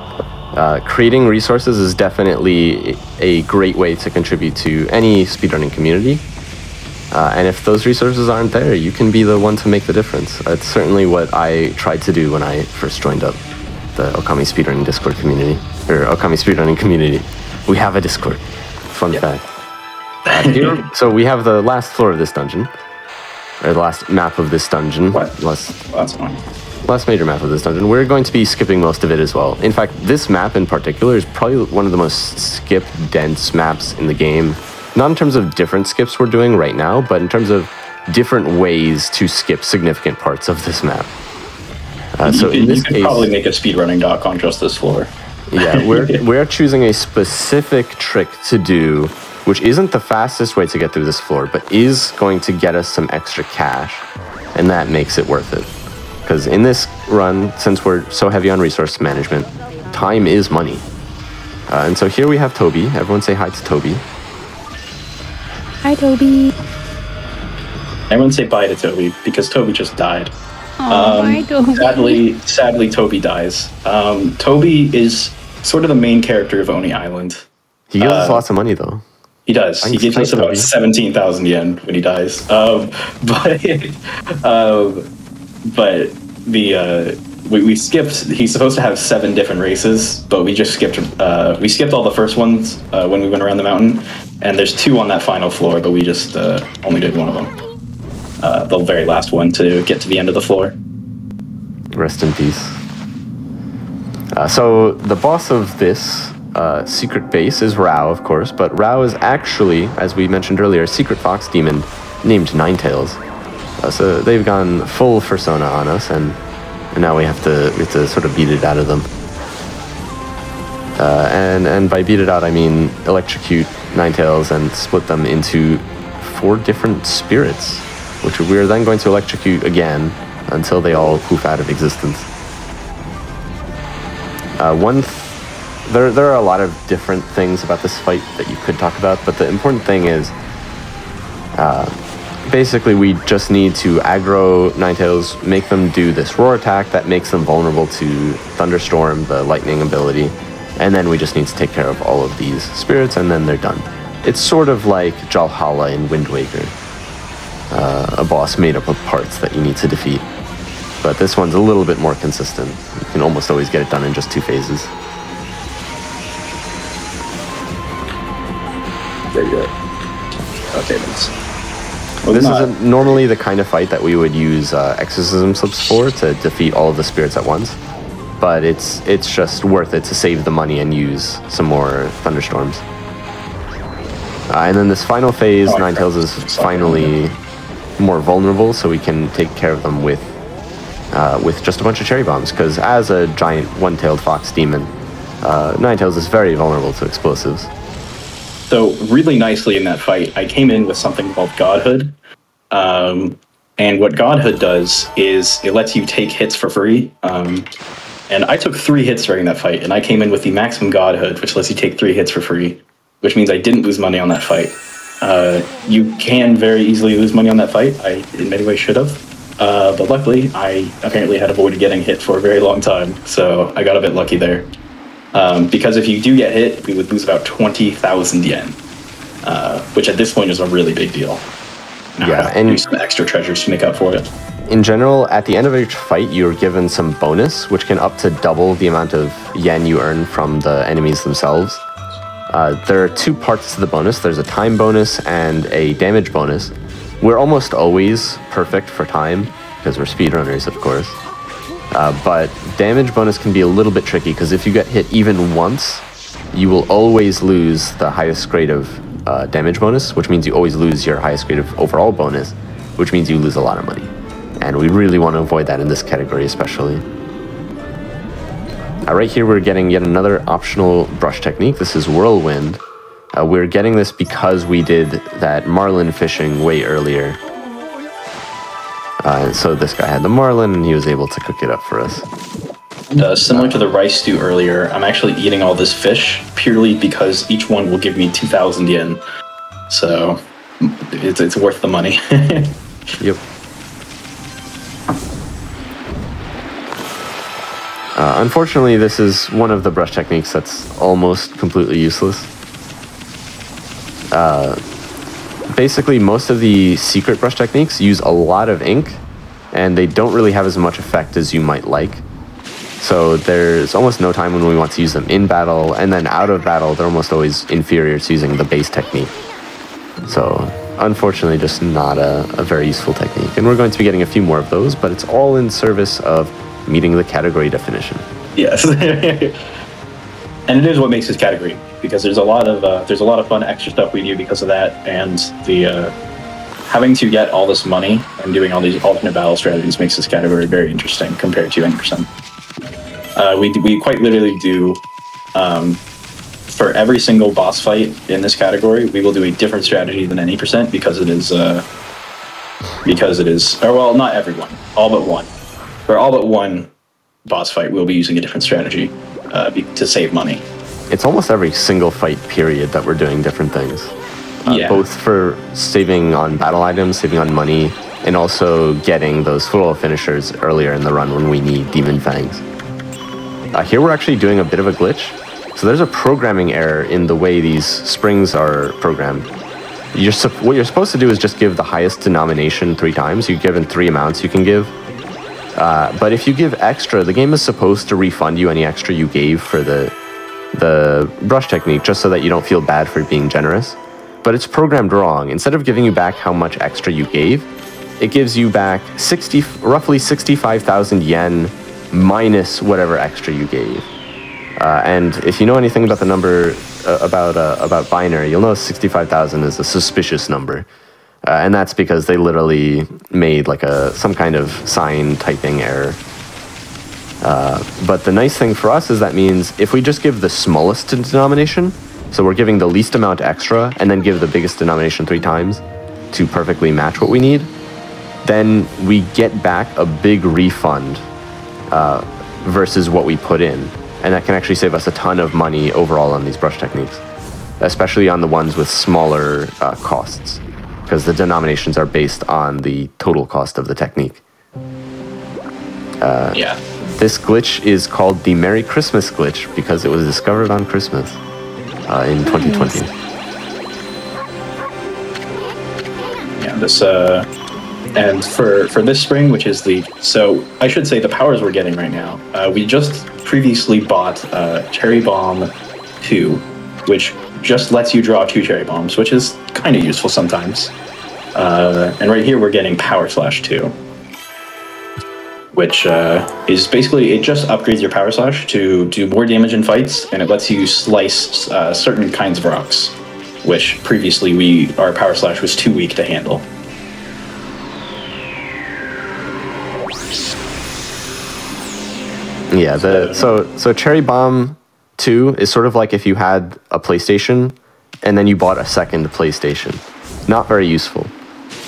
creating resources is definitely a great way to contribute to any speedrunning community. And if those resources aren't there, you can be the one to make the difference. That's certainly what I tried to do when I first joined up the Okami speedrunning Discord community, or Okami speedrunning community. We have a Discord. Fun fact. Here, so we have the last floor of this dungeon, or the last map of this dungeon. That's fine. Last major map of this dungeon. We're going to be skipping most of it as well. In fact, this map in particular is probably one of the most skip-dense maps in the game. Not in terms of different skips we're doing right now, but in terms of different ways to skip significant parts of this map. So in this you could case, probably make a speedrunning doc on just this floor. Yeah, we're choosing a specific trick to do which isn't the fastest way to get through this floor, but is going to get us some extra cash, and that makes it worth it. Because in this run, since we're so heavy on resource management, time is money. And so here we have Toby. Everyone say hi to Toby. Hi, Toby. Everyone say bye to Toby, because Toby just died. Bye, Toby. Sadly, Toby dies. Toby is sort of the main character of Oni Island. He gives us lots of money, though. He does. He gives us about 17,000 yen when he dies. We skipped. He's supposed to have 7 different races, but we just skipped. We skipped all the first ones when we went around the mountain, and there's 2 on that final floor, but we just only did one of them. The very last one to get to the end of the floor. Rest in peace. So the boss of this secret base is Rao, of course, but Rao is actually, as we mentioned earlier, a secret fox demon named Ninetales. So they've gone full persona on us, and now we have to sort of beat it out of them. And by beat it out, I mean electrocute Ninetales and split them into 4 different spirits, which we are then going to electrocute again until they all poof out of existence. There are a lot of different things about this fight that you could talk about, but the important thing is basically we just need to aggro Ninetales, make them do this roar attack that makes them vulnerable to Thunderstorm, the lightning ability, and then we just need to take care of all of these spirits, and then they're done. It's sort of like Jalhalla in Wind Waker, a boss made up of parts that you need to defeat. But this one's a little bit more consistent. You can almost always get it done in just 2 phases. Very good. Okay, Well, this isn't normally the kind of fight that we would use exorcism slips for, to defeat all of the spirits at once. But it's just worth it to save the money and use some more thunderstorms. And then this final phase, Ninetales is finally more vulnerable, so we can take care of them with just a bunch of cherry bombs. Because as a giant one-tailed fox demon, Ninetales is very vulnerable to explosives. So really nicely in that fight, I came in with something called Godhood. And what Godhood does is it lets you take hits for free. And I took 3 hits during that fight, and I came in with the maximum Godhood, which lets you take 3 hits for free, which means I didn't lose money on that fight. You can very easily lose money on that fight. I, in many ways, should have. But luckily, I apparently had avoided getting hit for a very long time, so I got a bit lucky there. Because if you do get hit, we would lose about 20,000 yen, which at this point is a really big deal. Yeah, and use some extra treasures to make up for it. In general, at the end of each fight, you're given some bonus, which can up to double the amount of yen you earn from the enemies themselves. There are 2 parts to the bonus. There's a time bonus and a damage bonus. We're almost always perfect for time, because we're speedrunners, of course. But damage bonus can be a little bit tricky, because if you get hit even once, you will always lose the highest grade of damage bonus, which means you always lose your highest grade of overall bonus, which means you lose a lot of money. And we really want to avoid that in this category especially. Right here we're getting yet another optional brush technique. This is Whirlwind. We're getting this because we did that marlin fishing way earlier. So this guy had the marlin and he was able to cook it up for us. Similar to the rice stew earlier, I'm actually eating all this fish purely because each one will give me 2,000 yen. So it's worth the money. Yep. Unfortunately, this is one of the brush techniques that's almost completely useless. Basically, most of the secret brush techniques use a lot of ink, and they don't really have as much effect as you might like. So there's almost no time when we want to use them in battle, and then out of battle, they're almost always inferior to using the base technique. So unfortunately, just not a very useful technique. And we're going to be getting a few more of those, but it's all in service of meeting the category definition. Yes. And it is what makes this category, because there's a lot of fun extra stuff we do because of that, and the having to get all this money and doing all these alternate battle strategies makes this category very interesting compared to 90%. We quite literally do for every single boss fight in this category, we will do a different strategy than any percent because it is, or well, not everyone, all but one. For all but one boss fight, we'll be using a different strategy to save money. It's almost every single fight period that we're doing different things. Both for saving on battle items, saving on money, and also getting those full finishers earlier in the run when we need Demon Fangs. Here we're actually doing a bit of a glitch. So there's a programming error in the way these springs are programmed. What you're supposed to do is just give the highest denomination 3 times. You're given 3 amounts you can give. But if you give extra, the game is supposed to refund you any extra you gave for the brush technique, just so that you don't feel bad for being generous. But it's programmed wrong. Instead of giving you back how much extra you gave, it gives you back roughly 65,000 yen minus whatever extra you gave. And if you know anything about the number about binary, you'll know 65,000 is a suspicious number. And that's because they literally made like some kind of sign typing error. But the nice thing for us is that means if we just give the smallest denomination, so we're giving the least amount extra and then give the biggest denomination 3 times to perfectly match what we need, then we get back a big refund versus what we put in. And that can actually save us a ton of money overall on these brush techniques, especially on the ones with smaller costs, because the denominations are based on the total cost of the technique. This glitch is called the Merry Christmas glitch because it was discovered on Christmas in 2020. Yeah, this and for this spring, which is so I should say the powers we're getting right now. We just previously bought Cherry Bomb 2, which just lets you draw 2 cherry bombs, which is kind of useful sometimes. And right here we're getting Power Slash 2, which is basically, it just upgrades your Power Slash to do more damage in fights, and it lets you slice certain kinds of rocks, which previously our Power Slash was too weak to handle. Yeah, so Cherry Bomb 2 is sort of like if you had a PlayStation and then you bought a second PlayStation. Not very useful.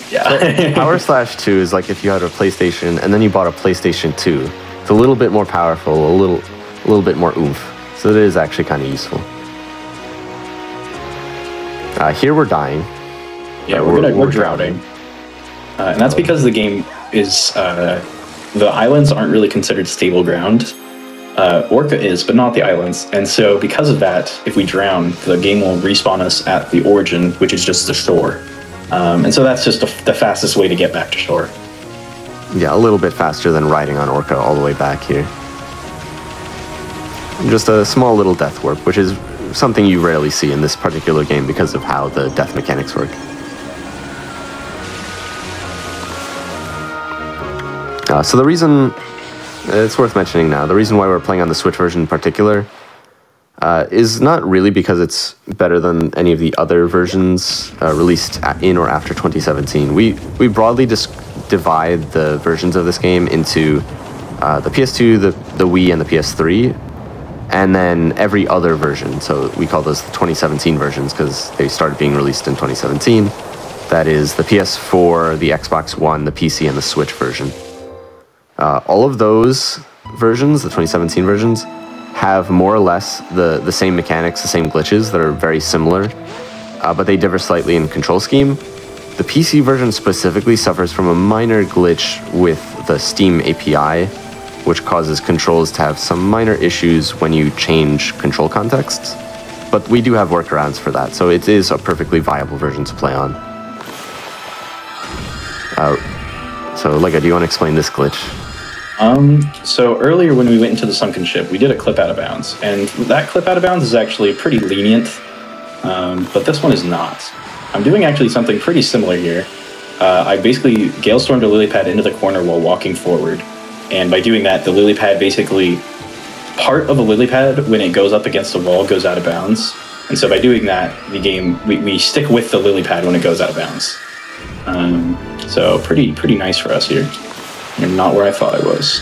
Yeah. Power Slash 2 is like if you had a PlayStation and then you bought a PlayStation 2. It's a little bit more powerful, a little bit more oomph. So it is actually kind of useful. Here we're dying. Yeah, we're drowning. And that's because the game is... the islands aren't really considered stable ground. Orca is, but not the islands. And so because of that, if we drown, the game will respawn us at the origin, which is just the shore. And so that's just the fastest way to get back to shore. Yeah, a little bit faster than riding on Orca all the way back here. Just a small little death warp, which is something you rarely see in this particular game because of how the death mechanics work. So the reason, it's worth mentioning now, the reason why we're playing on the Switch version in particular is not really because it's better than any of the other versions released in or after 2017. We broadly divide the versions of this game into the PS2, the Wii, and the PS3, and then every other version. So we call those the 2017 versions because they started being released in 2017. That is the PS4, the Xbox One, the PC, and the Switch version. All of those versions, the 2017 versions, have more or less the same mechanics, the same glitches that are very similar, but they differ slightly in control scheme. The PC version specifically suffers from a minor glitch with the Steam API, which causes controls to have some minor issues when you change control contexts. But we do have workarounds for that, so it is a perfectly viable version to play on. So, Lego, do you want to explain this glitch? So earlier when we went into the sunken ship, we did a clip out of bounds, and that clip out of bounds is actually pretty lenient, but this one is not. I'm doing actually something pretty similar here. I basically Galestormed a lily pad into the corner while walking forward, and by doing that, the lily pad basically, part of a lily pad, when it goes up against a wall, goes out of bounds, and so by doing that, the game, we stick with the lily pad when it goes out of bounds. So pretty nice for us here. And not where I thought I was.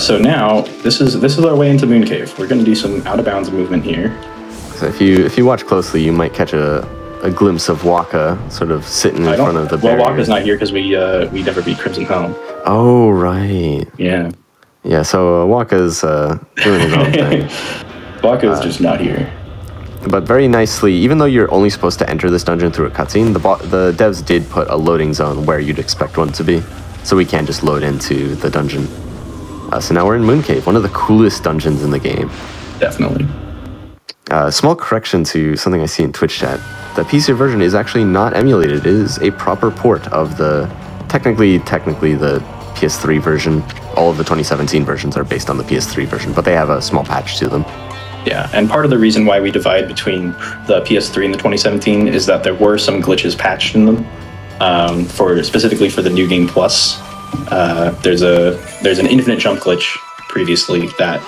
So now, this is our way into Moon Cave. We're going to do some out-of-bounds movement here. So if you watch closely, you might catch a glimpse of Waka sort of sitting in front of the barrier. Well, Waka's not here because we never beat Crimson Home. Oh, right. Yeah. Yeah, so Waka's doing his own thing. Waka's just not here. But very nicely, even though you're only supposed to enter this dungeon through a cutscene, the devs did put a loading zone where you'd expect one to be. So we can just load into the dungeon. So now we're in Moon Cave, one of the coolest dungeons in the game. Definitely. Small correction to something I see in Twitch chat. The PC version is actually not emulated. It is a proper port of the, technically the PS3 version. All of the 2017 versions are based on the PS3 version, but they have a small patch to them. Yeah, and part of the reason why we divide between the PS3 and the 2017 is that there were some glitches patched in them. Specifically for the New Game Plus, there's an infinite jump glitch previously that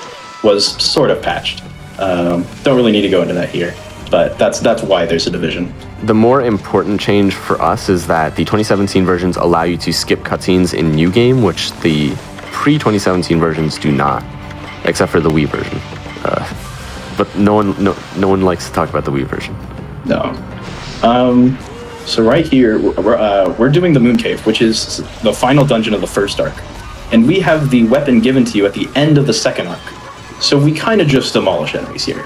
was sort of patched. Don't really need to go into that here, but that's why there's a division. The more important change for us is that the 2017 versions allow you to skip cutscenes in New Game, which the pre-2017 versions do not, except for the Wii version. But no one likes to talk about the Wii version. No. So right here, we're doing the Moon Cave, which is the final dungeon of the first arc. And we have the weapon given to you at the end of the second arc. So we kind of just demolish enemies here.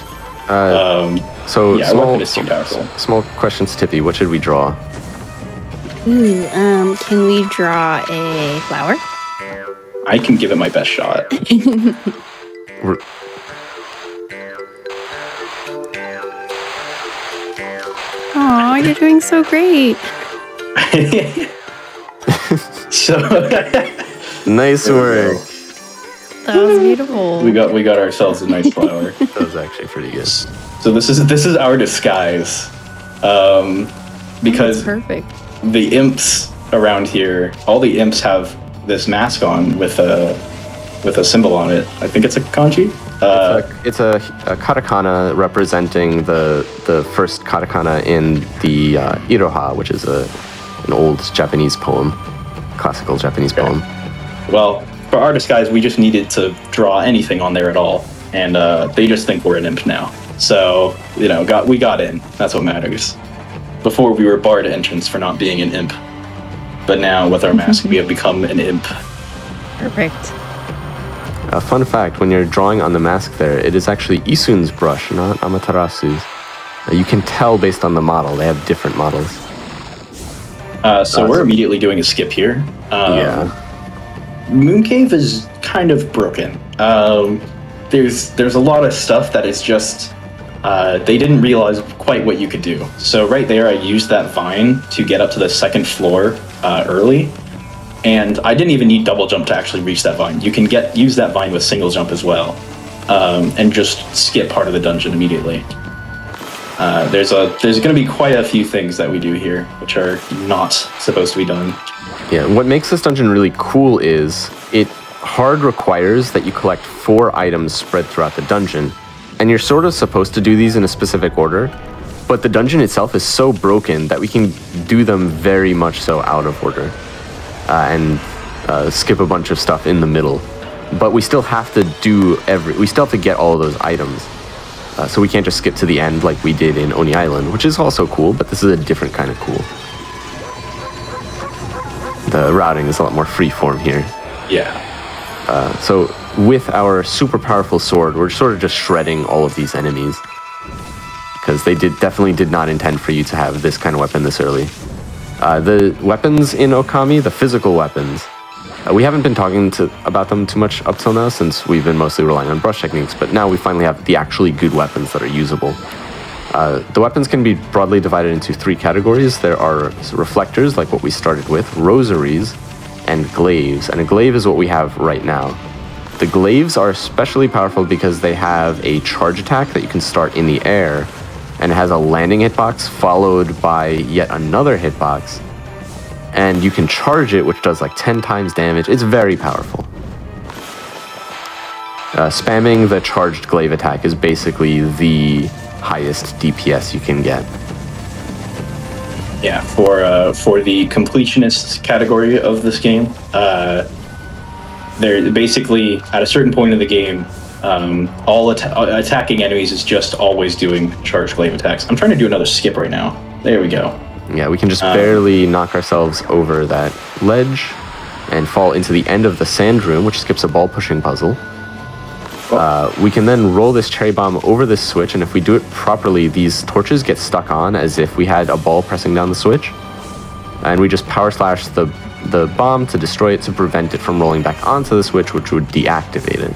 So yeah, our weapon is too powerful. Small question to Tippy, what should we draw? Ooh, can we draw a flower? I can give it my best shot. Aw, you're doing so great. So nice work. That was beautiful. we got ourselves a nice flower. That was actually pretty good. So this is our disguise, because perfect. The imps around here, all the imps have this mask on with a symbol on it. I think it's a kanji. It's a katakana representing the first katakana in the Iroha, which is an old Japanese poem, classical Japanese poem. Well, for our disguise, we just needed to draw anything on there at all, and they just think we're an imp now. So, we got in. That's what matters. Before we were barred entrance for not being an imp, but now with our mask, we have become an imp. Perfect. A fun fact, when you're drawing on the mask there, it is actually Isun's brush, not Amaterasu's. You can tell based on the model. They have different models. So we're immediately doing a skip here. Yeah. Moon Cave is kind of broken. There's a lot of stuff that is just they didn't realize quite what you could do. So right there, I used that vine to get up to the second floor early, and I didn't even need double jump to actually reach that vine. You can use that vine with single jump as well, and just skip part of the dungeon immediately. There's going to be quite a few things that we do here which are not supposed to be done. Yeah, what makes this dungeon really cool is it hard requires that you collect 4 items spread throughout the dungeon, and you're sort of supposed to do these in a specific order, but the dungeon itself is so broken that we can do them very much so out of order, and skip a bunch of stuff in the middle. But we still have to get all of those items. So we can't just skip to the end like we did in Oni Island, which is also cool, but this is a different kind of cool. The routing is a lot more freeform here. Yeah. So with our super powerful sword, we're sort of just shredding all of these enemies, because they definitely did not intend for you to have this kind of weapon this early. The weapons in Okami, the physical weapons, we haven't been talking about them too much up till now, since we've been mostly relying on brush techniques, but now we finally have the actually good weapons that are usable. The weapons can be broadly divided into 3 categories. There are reflectors, like what we started with, rosaries, and glaives. And a glaive is what we have right now. The glaives are especially powerful because they have a charge attack that you can start in the air, and it has a landing hitbox followed by yet another hitbox. And you can charge it, which does like 10 times damage. It's very powerful. Spamming the charged glaive attack is basically the highest DPS you can get. Yeah, for the completionist category of this game, they're basically at a certain point in the game, All attacking enemies is just always doing charged glaive attacks. I'm trying to do another skip right now. There we go. Yeah, we can just barely knock ourselves over that ledge and fall into the end of the sand room, which skips a ball pushing puzzle. We can then roll this cherry bomb over this switch, and if we do it properly, these torches get stuck on as if we had a ball pressing down the switch. And we just power slash the bomb to destroy it to prevent it from rolling back onto the switch, which would deactivate it.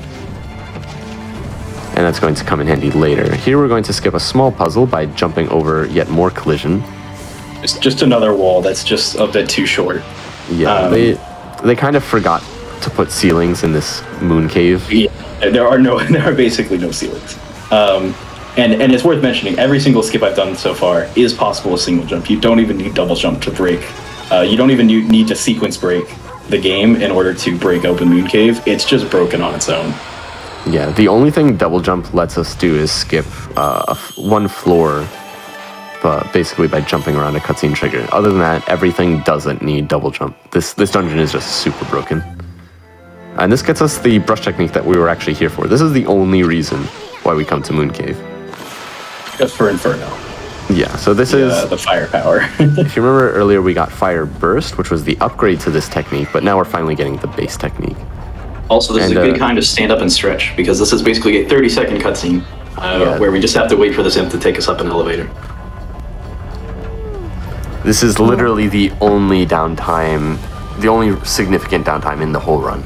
And that's going to come in handy later. Here we're going to skip a small puzzle by jumping over yet more collision. It's just another wall that's just a bit too short. Yeah, they kind of forgot to put ceilings in this moon cave. Yeah, there are basically no ceilings. And it's worth mentioning, every single skip I've done so far is possible with single jump. You don't even need double jump to break. You don't even need to sequence break the game in order to break open Moon Cave. It's just broken on its own. Yeah, the only thing double jump lets us do is skip one floor, basically by jumping around a cutscene trigger. Other than that, everything doesn't need double jump. This dungeon is just super broken. And this gets us the brush technique that we were actually here for. This is the only reason why we come to Moon Cave. Just for Inferno. Yeah, so this is the firepower. If you remember earlier, we got Fire Burst, which was the upgrade to this technique, but now we're finally getting the base technique. Also, this is a good kind of stand up and stretch, because this is basically a 30-second cutscene where we just have to wait for this imp to take us up an elevator. This is literally the only downtime, the only significant downtime in the whole run.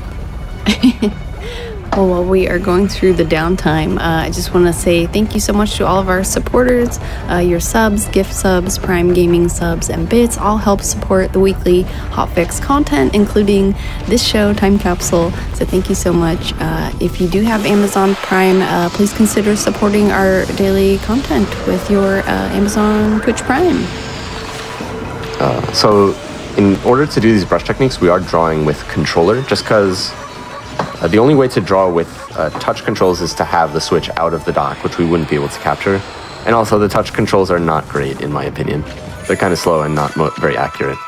Well, while we are going through the downtime, I just want to say thank you so much to all of our supporters. Your subs, gift subs, Prime Gaming subs, and bits all help support the weekly hotfix content, including this show, Time Capsule. So thank you so much. If you do have Amazon Prime, please consider supporting our daily content with your Amazon Twitch Prime. So in order to do these brush techniques, we are drawing with controller, just because the only way to draw with touch controls is to have the switch out of the dock, which we wouldn't be able to capture. And also, the touch controls are not great, in my opinion. They're kind of slow and not very accurate.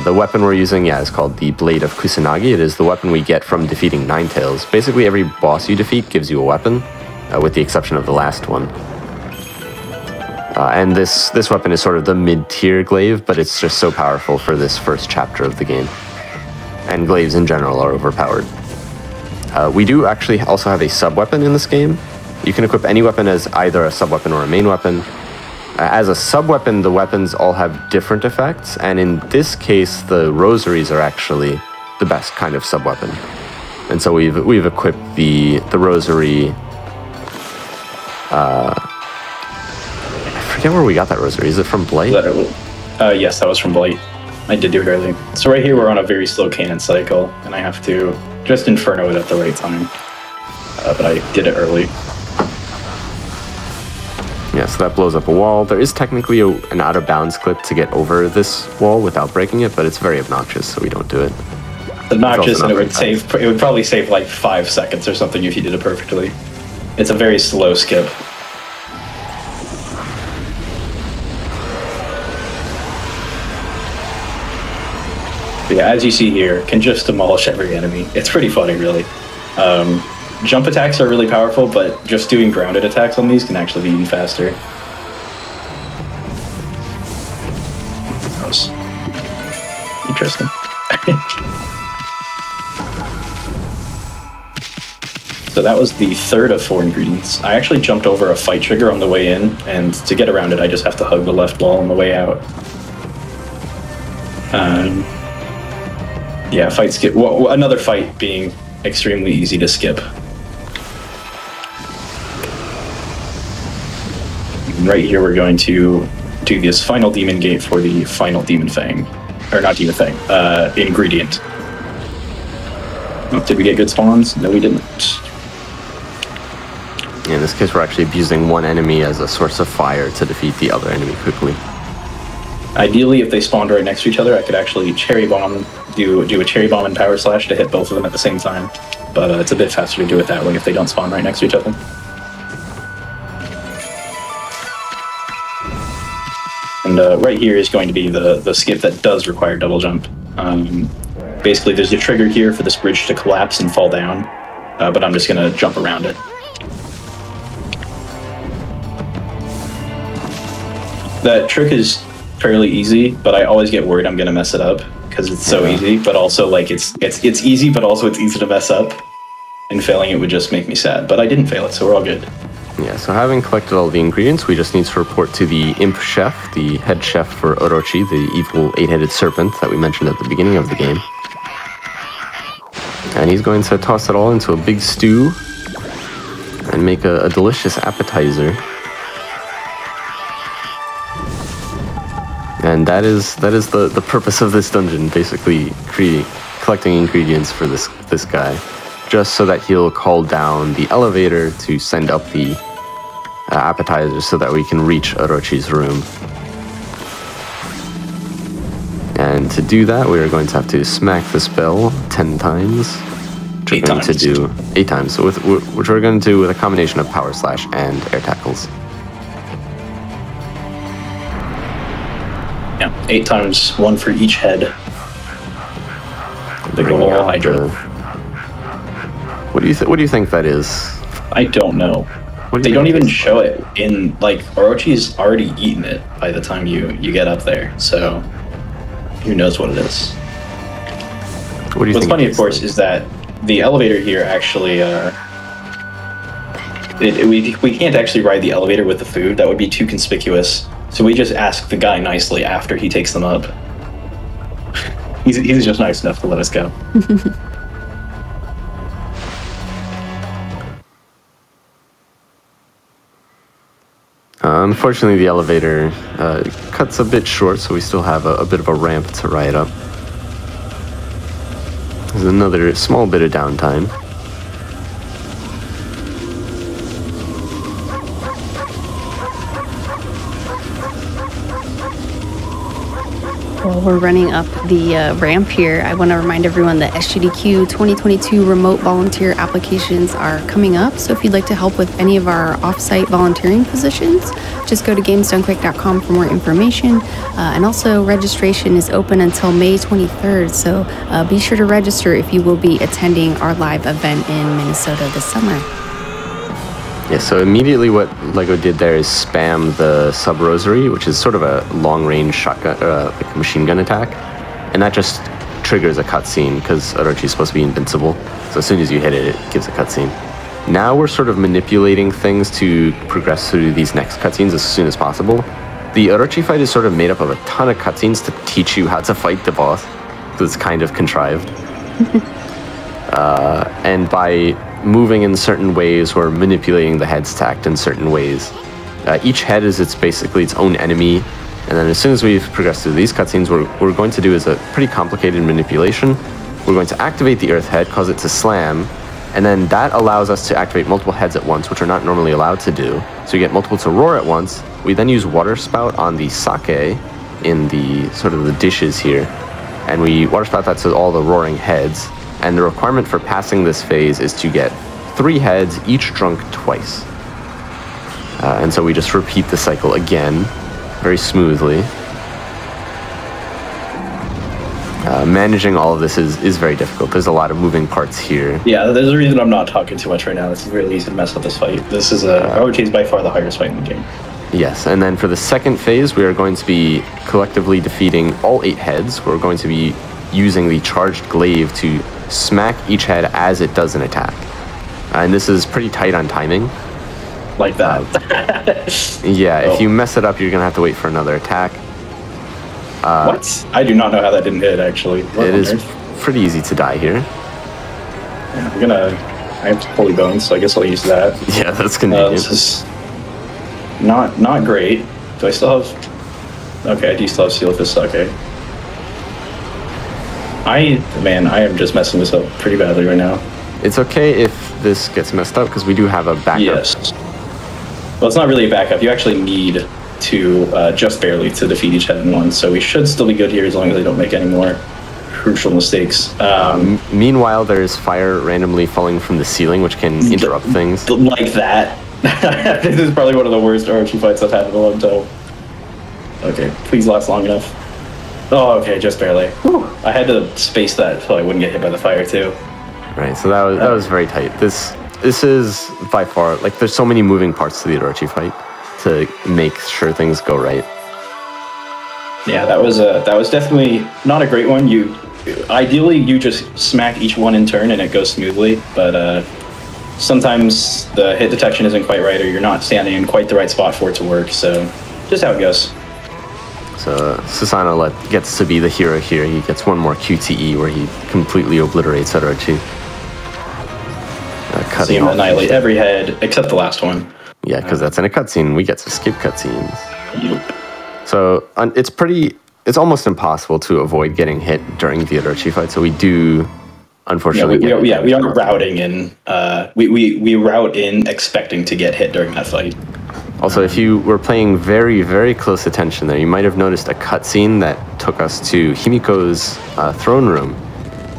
The weapon we're using, is called the Blade of Kusanagi. It is the weapon we get from defeating Ninetales. Basically, every boss you defeat gives you a weapon, with the exception of the last one. And this weapon is sort of the mid-tier glaive, but it's just so powerful for this first chapter of the game. And glaives in general are overpowered. We do actually also have a sub-weapon in this game. You can equip any weapon as either a sub-weapon or a main weapon. As a sub-weapon, the weapons all have different effects, and in this case, the rosaries are actually the best kind of sub-weapon. And so we've equipped the rosary. I forget where we got that rosary. Is it from Blight? Yes, that was from Blight. I did do it early. So right here, we're on a very slow cadence cycle, and I have to just Inferno it at the right time. But I did it early. Yeah, so that blows up a wall. There is technically an out-of-bounds clip to get over this wall without breaking it, but it's very obnoxious, so we don't do it. Obnoxious, and it would probably save like 5 seconds or something if you did it perfectly. It's a very slow skip. But yeah, as you see here, can just demolish every enemy. It's pretty funny, really. Jump attacks are really powerful, but just doing grounded attacks on these can actually be even faster. That was interesting. So that was the third of 4 ingredients. I actually jumped over a fight trigger on the way in, and to get around it, I just have to hug the left wall on the way out. Yeah, fight skip. Well, another fight being extremely easy to skip. Right here, we're going to do this final demon gate for the final demon fang. Or not demon fang, ingredient. Oh, did we get good spawns? No, we didn't. In this case, we're actually abusing one enemy as a source of fire to defeat the other enemy quickly. Ideally, if they spawned right next to each other, I could actually cherry bomb, do a cherry bomb and power slash to hit both of them at the same time. But it's a bit faster to do it that way if they don't spawn right next to each other. And right here is going to be the skip that does require double jump. Basically, there's a trigger here for this bridge to collapse and fall down. but I'm just going to jump around it. That trick is fairly easy, but I always get worried I'm going to mess it up because it's so easy, but also like it's easy, but also it's easy to mess up, and failing it would just make me sad. But I didn't fail it, so we're all good. Yeah, so having collected all the ingredients, we just need to report to the imp chef, the head chef for Orochi, the evil 8-headed serpent that we mentioned at the beginning of the game. And he's going to toss it all into a big stew and make a delicious appetizer. And that is the purpose of this dungeon, basically collecting ingredients for this guy, just so that he'll call down the elevator to send up the appetizers so that we can reach Orochi's room. And to do that, we are going to have to smack this bell 10 times. Which we're going to do 8 times, so which we're going to do with a combination of power slash and air tackles. Yeah, 8 times, 1 for each head. Big ol' Hydra. What do you think that is? I don't know. They don't even show it in, like, Orochi's already eaten it by the time you get up there, so who knows what it is. What's funny, of course, is that the elevator here actually, we can't actually ride the elevator with the food. That would be too conspicuous. So we just ask the guy nicely after he takes them up. He's just nice enough to let us go. Unfortunately, the elevator cuts a bit short, so we still have a bit of a ramp to ride up. There's another small bit of downtime. While we're running up the ramp here, I want to remind everyone that SGDQ 2022 remote volunteer applications are coming up. So if you'd like to help with any of our off-site volunteering positions, just go to gamesdonequick.com for more information. And also registration is open until May 23rd. So be sure to register if you will be attending our live event in Minnesota this summer. Yeah, so immediately what LEGO did there is spam the sub-rosary, which is sort of a long-range shotgun, like a machine gun attack, and that just triggers a cutscene because Orochi's supposed to be invincible. So as soon as you hit it, it gives a cutscene. Now we're sort of manipulating things to progress through these next cutscenes as soon as possible. The Orochi fight is sort of made up of a ton of cutscenes to teach you how to fight the boss, because it's kind of contrived. And by moving in certain ways or manipulating the heads to act in certain ways. Each head is basically its own enemy, and then as soon as we've progressed through these cutscenes, what we're going to do is a pretty complicated manipulation. We're going to activate the Earth head, cause it to slam, and then that allows us to activate multiple heads at once, which are not normally allowed to do. So you get multiple to roar at once. We then use water spout on the sake in the sort of the dishes here, and we water spout that to all the roaring heads. And the requirement for passing this phase is to get 3 heads, each drunk twice. And so we just repeat the cycle again, very smoothly. Managing all of this is very difficult. There's a lot of moving parts here. Yeah, there's a reason I'm not talking too much right now. This is really easy to mess up this fight. This is Orochi's by far the hardest fight in the game. Yes, and then for the second phase, we are going to be collectively defeating all 8 heads. We're going to be using the charged glaive to smack each head as it does an attack. And this is pretty tight on timing. Like that. Yeah, if you mess it up, you're going to have to wait for another attack. What? I do not know how that didn't hit, actually. It is pretty easy to die here. Yeah, I have holy bones, so I guess I'll use that. Yeah, that's convenient. This is not great. Do I still have... Okay, I do still have Seal Fist Sake. I am just messing this up pretty badly right now. It's okay if this gets messed up, because we do have a backup. Yes. Well, it's not really a backup. You actually need to just barely to defeat each head in one, so we should still be good here as long as they don't make any more crucial mistakes. Meanwhile, there's fire randomly falling from the ceiling, which can interrupt things. Like that. This is probably one of the worst Orochi fights I've had in a long time. Okay, please last long enough. Oh, okay, just barely. Whew. I had to space that so I wouldn't get hit by the fire, too. Right, so that was very tight. This is by far, like, there's so many moving parts to the Orochi fight to make sure things go right. Yeah, that was definitely not a great one. Ideally you just smack each one in turn and it goes smoothly, but sometimes the hit detection isn't quite right, or you're not standing in quite the right spot for it to work. So just how it goes. So Susanoo gets to be the hero here. He gets one more QTE where he completely obliterates Orochi. See him annihilate every head except the last one. Yeah, because that's in a cutscene. We get to skip cutscenes. Yep. So it's almost impossible to avoid getting hit during the Orochi fight. So we do, unfortunately, we are routing in. We route in expecting to get hit during that fight. Also, if you were paying very, very close attention there, you might have noticed a cutscene that took us to Himiko's throne room.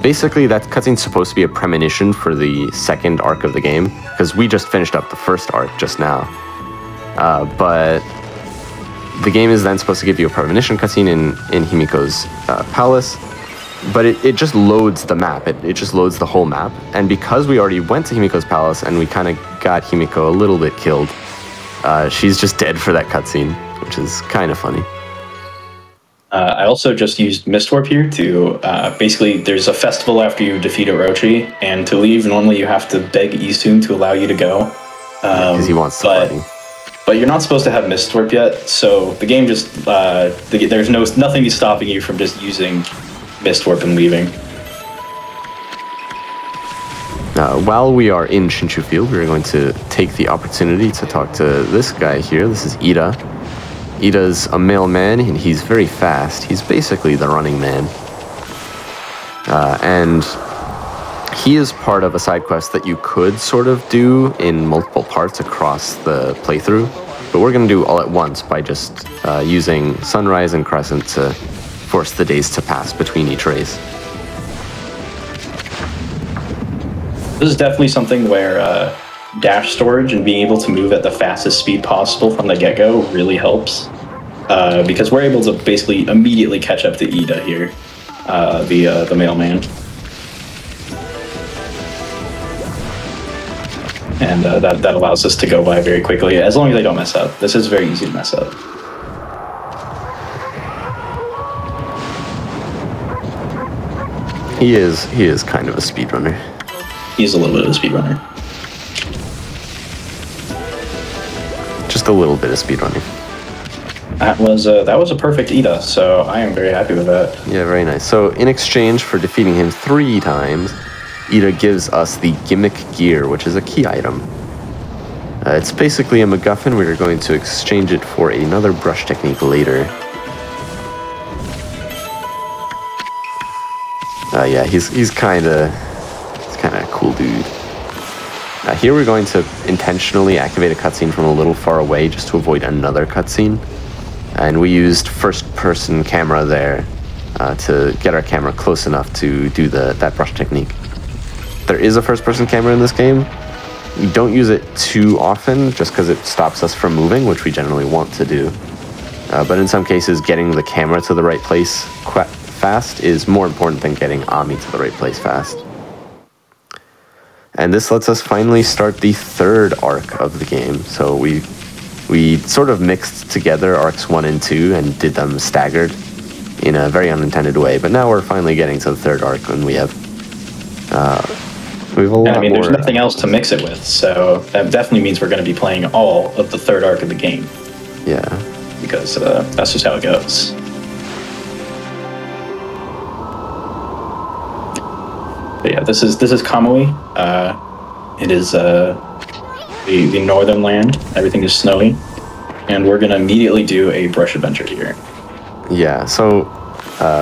Basically, that cutscene's supposed to be a premonition for the second arc of the game, because we just finished up the first arc just now. But the game is then supposed to give you a premonition cutscene in Himiko's palace, but it just loads the map. It just loads the whole map. And because we already went to Himiko's palace and we kind of got Himiko a little bit killed, she's just dead for that cutscene, which is kind of funny. I also just used Mistwarp here to, basically, there's a festival after you defeat Orochi, and to leave, normally you have to beg Isum to allow you to go. Because he wants to party. But you're not supposed to have Mistwarp yet, so the game just, there's nothing stopping you from just using Mistwarp and leaving. While we are in Shinshu Field, we're going to take the opportunity to talk to this guy here. This is Ida. Ida's a mailman, and he's very fast. He's basically the running man. And he is part of a side quest that you could sort of do in multiple parts across the playthrough, but we're going to do all at once by just using Sunrise and Crescent to force the days to pass between each race. This is definitely something where dash storage and being able to move at the fastest speed possible from the get-go really helps, because we're able to basically immediately catch up to Ida here, the mailman. And that allows us to go by very quickly, as long as they don't mess up. This is very easy to mess up. He is kind of a speedrunner. He's a little bit of a speedrunner. Just a little bit of speedrunning. That was a perfect Ida, so I am very happy with that. Yeah, very nice. So in exchange for defeating him 3 times, Ida gives us the Gimmick Gear, which is a key item. It's basically a MacGuffin. We're going to exchange it for another brush technique later. Yeah, he's kind of a cool dude. Here we're going to intentionally activate a cutscene from a little far away just to avoid another cutscene. And we used first-person camera there to get our camera close enough to do that brush technique. There is a first-person camera in this game. We don't use it too often just because it stops us from moving, which we generally want to do. But in some cases, getting the camera to the right place fast is more important than getting Ami to the right place fast. And this lets us finally start the 3rd arc of the game. So we sort of mixed together arcs 1 and 2 and did them staggered in a very unintended way. But now we're finally getting to the 3rd arc, and we have a lot more. There's nothing else to mix it with, so that definitely means we're going to be playing all of the 3rd arc of the game. Yeah. Because that's just how it goes. But yeah, this is Kamui. It is the northern land. Everything is snowy, and we're gonna immediately do a brush adventure here. Yeah, so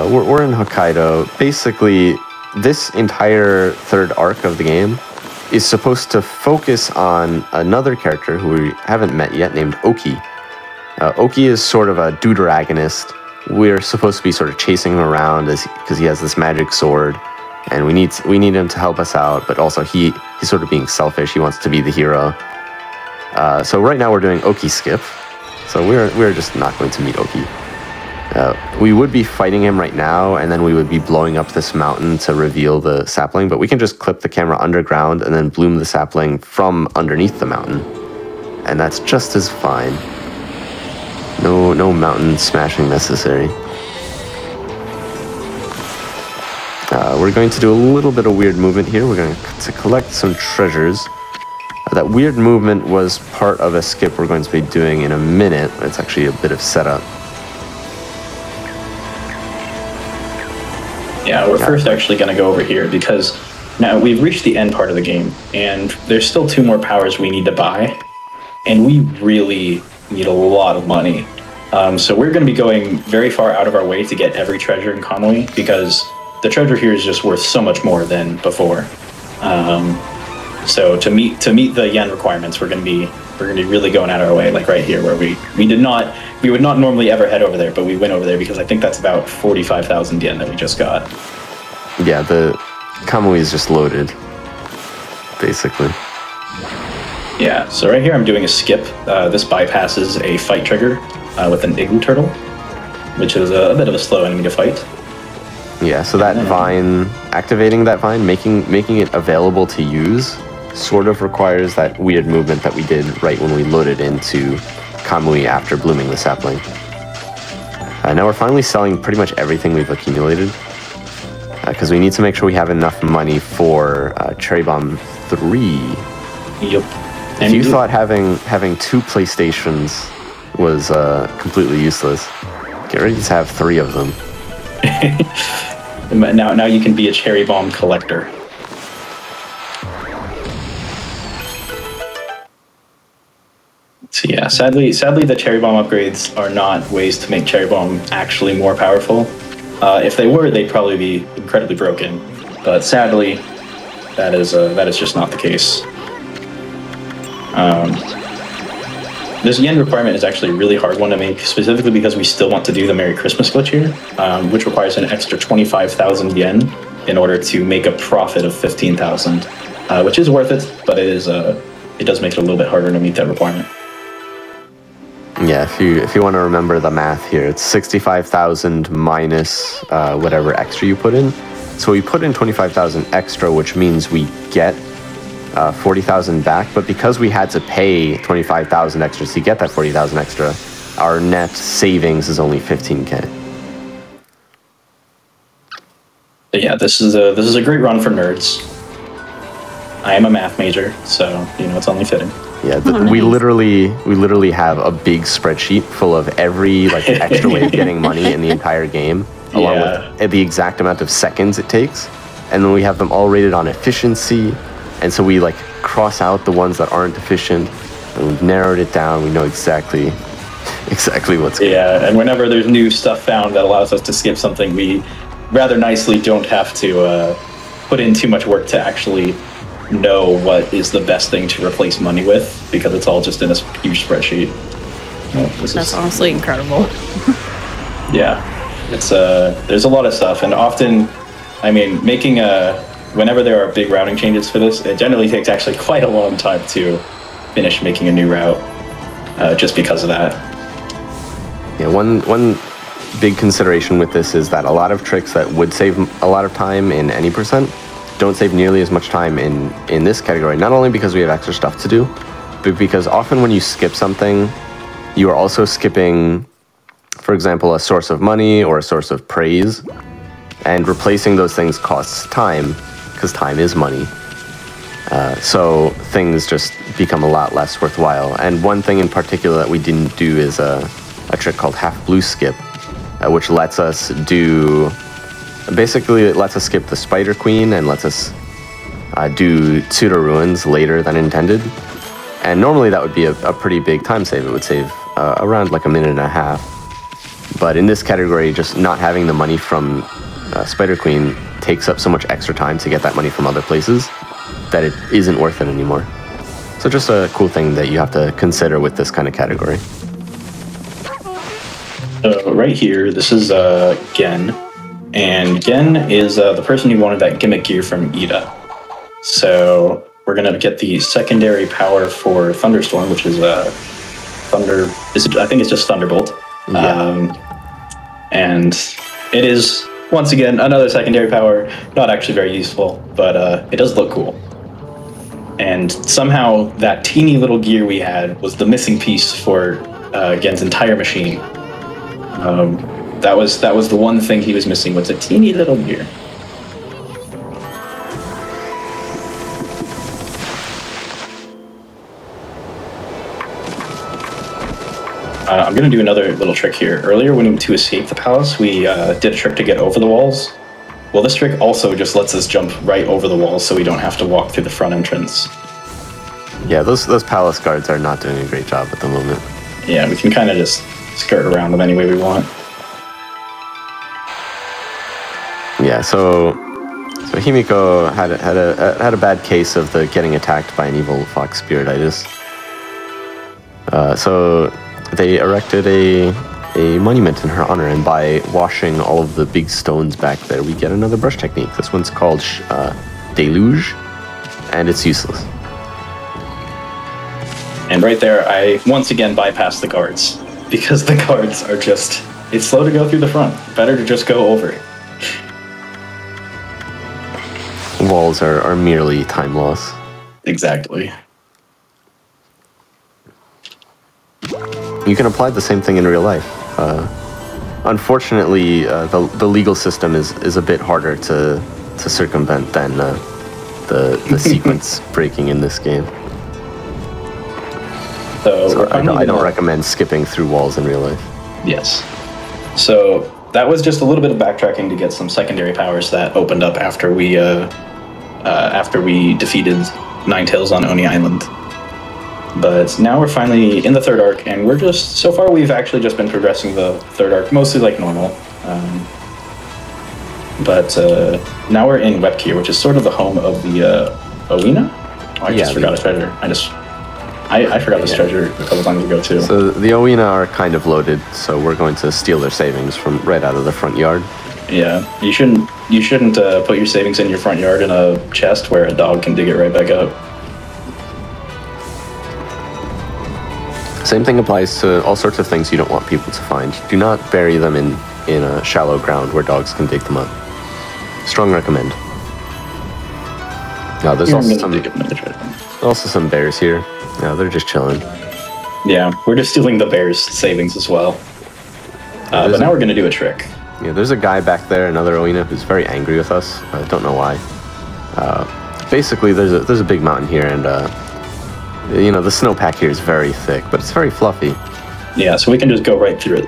we're in Hokkaido. Basically, this entire 3rd arc of the game is supposed to focus on another character who we haven't met yet, named Oki. Oki is sort of a deuteragonist. We're supposed to be sort of chasing him around because he has this magic sword. And we need him to help us out, but also he's sort of being selfish. He wants to be the hero. So right now we're doing Oki skip. So we're just not going to meet Oki. We would be fighting him right now, and then we would be blowing up this mountain to reveal the sapling, but we can just clip the camera underground and then bloom the sapling from underneath the mountain. And that's just as fine. No mountain smashing necessary. We're going to do a little bit of weird movement here. We're going to collect some treasures. That weird movement was part of a skip we're going to be doing in a minute. It's actually a bit of setup. Yeah, we're first actually going to go over here because now we've reached the end part of the game, and there's still 2 more powers we need to buy, and we really need a lot of money. So we're going to be going very far out of our way to get every treasure in Kamui, because the treasure here is just worth so much more than before. So to meet the yen requirements, we're going to be really going out of our way, like right here, where we would not normally ever head over there, but we went over there because I think that's about 45,000 yen that we just got. Yeah, the Kamui is just loaded, basically. Yeah, so right here I'm doing a skip. This bypasses a fight trigger with an igloo turtle, which is a bit of a slow enemy to fight. Yeah, so that vine, activating that vine, making it available to use, sort of requires that weird movement that we did right when we loaded into Kamui after blooming the sapling. Now we're finally selling pretty much everything we've accumulated, because we need to make sure we have enough money for Cherry Bomb 3. Yep. If you thought having 2 PlayStations was completely useless, get ready to have 3 of them. Now you can be a cherry bomb collector. So yeah, sadly the cherry bomb upgrades are not ways to make cherry bomb actually more powerful. If they were, they'd probably be incredibly broken. But sadly, that is just not the case. This yen requirement is actually a really hard one to make, specifically because we still want to do the Merry Christmas glitch here, which requires an extra 25,000 yen in order to make a profit of 15,000, which is worth it, but it does make it a little bit harder to meet that requirement. Yeah, if you want to remember the math here, it's 65,000 minus whatever extra you put in. So we put in 25,000 extra, which means we get 40,000 back, but because we had to pay 25,000 extra to get that 40,000 extra, our net savings is only 15k. But yeah, this is a great run for nerds. I am a math major, so it's only fitting. Yeah, we literally have a big spreadsheet full of every extra way of getting money in the entire game, along with the exact amount of seconds it takes, and then we have them all rated on efficiency. And so we cross out the ones that aren't efficient, and we've narrowed it down. We know exactly what's going on. Yeah, and whenever there's new stuff found that allows us to skip something, we rather nicely don't have to put in too much work to actually know what is the best thing to replace money with, because it's all just in a huge spreadsheet. That's honestly incredible. Yeah, it's there's a lot of stuff, and often, making whenever there are big routing changes for this, it generally takes actually quite a long time to finish making a new route, just because of that. Yeah, one big consideration with this is that a lot of tricks that would save a lot of time in any percent don't save nearly as much time in this category, not only because we have extra stuff to do, but because often when you skip something, you are also skipping, for example, a source of money or a source of praise, and replacing those things costs time, because time is money. So things just become a lot less worthwhile. And one thing in particular that we didn't do is a trick called half blue skip, which lets us do, basically it lets us skip the Spider Queen and lets us do pseudo ruins later than intended. And normally that would be a pretty big time save. It would save around a minute and a half. But in this category, just not having the money from Spider Queen takes up so much extra time to get that money from other places that it isn't worth it anymore. So just a cool thing that you have to consider with this kind of category. Right here, this is Gen, and Gen is the person who wanted that gimmick gear from Ida. So we're gonna get the secondary power for Thunderstorm, which is I think it's just Thunderbolt. Yeah. And it is, once again, another secondary power, not actually very useful, but it does look cool. And somehow that teeny little gear we had was the missing piece for Gen's entire machine. That was the one thing he was missing, was a teeny little gear. I'm going to do another little trick here. Earlier, when to escape the palace, we did a trick to get over the walls. Well, this trick also just lets us jump right over the walls so we don't have to walk through the front entrance. Yeah, those palace guards are not doing a great job at the moment. Yeah, we can kind of just skirt around them any way we want. Yeah, so Himiko had a bad case of the getting attacked by an evil fox spirititis. So they erected a monument in her honor, and by washing all of the big stones back there, we get another brush technique. This one's called Deluge, and it's useless. And right there, I once again bypassed the guards, because the guards are just, it's slow to go through the front. Better to just go over it. Walls are merely time loss. Exactly. You can apply the same thing in real life. Unfortunately, the legal system is a bit harder to circumvent than the sequence breaking in this game. So I don't recommend skipping through walls in real life. Yes. So that was just a little bit of backtracking to get some secondary powers that opened up after we defeated Ninetales on Oni Island. But now we're finally in the third arc, and we're just, so far we've actually just been progressing the third arc, mostly like normal. But now we're in Webkir, which is sort of the home of the Owina? Oh, I just forgot a treasure. I forgot this treasure a couple times ago too. So the Owina are kind of loaded, so we're going to steal their savings from right out of the front yard. Yeah, you shouldn't put your savings in your front yard in a chest where a dog can dig it right back up. Same thing applies to all sorts of things you don't want people to find. Do not bury them in a shallow ground where dogs can dig them up. Strong recommend. Now there's also some bears here. No, they're just chilling. Yeah, we're just stealing the bears' savings as well. But now we're going to do a trick. Yeah, there's a guy back there, another Owina, who's very angry with us. I don't know why. Basically, there's a big mountain here, and you know, the snowpack here is very thick, but it's very fluffy. Yeah, so we can just go right through it.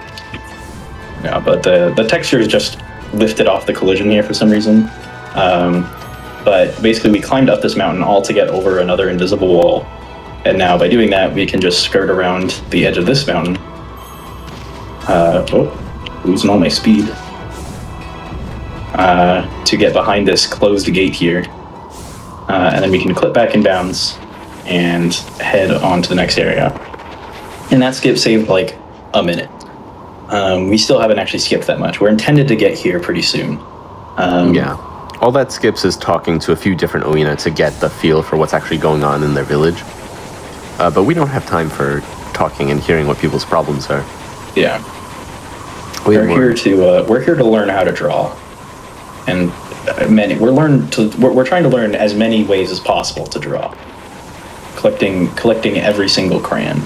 Yeah, but the texture is just lifted off the collision here for some reason. But basically, we climbed up this mountain all to get over another invisible wall. And now, by doing that, we can just skirt around the edge of this mountain. Losing all my speed. To get behind this closed gate here. And then we can clip back in bounds and head on to the next area. And that skip saved like a minute. We still haven't actually skipped that much. We're intended to get here pretty soon. Yeah. All that skips is talking to a few different Owina to get the feel for what's actually going on in their village. But we don't have time for talking and hearing what people's problems are. Yeah. We're here to learn how to draw. And we're trying to learn as many ways as possible to draw. Collecting every single crayon.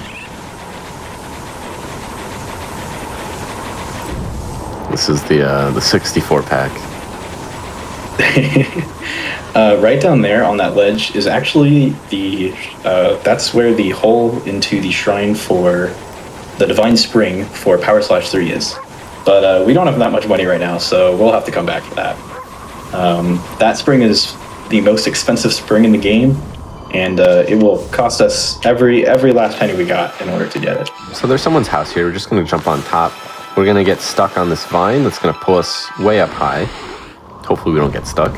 This is the 64 pack. Right down there on that ledge is actually that's where the hole into the shrine for the Divine Spring for Power Slash 3 is. But we don't have that much money right now, so we'll have to come back for that. That spring is the most expensive spring in the game, and it will cost us every last penny we got in order to get it. So there's someone's house here. We're just going to jump on top. We're going to get stuck on this vine that's going to pull us way up high. Hopefully we don't get stuck.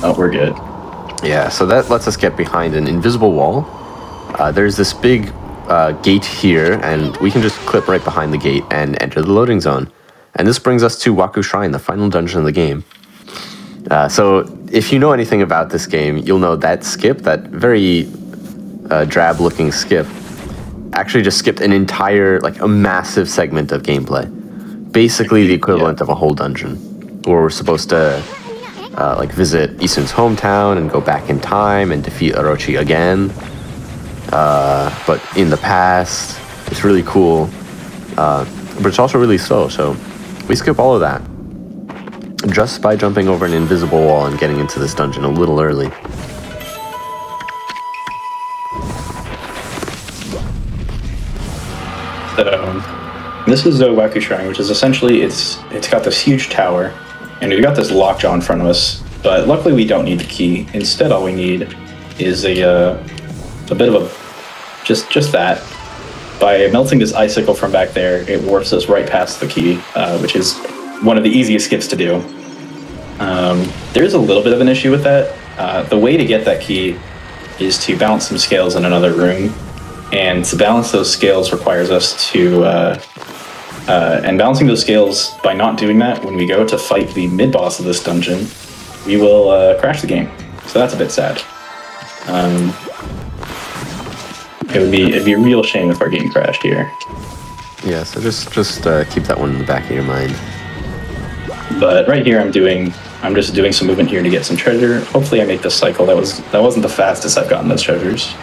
Oh, we're good. Yeah, so that lets us get behind an invisible wall. There's this big gate here, and we can just clip right behind the gate and enter the loading zone. And this brings us to Waku Shrine, the final dungeon of the game. So if you know anything about this game, you'll know that skip, that very drab-looking skip, actually just skipped an entire, like a massive segment of gameplay. basically the equivalent of a whole dungeon, where we're supposed to like visit Isun's hometown and go back in time and defeat Orochi again. But in the past, it's really cool, but it's also really slow. So we skip all of that just by jumping over an invisible wall and getting into this dungeon a little early. So this is the Waku Shrine, which is essentially it's got this huge tower, and we've got this lockjaw in front of us. But luckily, we don't need the key. Instead, all we need is a bit of a just that. By melting this icicle from back there, it warps us right past the key, which is one of the easiest skips to do. There's a little bit of an issue with that. The way to get that key is to balance some scales in another room, and to balance those scales requires us to and balancing those scales, by not doing that when we go to fight the mid-boss of this dungeon, we will crash the game. So that's a bit sad. It'd be a real shame if our game crashed here. Yeah, so just keep that one in the back of your mind. But right here, I'm just doing some movement here to get some treasure. Hopefully, I make this cycle. That wasn't the fastest I've gotten those treasures.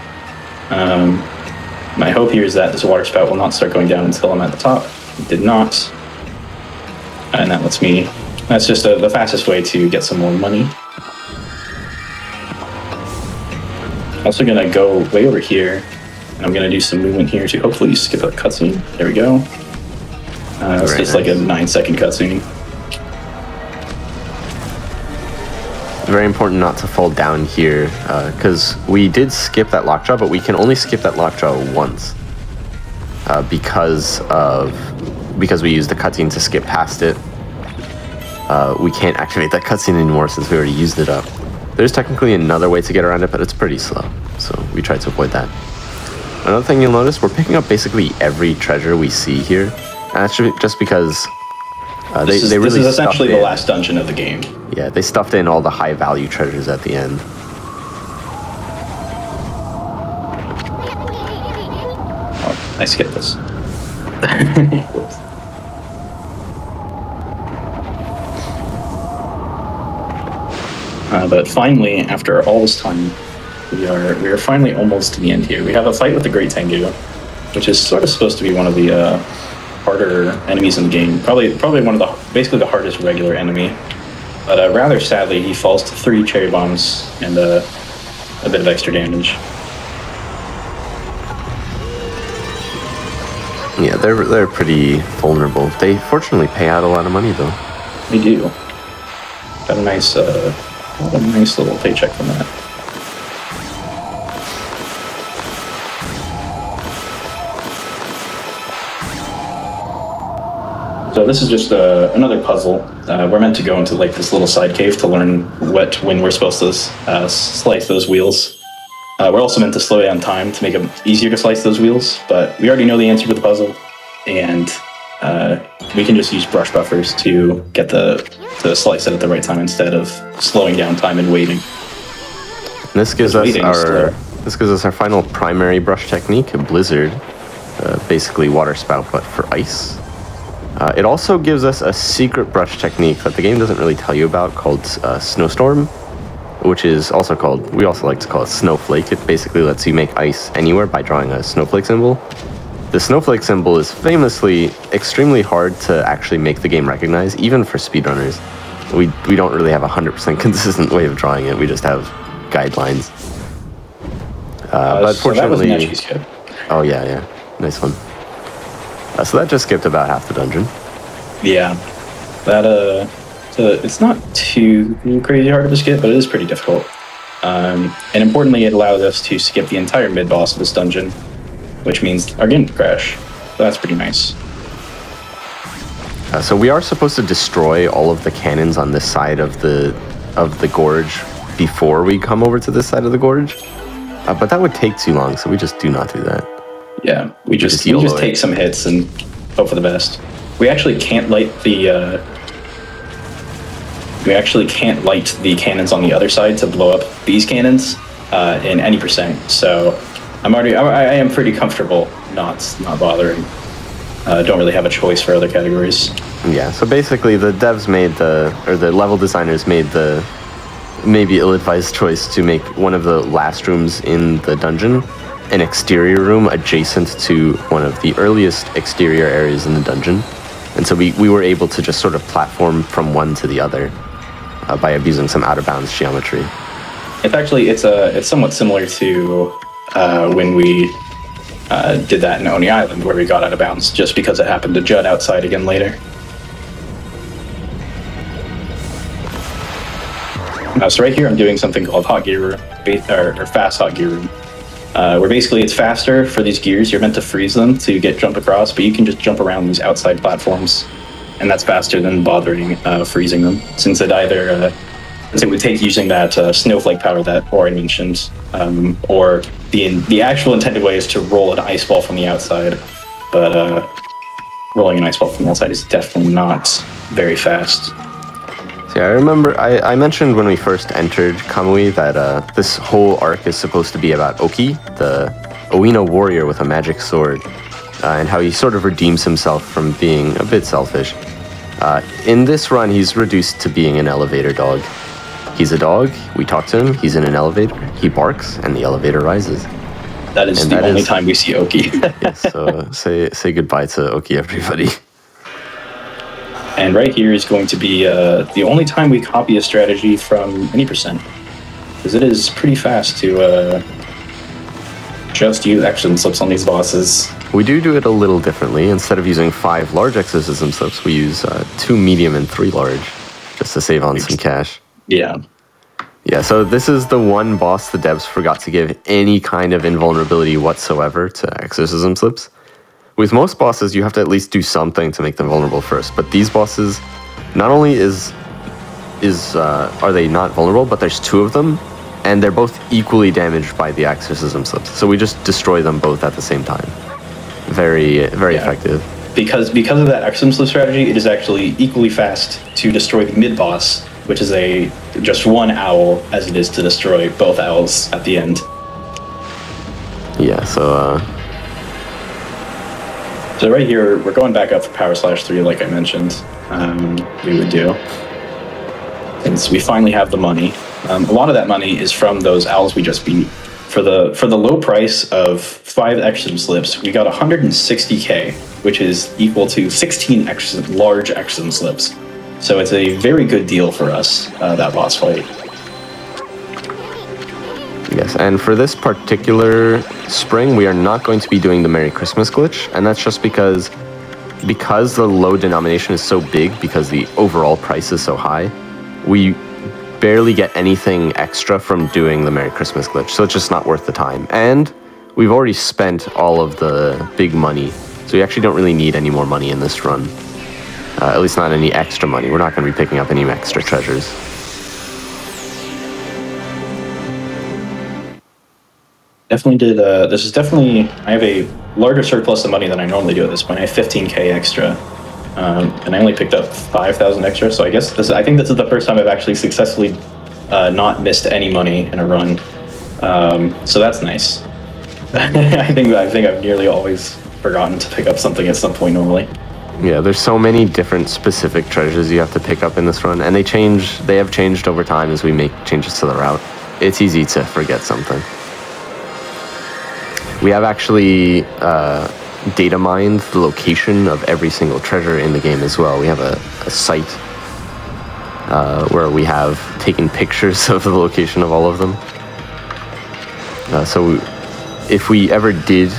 My hope here is that this water spout will not start going down until I'm at the top. It did not, and that lets me. That's just the fastest way to get some more money. Also gonna go way over here, and I'm gonna do some movement here to hopefully skip a cutscene. There we go. It's just like a 9-second cutscene. Very important not to fall down here, because we did skip that lockjaw, but we can only skip that lockjaw once, because we used the cutscene to skip past it. We can't activate that cutscene anymore since we already used it up. There's technically another way to get around it, but it's pretty slow, so we tried to avoid that. Another thing you'll notice, we're picking up basically every treasure we see here, and that's just because this is essentially the last dungeon of the game. Yeah, they stuffed in all the high-value treasures at the end. Oh, I skipped this. But finally, after all this time, we are finally almost to the end here. We have a fight with the Great Tengu, which is sort of supposed to be one of the harder enemies in the game. Probably one of basically the hardest regular enemy. But rather sadly, he falls to 3 cherry bombs and a bit of extra damage. Yeah, they're pretty vulnerable. They fortunately pay out a lot of money though. They do. Got a nice little paycheck from that. So this is just another puzzle. We're meant to go into like this little side cave to learn when we're supposed to slice those wheels. We're also meant to slow down time to make it easier to slice those wheels, but we already know the answer to the puzzle, and we can just use brush buffers to get to slice it at the right time instead of slowing down time and waiting. This gives us our final primary brush technique, a blizzard, basically water spout but for ice. It also gives us a secret brush technique that the game doesn't really tell you about called Snowstorm, which is also called, we also like to call it Snowflake. It basically lets you make ice anywhere by drawing a snowflake symbol. The snowflake symbol is famously extremely hard to actually make the game recognize, even for speedrunners. We don't really have a 100% consistent way of drawing it, we just have guidelines. But fortunately... So that was skip. Oh yeah, nice one. So that just skipped about half the dungeon. Yeah, it's not too crazy hard of a skip, but it is pretty difficult. And importantly, it allows us to skip the entire mid-boss of this dungeon, which means our game crash. So that's pretty nice. So we are supposed to destroy all of the cannons on this side of the gorge before we come over to this side of the gorge, but that would take too long, so we just do not do that. Yeah, we just take some hits and hope for the best. We actually can't light the cannons on the other side to blow up these cannons in any percent. So I am pretty comfortable not bothering. don't really have a choice for other categories. Yeah, so basically the devs the level designers made the maybe ill-advised choice to make one of the last rooms in the dungeon an exterior room adjacent to one of the earliest exterior areas in the dungeon. And so we were able to just sort of platform from one to the other by abusing some out-of-bounds geometry. It's somewhat similar to when we did that in Oni Island, where we got out of bounds just because it happened to jut outside again later. So right here I'm doing something called hot gear room, or fast hot gear room, where basically it's faster for these gears. You're meant to freeze them to get jump across, but you can just jump around these outside platforms, and that's faster than bothering freezing them, since it would take using that snowflake power that Ori mentioned, or the actual intended way is to roll an ice ball from the outside, but rolling an ice ball from the outside is definitely not very fast. So yeah, I remember I mentioned when we first entered Kamui that this whole arc is supposed to be about Oki, the Oino warrior with a magic sword, and how he sort of redeems himself from being a bit selfish. In this run, he's reduced to being an elevator dog. He's a dog, we talk to him, he's in an elevator, he barks, and the elevator rises. That is the only time we see Oki. Yes, so say goodbye to Oki, everybody. And right here is going to be the only time we copy a strategy from any percent, because it is pretty fast to just use exorcism slips on these bosses. We do it a little differently. Instead of using 5 large exorcism slips, we use 2 medium and 3 large, just to save on some cash. Yeah. Yeah, so this is the one boss the devs forgot to give any kind of invulnerability whatsoever to exorcism slips. With most bosses, you have to at least do something to make them vulnerable first, but these bosses, not only are they not vulnerable, but there's 2 of them, and they're both equally damaged by the exorcism slips. So we just destroy them both at the same time. Very effective. Because of that exorcism slip strategy, it is actually equally fast to destroy the mid-boss, which is just one owl, as it is to destroy both owls at the end. Yeah, so right here, we're going back up for Power Slash 3, like I mentioned, we would do. Since we finally have the money. A lot of that money is from those owls we just beat. For the low price of 5 exorcism slips, we got 160k, which is equal to 16 large exorcism slips. So it's a very good deal for us, that boss fight. yes, and for this particular spring, we are not going to be doing the Merry Christmas glitch, and that's just because the low denomination is so big, because the overall price is so high, we barely get anything extra from doing the Merry Christmas glitch, so it's just not worth the time. And we've already spent all of the big money, so we actually don't really need any more money in this run. At least not any extra money. We're not going to be picking up any extra treasures. Definitely did. This is definitely. I have a larger surplus of money than I normally do at this point. I have 15k extra, and I only picked up 5,000 extra. So I guess I think this is the first time I've actually successfully not missed any money in a run. So that's nice. I think I've nearly always forgotten to pick up something at some point normally. Yeah, there's so many different specific treasures you have to pick up in this run, and they have changed over time as we make changes to the route. It's easy to forget something. We have actually data mined the location of every single treasure in the game as well. We have a site where we have taken pictures of the location of all of them. So if we ever did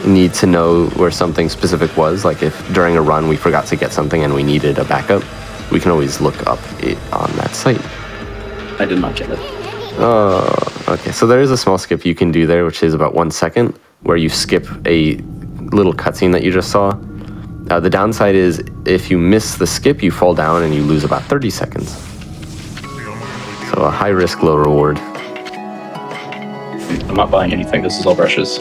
need to know where something specific was, like if during a run we forgot to get something and we needed a backup, we can always look up it on that site. I did not get it. Oh, okay. So there is a small skip you can do there, which is about 1 second, where you skip a little cutscene that you just saw. The downside is if you miss the skip, you fall down and you lose about 30 seconds. So a high risk, low reward. I'm not buying anything. This is all brushes.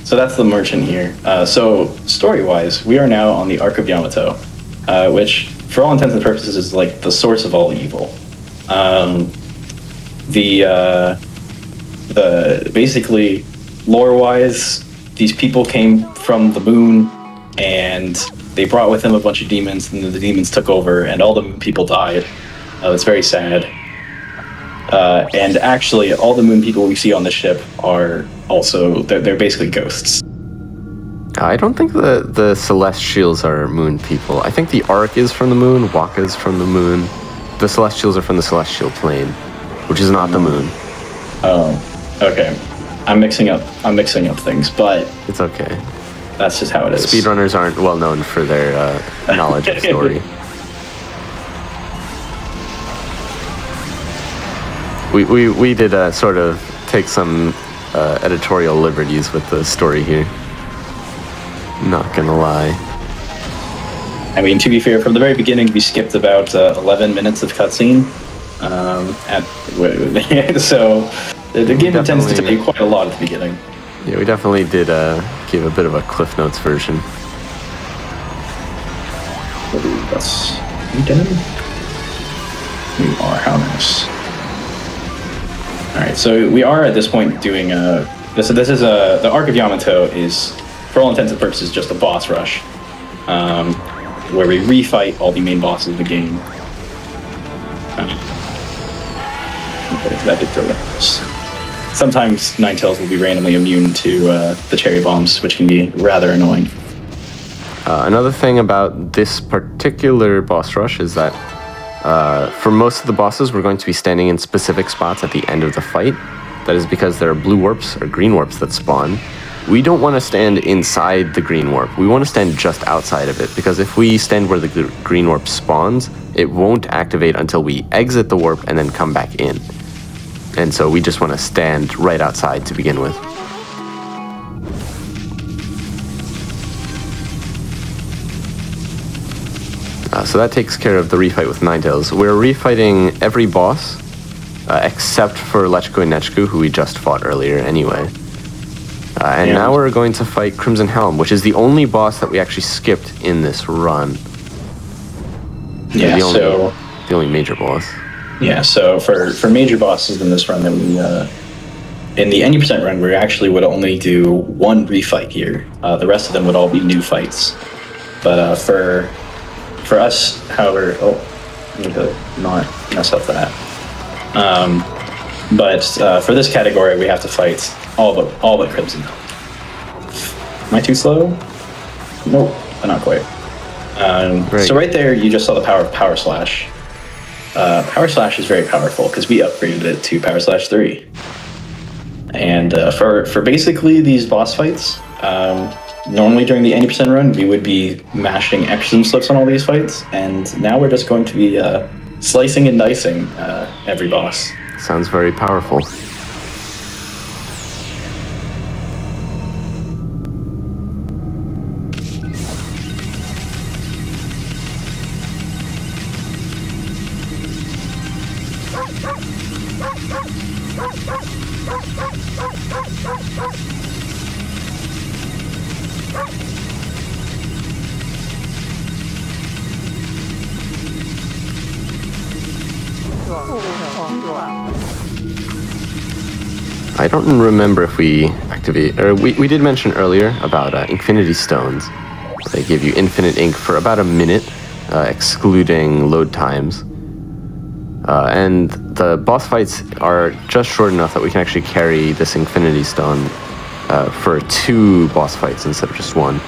So that's the merchant here. So story-wise, we are now on the Arc of Yamato, which, for all intents and purposes, is like the source of all evil. Basically, lore-wise, these people came from the moon, and they brought with them a bunch of demons, and the demons took over, and all the moon people died. It's very sad. And actually, all the moon people we see on the ship are also, they're basically ghosts. I don't think the Celestials are moon people. I think the Ark is from the moon, Waka's from the moon. The Celestials are from the Celestial Plane, which is not the moon. Oh, okay. I'm mixing up things, but it's okay. That's just how it is. Speedrunners aren't well known for their knowledge of story. We did sort of take some editorial liberties with the story here. Not gonna lie. I mean, to be fair, from the very beginning, we skipped about 11 minutes of cutscene. So the game tends to take quite a lot at the beginning. Yeah, we definitely did give a bit of a Cliff Notes version. That's you dead? We are. How nice. All right, so we are at this point doing this is the Arc of Yamato is, for all intents and purposes, just a boss rush, where we refight all the main bosses of the game. That did throw it. Sometimes Ninetales will be randomly immune to the cherry bombs, which can be rather annoying. Another thing about this particular boss rush is that for most of the bosses, we're going to be standing in specific spots at the end of the fight. That is because there are blue warps or green warps that spawn. We don't want to stand inside the green warp. We want to stand just outside of it, because if we stand where the green warp spawns, it won't activate until we exit the warp and then come back in. And so we just want to stand right outside to begin with. So that takes care of the refight with Ninetales. We're refighting every boss, except for Lechku and Nechku, who we just fought earlier anyway. And now we're going to fight Crimson Helm, which is the only boss that we actually skipped in this run. Yeah, the only major boss. Yeah, so for major bosses in this run, that we in the 90% run, we actually would only do one refight here. The rest of them would all be new fights. But for us, however, I need to not mess up that. But for this category, we have to fight all but Crimson. Am I too slow? Nope, not quite. So right there, you just saw the power of Power Slash. Power Slash is very powerful because we upgraded it to Power Slash 3. And for basically these boss fights, normally during the 80% run, we would be mashing X's and slips on all these fights, and now we're just going to be slicing and dicing every boss. Sounds very powerful. I don't remember if we activate, or we did mention earlier about Infinity Stones. They give you infinite ink for about a minute, excluding load times. And the boss fights are just short enough that we can actually carry this Infinity Stone for 2 boss fights instead of just 1.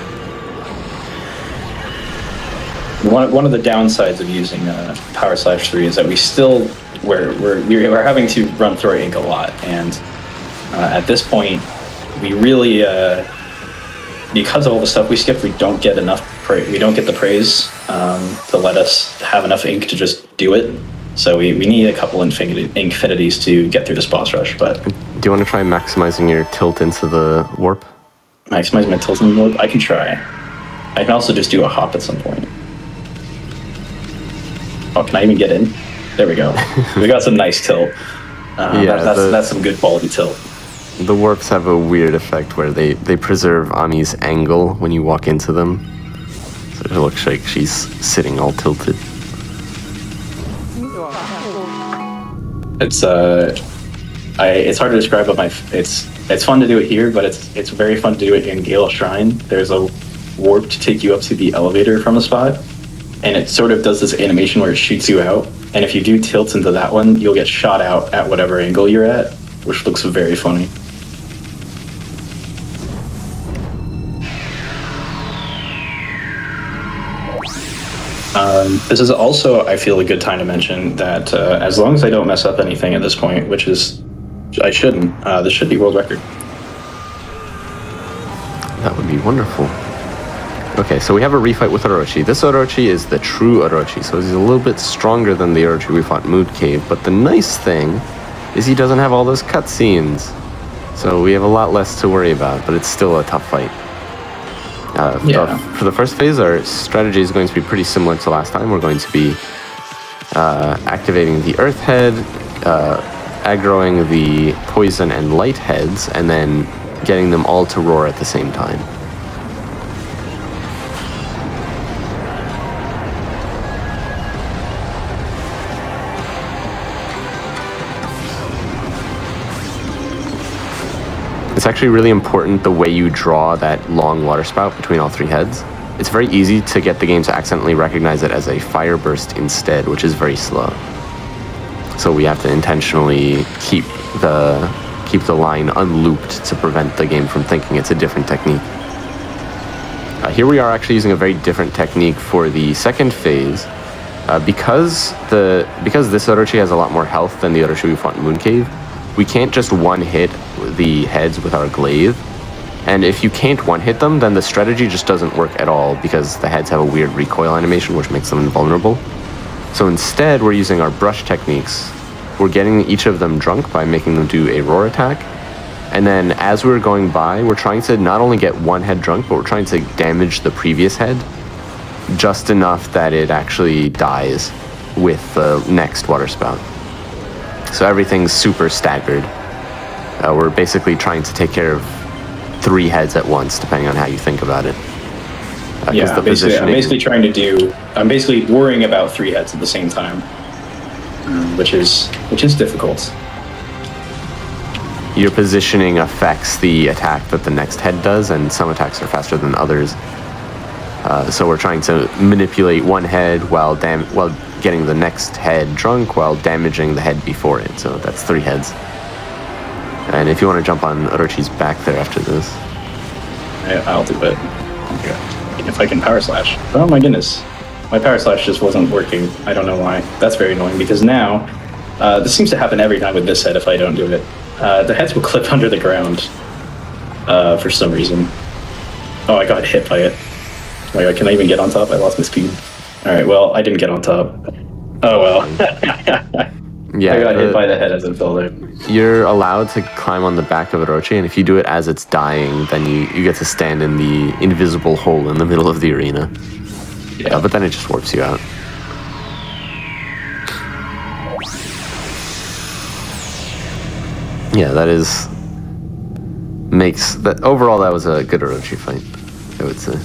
One of the downsides of using Power Slash 3 is that we're having to run through our ink a lot, and at this point, we really, because of all the stuff we skipped, we don't get enough. We don't get the praise to let us have enough ink to just do it. So we need a couple infinities to get through this boss rush. But do you want to try maximizing your tilt into the warp? Maximize my tilt into the warp? I can try. I can also just do a hop at some point. Oh, can I even get in? There we go. We got some nice tilt. That's some good quality tilt. The warps have a weird effect where they preserve Ami's angle when you walk into them. So it looks like she's sitting all tilted. It's hard to describe, but It's fun to do it here, but it's very fun to do it in Gale Shrine. There's a warp to take you up to the elevator from a spot, and it sort of does this animation where it shoots you out. And if you do tilt into that one, you'll get shot out at whatever angle you're at, which looks very funny. This is also, I feel, a good time to mention that as long as I don't mess up anything at this point, which is, I shouldn't, this should be world record. That would be wonderful. Okay, so we have a refight with Orochi. This Orochi is the true Orochi, so he's a little bit stronger than the Orochi we fought in Mood Cave, but the nice thing is he doesn't have all those cutscenes. So we have a lot less to worry about, but it's still a tough fight. For the first phase, our strategy is going to be pretty similar to last time. We're going to be activating the Earth Head, aggroing the Poison and Light Heads, and then getting them all to roar at the same time. It's actually really important the way you draw that long water spout between all three heads. It's very easy to get the game to accidentally recognize it as a fire burst instead, which is very slow. So we have to intentionally keep the line unlooped to prevent the game from thinking it's a different technique. Here we are actually using a very different technique for the second phase. Because this Orochi has a lot more health than the Orochi we fought in Moon Cave, we can't just one-hit the heads with our glaive. And if you can't one-hit them, then the strategy just doesn't work at all because the heads have a weird recoil animation which makes them invulnerable. So instead, we're using our brush techniques. We're getting each of them drunk by making them do a roar attack. And then as we're going by, we're trying to not only get one head drunk, but we're trying to damage the previous head just enough that it actually dies with the next water spout. So everything's super staggered. We're basically trying to take care of 3 heads at once, depending on how you think about it. Yeah, I'm basically worrying about 3 heads at the same time, which is difficult. Your positioning affects the attack that the next head does, and some attacks are faster than others. So we're trying to manipulate one head while getting the next head drunk while damaging the head before it. So that's 3 heads. And if you want to jump on Orochi's back there after this. I'll do it. Okay. If I can power slash. Oh my goodness. My power slash just wasn't working. I don't know why. That's very annoying because now, this seems to happen every time with this head if I don't do it. The heads will clip under the ground for some reason. Oh, I got hit by it. Oh my god, can I even get on top? I lost my speed. Alright, well, I didn't get on top. Oh well. Yeah, I got hit by the head as it fell there. You're allowed to climb on the back of Orochi, and if you do it as it's dying, then you get to stand in the invisible hole in the middle of the arena. Yeah. But then it just warps you out. Yeah, overall that was a good Orochi fight, I would say.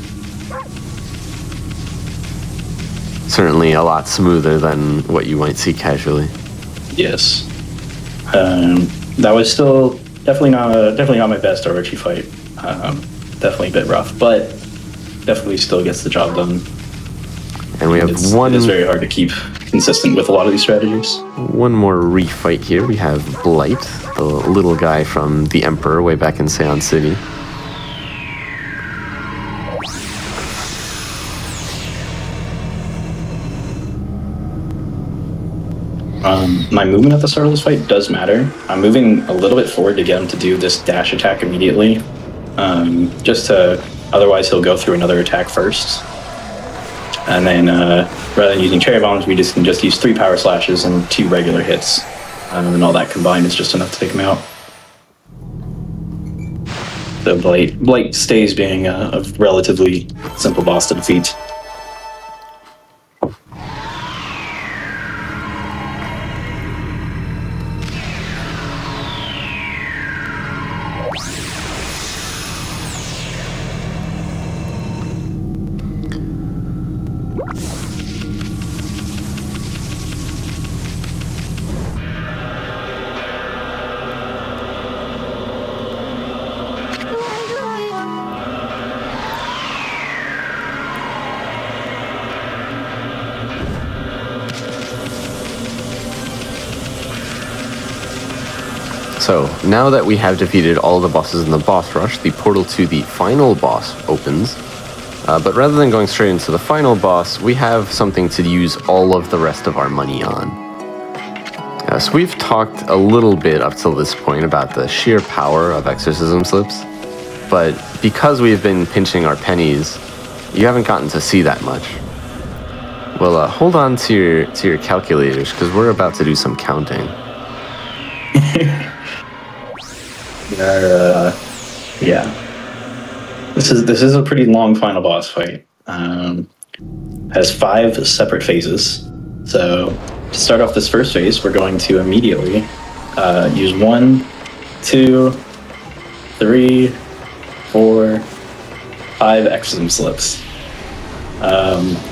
Certainly a lot smoother than what you might see casually. Yes. That was still definitely not my best Orochi fight. Definitely a bit rough, but definitely still gets the job done. And we have It is very hard to keep consistent with a lot of these strategies. One more refight here. We have Blight, the little guy from the Emperor way back in Seon City. My movement at the start of this fight does matter. I'm moving a little bit forward to get him to do this dash attack immediately. Otherwise he'll go through another attack first. And then rather than using cherry bombs, we can just use 3 power slashes and 2 regular hits. And all that combined is just enough to take him out. So Blight stays being a relatively simple boss to defeat. So now that we have defeated all the bosses in the boss rush, the portal to the final boss opens. But rather than going straight into the final boss, we have something to use all of the rest of our money on. So we've talked a little bit up till this point about the sheer power of exorcism slips, but because we've been pinching our pennies, you haven't gotten to see that much. Well, hold on to your calculators, because we're about to do some counting. Yeah. This is a pretty long final boss fight. Has 5 separate phases. So to start off this first phase, we're going to immediately use 1, 2, 3, 4, 5 exorcism slips.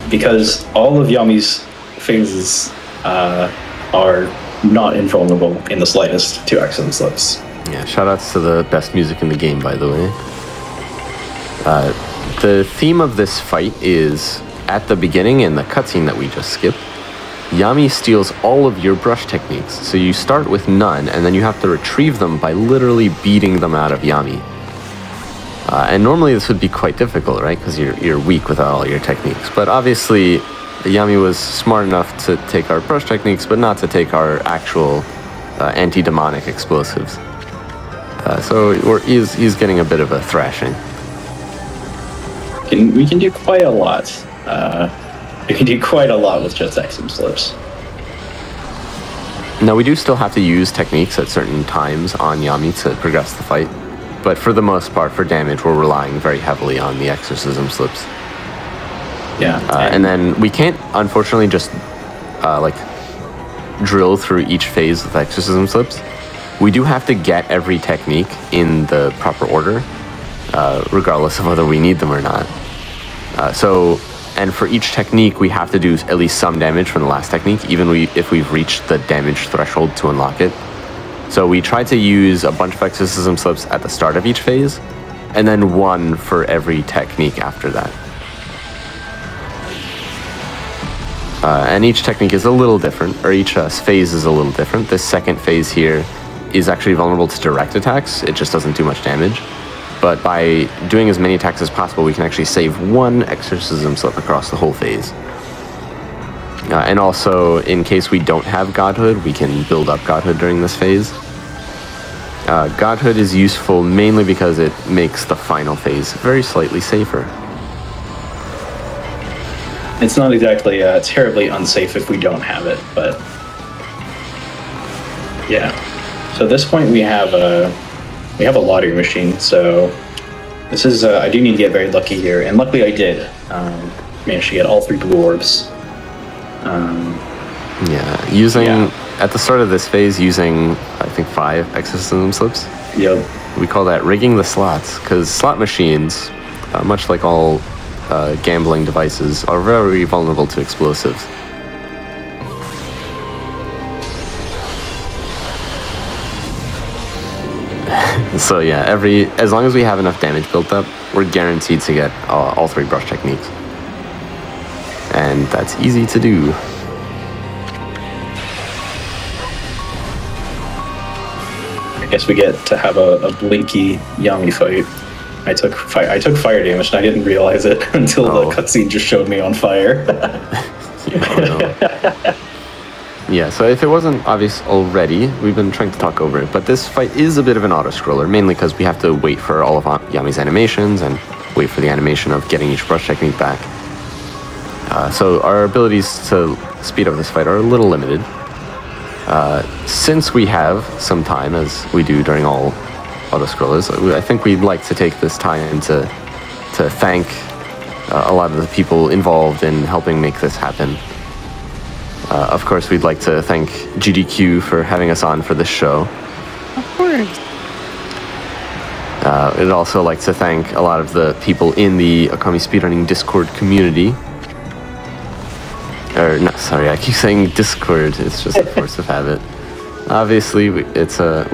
Because all of Yami's phases are not invulnerable in the slightest to exorcism slips. Yeah, shoutouts to the best music in the game, by the way. The theme of this fight is, at the beginning in the cutscene that we just skipped, Yami steals all of your brush techniques. So you start with none, and then you have to retrieve them by literally beating them out of Yami. And normally this would be quite difficult, right? Because you're weak without all your techniques. But obviously, Yami was smart enough to take our brush techniques, but not to take our actual anti-demonic explosives. So he's getting a bit of a thrashing. We can do quite a lot. We can do quite a lot with just exorcism slips. Now, we do still have to use techniques at certain times on Yami to progress the fight. But for the most part, for damage, we're relying very heavily on the exorcism slips. Yeah. And then we can't, unfortunately, just drill through each phase with exorcism slips. We do have to get every technique in the proper order, regardless of whether we need them or not. And for each technique, we have to do at least some damage from the last technique, even if we've reached the damage threshold to unlock it. So we try to use a bunch of exorcism slips at the start of each phase, and then 1 for every technique after that. And each technique is a little different, or each phase is a little different. This second phase here is actually vulnerable to direct attacks. It just doesn't do much damage. But by doing as many attacks as possible, we can actually save 1 exorcism slip across the whole phase. And also, in case we don't have Godhood, we can build up Godhood during this phase. Godhood is useful mainly because it makes the final phase very slightly safer. It's not exactly terribly unsafe if we don't have it, but yeah. So at this point we have a lottery machine. So this is I do need to get very lucky here, and luckily I did. Managed to get all 3 blue orbs. At the start of this phase, using, I think, 5 exorcism slips. Yep. We call that rigging the slots, because slot machines, much like all gambling devices, are very vulnerable to explosives. So yeah, as long as we have enough damage built up, we're guaranteed to get all 3 brush techniques. And that's easy to do. I guess we get to have a blinky Yami fight. I took fire damage, and I didn't realize it until the cutscene just showed me on fire. Yeah, so if it wasn't obvious already, we've been trying to talk over it, but this fight is a bit of an auto-scroller, mainly because we have to wait for all of Yami's animations and wait for the animation of getting each brush technique back. So our abilities to speed up this fight are a little limited. Since we have some time, as we do during all auto-scrollers, I think we'd like to take this time to thank a lot of the people involved in helping make this happen. Of course, we'd like to thank GDQ for having us on for this show. Of course. I'd also like to thank a lot of the people in the Okami speedrunning Discord community. I keep saying Discord. It's just a force of habit. Obviously, we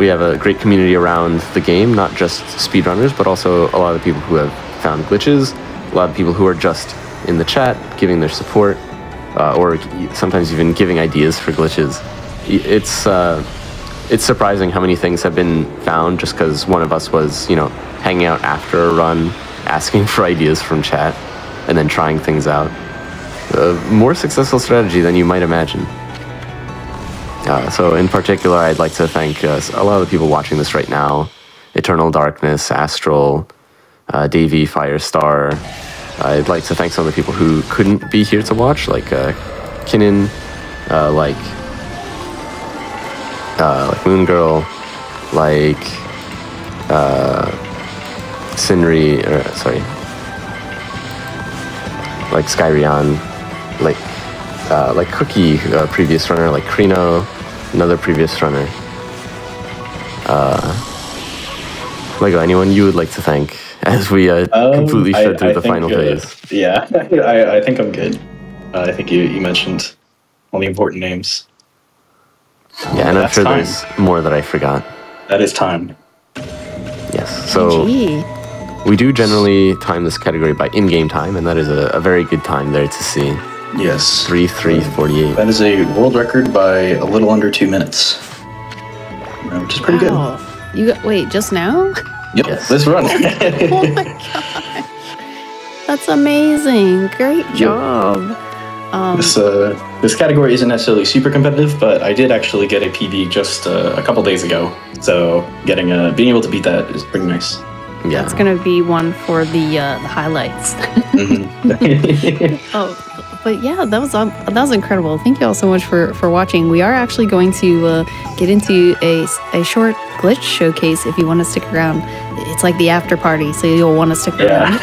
have a great community around the game, not just speedrunners, but also a lot of people who have found glitches, a lot of people who are just in the chat giving their support, or sometimes even giving ideas for glitches. It's it's surprising how many things have been found just because one of us was, you know, hanging out after a run, asking for ideas from chat, and then trying things out. A more successful strategy than you might imagine. So in particular, I'd like to thank a lot of the people watching this right now. Eternal Darkness, Astral, Davey, Firestar. I'd like to thank some of the people who couldn't be here to watch, like Kinnan, like Moon Girl, like Sinri, like Skyryan, like Cookie, previous runner, like Krino, another previous runner. Lego, anyone you would like to thank as we completely shred through the final phase? Yeah, I think I'm good. I think you mentioned all the important names. Yeah, and I'm sure there's more that I forgot. That is time. Yes, so we do generally time this category by in-game time, and that is a very good time there to see. Yes. 3:48. That is a world record by a little under 2 minutes. Which is pretty good. Wait, just now? Yep, Yes. this run. Oh my god. That's amazing. Great job. This category isn't necessarily super competitive, but I did actually get a PB just a couple days ago. So being able to beat that is pretty nice. Yeah. That's gonna be one for the highlights. But yeah, that was incredible. Thank you all so much for watching. We are actually going to get into a short glitch showcase if you want to stick around. It's like the after party, so you'll want to stick around.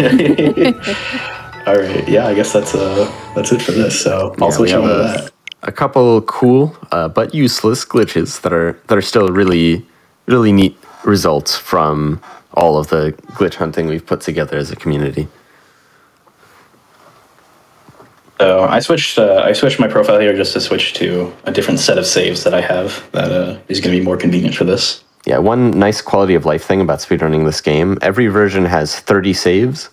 All right, yeah, I guess that's it for this. So I'll switch over to that. A couple cool but useless glitches that are still really neat results from all of the glitch hunting we've put together as a community. So I switched my profile here just to switch to a different set of saves that I have that is going to be more convenient for this. Yeah, one nice quality of life thing about speedrunning this game, every version has 30 saves,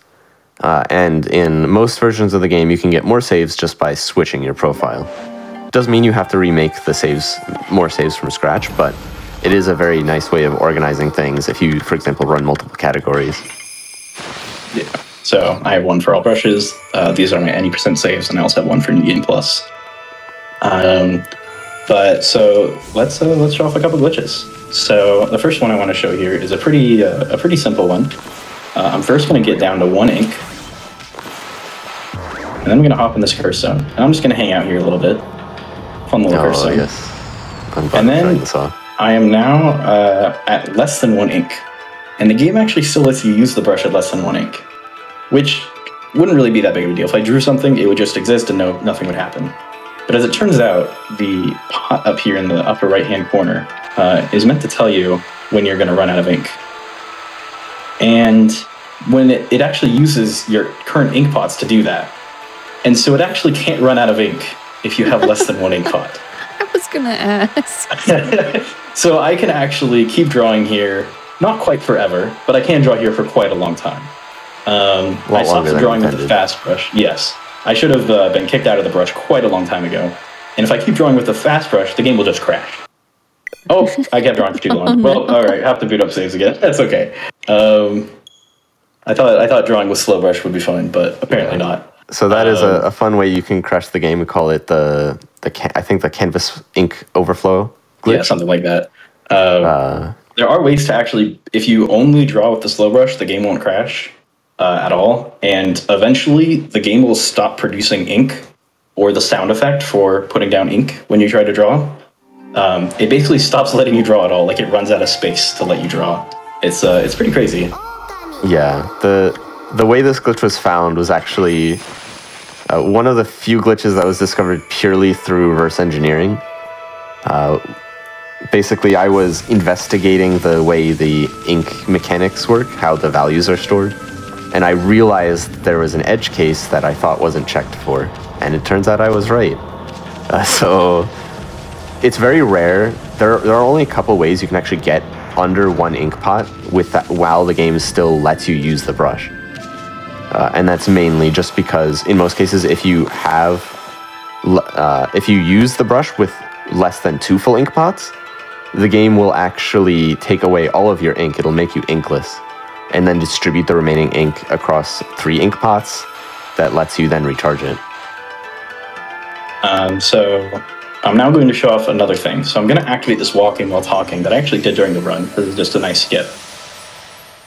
and in most versions of the game you can get more saves just by switching your profile. Doesn't mean you have to remake the more saves from scratch, but it is a very nice way of organizing things if you, for example, run multiple categories. Yeah. So I have one for all brushes. These are my any % saves, and I also have one for New Game Plus. But so let's show off a couple glitches. So the first one I want to show here is a pretty simple one. I'm first going to get down to 1 ink, and then I'm going to hop in this curse zone, and I'm just going to hang out here a little bit. Fun little curse zone. Yes. And then I am now at less than 1 ink, and the game actually still lets you use the brush at less than 1 ink. Which wouldn't really be that big of a deal. If I drew something, it would just exist and nothing would happen. But as it turns out, the pot up here in the upper right-hand corner is meant to tell you when you're going to run out of ink. And when it actually uses your current ink pots to do that. And so it actually can't run out of ink if you have less than 1 ink pot. I was gonna ask. So I can actually keep drawing here, not quite forever, but I can draw here for quite a long time. I stopped drawing with the fast brush. Yes. I should have been kicked out of the brush quite a long time ago. And if I keep drawing with the fast brush, the game will just crash. Oh, I kept drawing for too long. Well, all right, I have to boot up saves again. That's okay. I thought drawing with slow brush would be fun, but apparently not. So that is a fun way you can crash the game. We call it I think the canvas ink overflow glitch. Yeah, something like that. There are ways to actually, if you only draw with the slow brush, the game won't crash. At all, and eventually the game will stop producing ink or the sound effect for putting down ink when you try to draw. It basically stops letting you draw at all, like it runs out of space to let you draw. It's pretty crazy. Yeah, the way this glitch was found was actually one of the few glitches that was discovered purely through reverse engineering. Basically, I was investigating the way the ink mechanics work, how the values are stored. And I realized there was an edge case that I thought wasn't checked for, and it turns out I was right. So it's very rare. There are only a couple ways you can actually get under 1 ink pot with that while the game still lets you use the brush. And that's mainly just because in most cases, if you use the brush with less than 2 full ink pots, the game will actually take away all of your ink. It'll make you inkless, and then distribute the remaining ink across 3 ink pots that lets you then recharge it. So I'm now going to show off another thing. So I'm going to activate this walking while talking that I actually did during the run, because it's just a nice skip.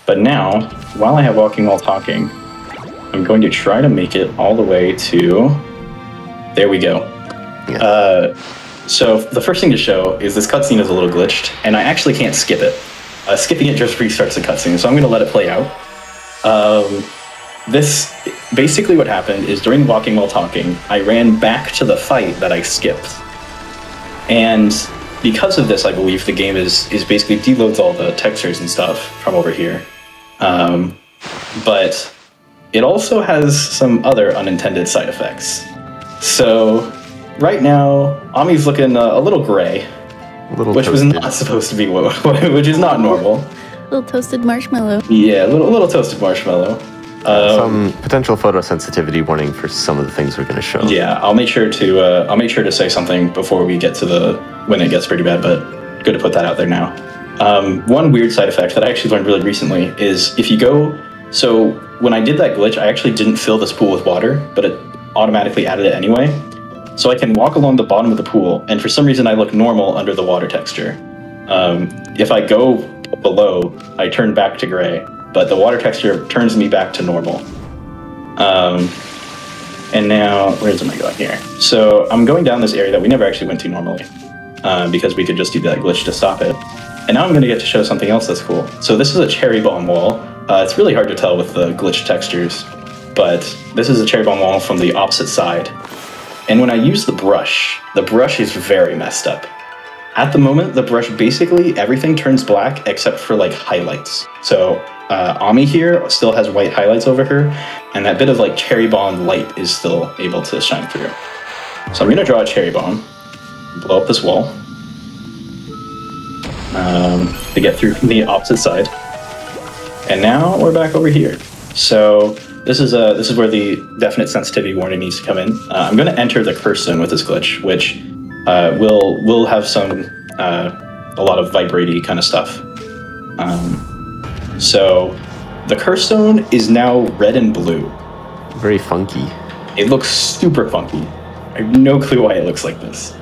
But now, while I have walking while talking, I'm going to try to make it all the way to... There we go. Yeah. So the first thing to show is this cutscene is a little glitched, and I actually can't skip it. Skipping it just restarts the cutscene, so I'm going to let it play out. This basically what happened is during walking while talking, I ran back to the fight that I skipped. And because of this, I believe the game is basically deloads all the textures and stuff from over here. But it also has some other unintended side effects. So right now, Ami's looking a little gray, which was not supposed to be, which is not normal. A little toasted marshmallow. Yeah, a little toasted marshmallow. Some potential photosensitivity warning for some of the things we're going to show. Yeah, I'll make sure to say something before we get to when it gets pretty bad, but good to put that out there now. One weird side effect that I actually learned really recently is if you go, so when I did that glitch, I actually didn't fill this pool with water, but it automatically added it anyway. So I can walk along the bottom of the pool, and for some reason I look normal under the water texture. If I go below, I turn back to gray, but the water texture turns me back to normal. And now, where am I going here? So I'm going down this area that we never actually went to normally, because we could just do that glitch to stop it. And now I'm going to get to show something else that's cool. So this is a cherry bomb wall. It's really hard to tell with the glitch textures, but this is a cherry bomb wall from the opposite side. And when I use the brush is very messed up. At the moment, the brush, basically everything turns black except for like highlights. So Ami here still has white highlights over her, and that bit of like cherry bomb light is still able to shine through. So I'm going to draw a cherry bomb, blow up this wall to get through from the opposite side. And now we're back over here. So this is where the definite sensitivity warning needs to come in. I'm going to enter the curse zone with this glitch, which will have some a lot of vibrate-y kind of stuff. So the curse zone is now red and blue. Very funky. It looks super funky. I have no clue why it looks like this.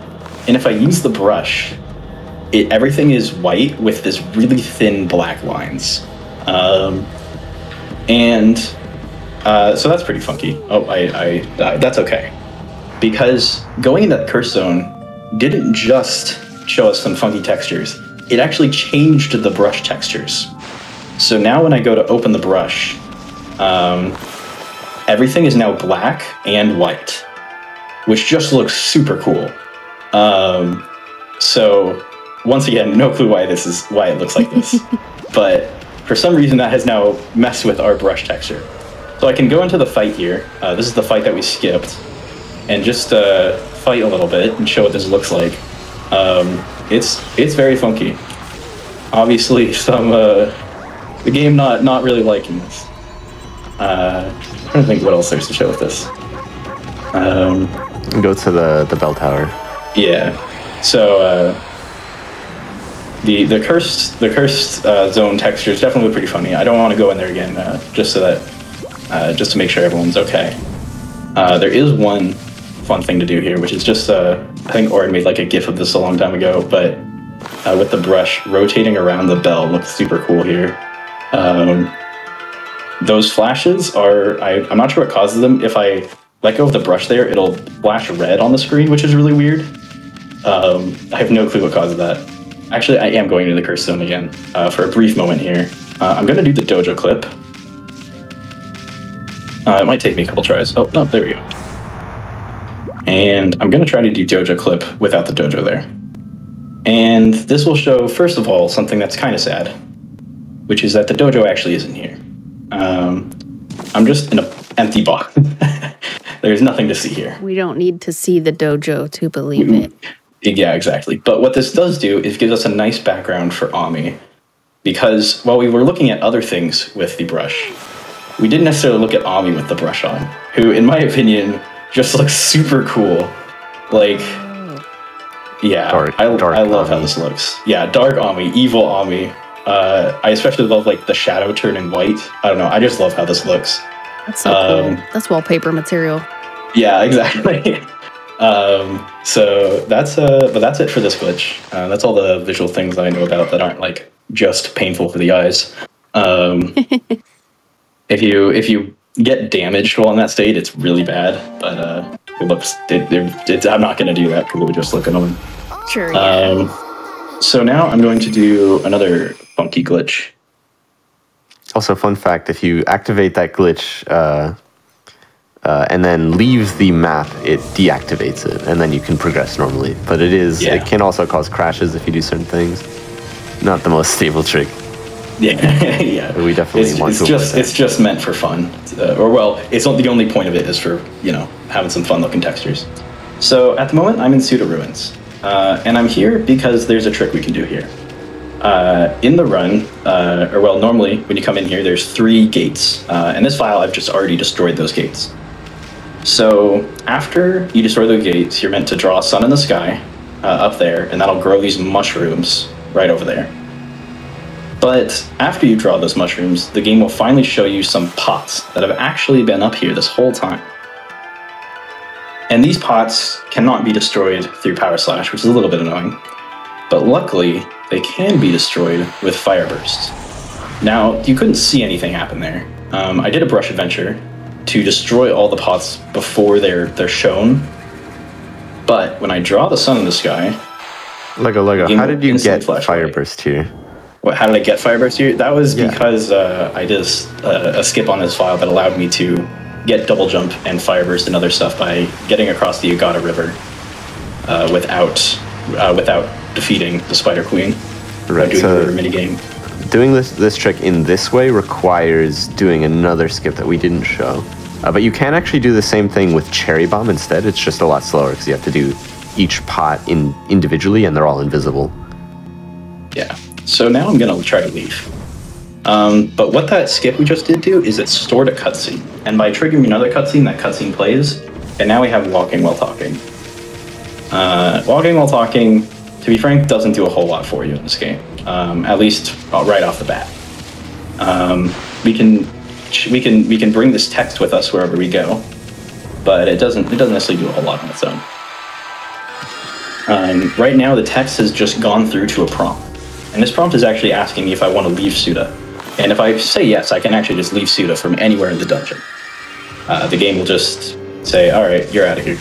And if I use the brush, everything is white with this really thin black lines. So that's pretty funky. Oh, I that's okay. Because going into that curse zone didn't just show us some funky textures. It actually changed the brush textures. So now when I go to open the brush, everything is now black and white, which just looks super cool. So once again, no clue why it looks like this. But for some reason that has now messed with our brush texture. So I can go into the fight here. This is the fight that we skipped, and just fight a little bit and show what this looks like. It's very funky. Obviously, the game not really liking this. I'm trying to think what else there's to show with this. Go to the bell tower. Yeah. So the cursed zone texture is definitely pretty funny. I don't want to go in there again, just to make sure everyone's okay. There is one fun thing to do here, which is just I think Orin made like a GIF of this a long time ago, but with the brush rotating around the bell looks super cool here. Those flashes I'm not sure what causes them. If I let go of the brush there, it'll flash red on the screen, which is really weird. I have no clue what causes that. Actually, I am going to the curse zone again for a brief moment here. I'm going to do the dojo clip. It might take me a couple tries. Oh, no, there we go. And I'm going to try to do dojo clip without the dojo there. And this will show, first of all, something that's kind of sad, which is that the dojo actually isn't here. I'm just in an empty box. There's nothing to see here. We don't need to see the dojo to believe it. Yeah, exactly. But what this does do is gives us a nice background for Ami, because while we were looking at other things with the brush, we didn't necessarily look at Ami with the brush on, who, in my opinion, just looks super cool. Like, Yeah, Dark I love how Ami. this looks. Yeah, dark Ami, evil Ami. I especially love like the shadow turning white. I don't know. I just love how this looks. That's so cool. That's wallpaper material. Yeah, exactly. So but that's it for this glitch. That's all the visual things I know about that aren't like just painful for the eyes. If you get damaged while in that state, it's really bad. But I'm not going to do that because it would just look annoying. Sure. Yeah. So now I'm going to do another funky glitch. Also, fun fact, if you activate that glitch and then leave the map, it deactivates it, and then you can progress normally. But it can also cause crashes if you do certain things. Not the most stable trick. Yeah, yeah. But we definitely want to avoid that. It's just meant for fun. It's not the only point of it is for, having some fun looking textures. So at the moment, I'm in Pseudo Ruins. And I'm here because there's a trick we can do here. In the run, normally when you come in here, there's 3 gates. In this file, I've just already destroyed those gates. So after you destroy those gates, you're meant to draw a sun in the sky up there, and that'll grow these mushrooms right over there. But after you draw those mushrooms, the game will finally show you some pots that have actually been up here this whole time. And these pots cannot be destroyed through Power Slash, which is a little bit annoying. But luckily, they can be destroyed with Fire Burst. Now, you couldn't see anything happen there. I did a brush adventure to destroy all the pots before they're shown. But when I draw the sun in the sky... Lego, how did you get Fire Burst here? How did I get Fire Burst here? That was because I did a skip on this file that allowed me to get double jump and Fire Burst and other stuff by getting across the Agata River without defeating the Spider Queen. Right, doing the minigame. Doing this trick in this way requires doing another skip that we didn't show. But you can actually do the same thing with Cherry Bomb instead. It's just a lot slower because you have to do each pot individually and they're all invisible. Yeah. So now I'm going to try to leave. But what that skip we just did do is it stored a cutscene. And by triggering another cutscene, that cutscene plays. And now we have Walking While Talking. Walking While Talking, to be frank, doesn't do a whole lot for you in this game. At least right off the bat. We can bring this text with us wherever we go. But it doesn't necessarily do a whole lot on its own. Right now, the text has just gone through to a prompt. And this prompt is actually asking me if I want to leave Suda. And if I say yes, I can actually just leave Suda from anywhere in the dungeon. The game will just say, all right, you're out of here.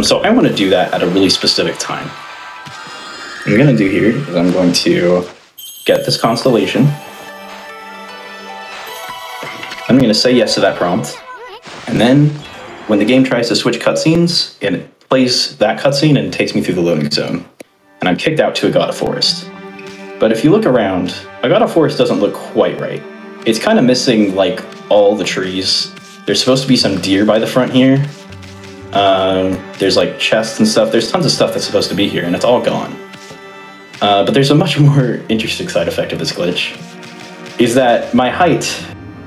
So I want to do that at a really specific time. What I'm going to do here is I'm going to get this constellation. I'm going to say yes to that prompt. And then when the game tries to switch cutscenes, it plays that cutscene and takes me through the loading zone. And I'm kicked out to Agata Forest. But if you look around, Agata Forest doesn't look quite right. It's kind of missing, like, all the trees. There's supposed to be some deer by the front here. There's, like, chests and stuff. There's tons of stuff that's supposed to be here, and it's all gone. But there's a much more interesting side effect of this glitch, is that my height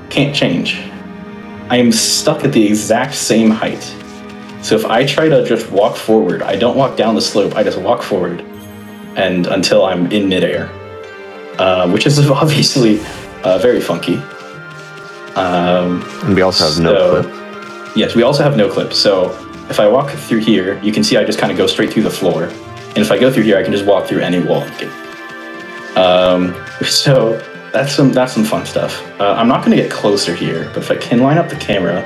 can't change. I am stuck at the exact same height. So if I try to just walk forward, I don't walk down the slope, I just walk forward. And until I'm in midair, which is obviously very funky. And we also have no clip. Yes, we also have no clip. So if I walk through here, you can see I just kind of go straight through the floor. And if I go through here, I can just walk through any wall. So that's some fun stuff. I'm not going to get closer here, but if I can line up the camera,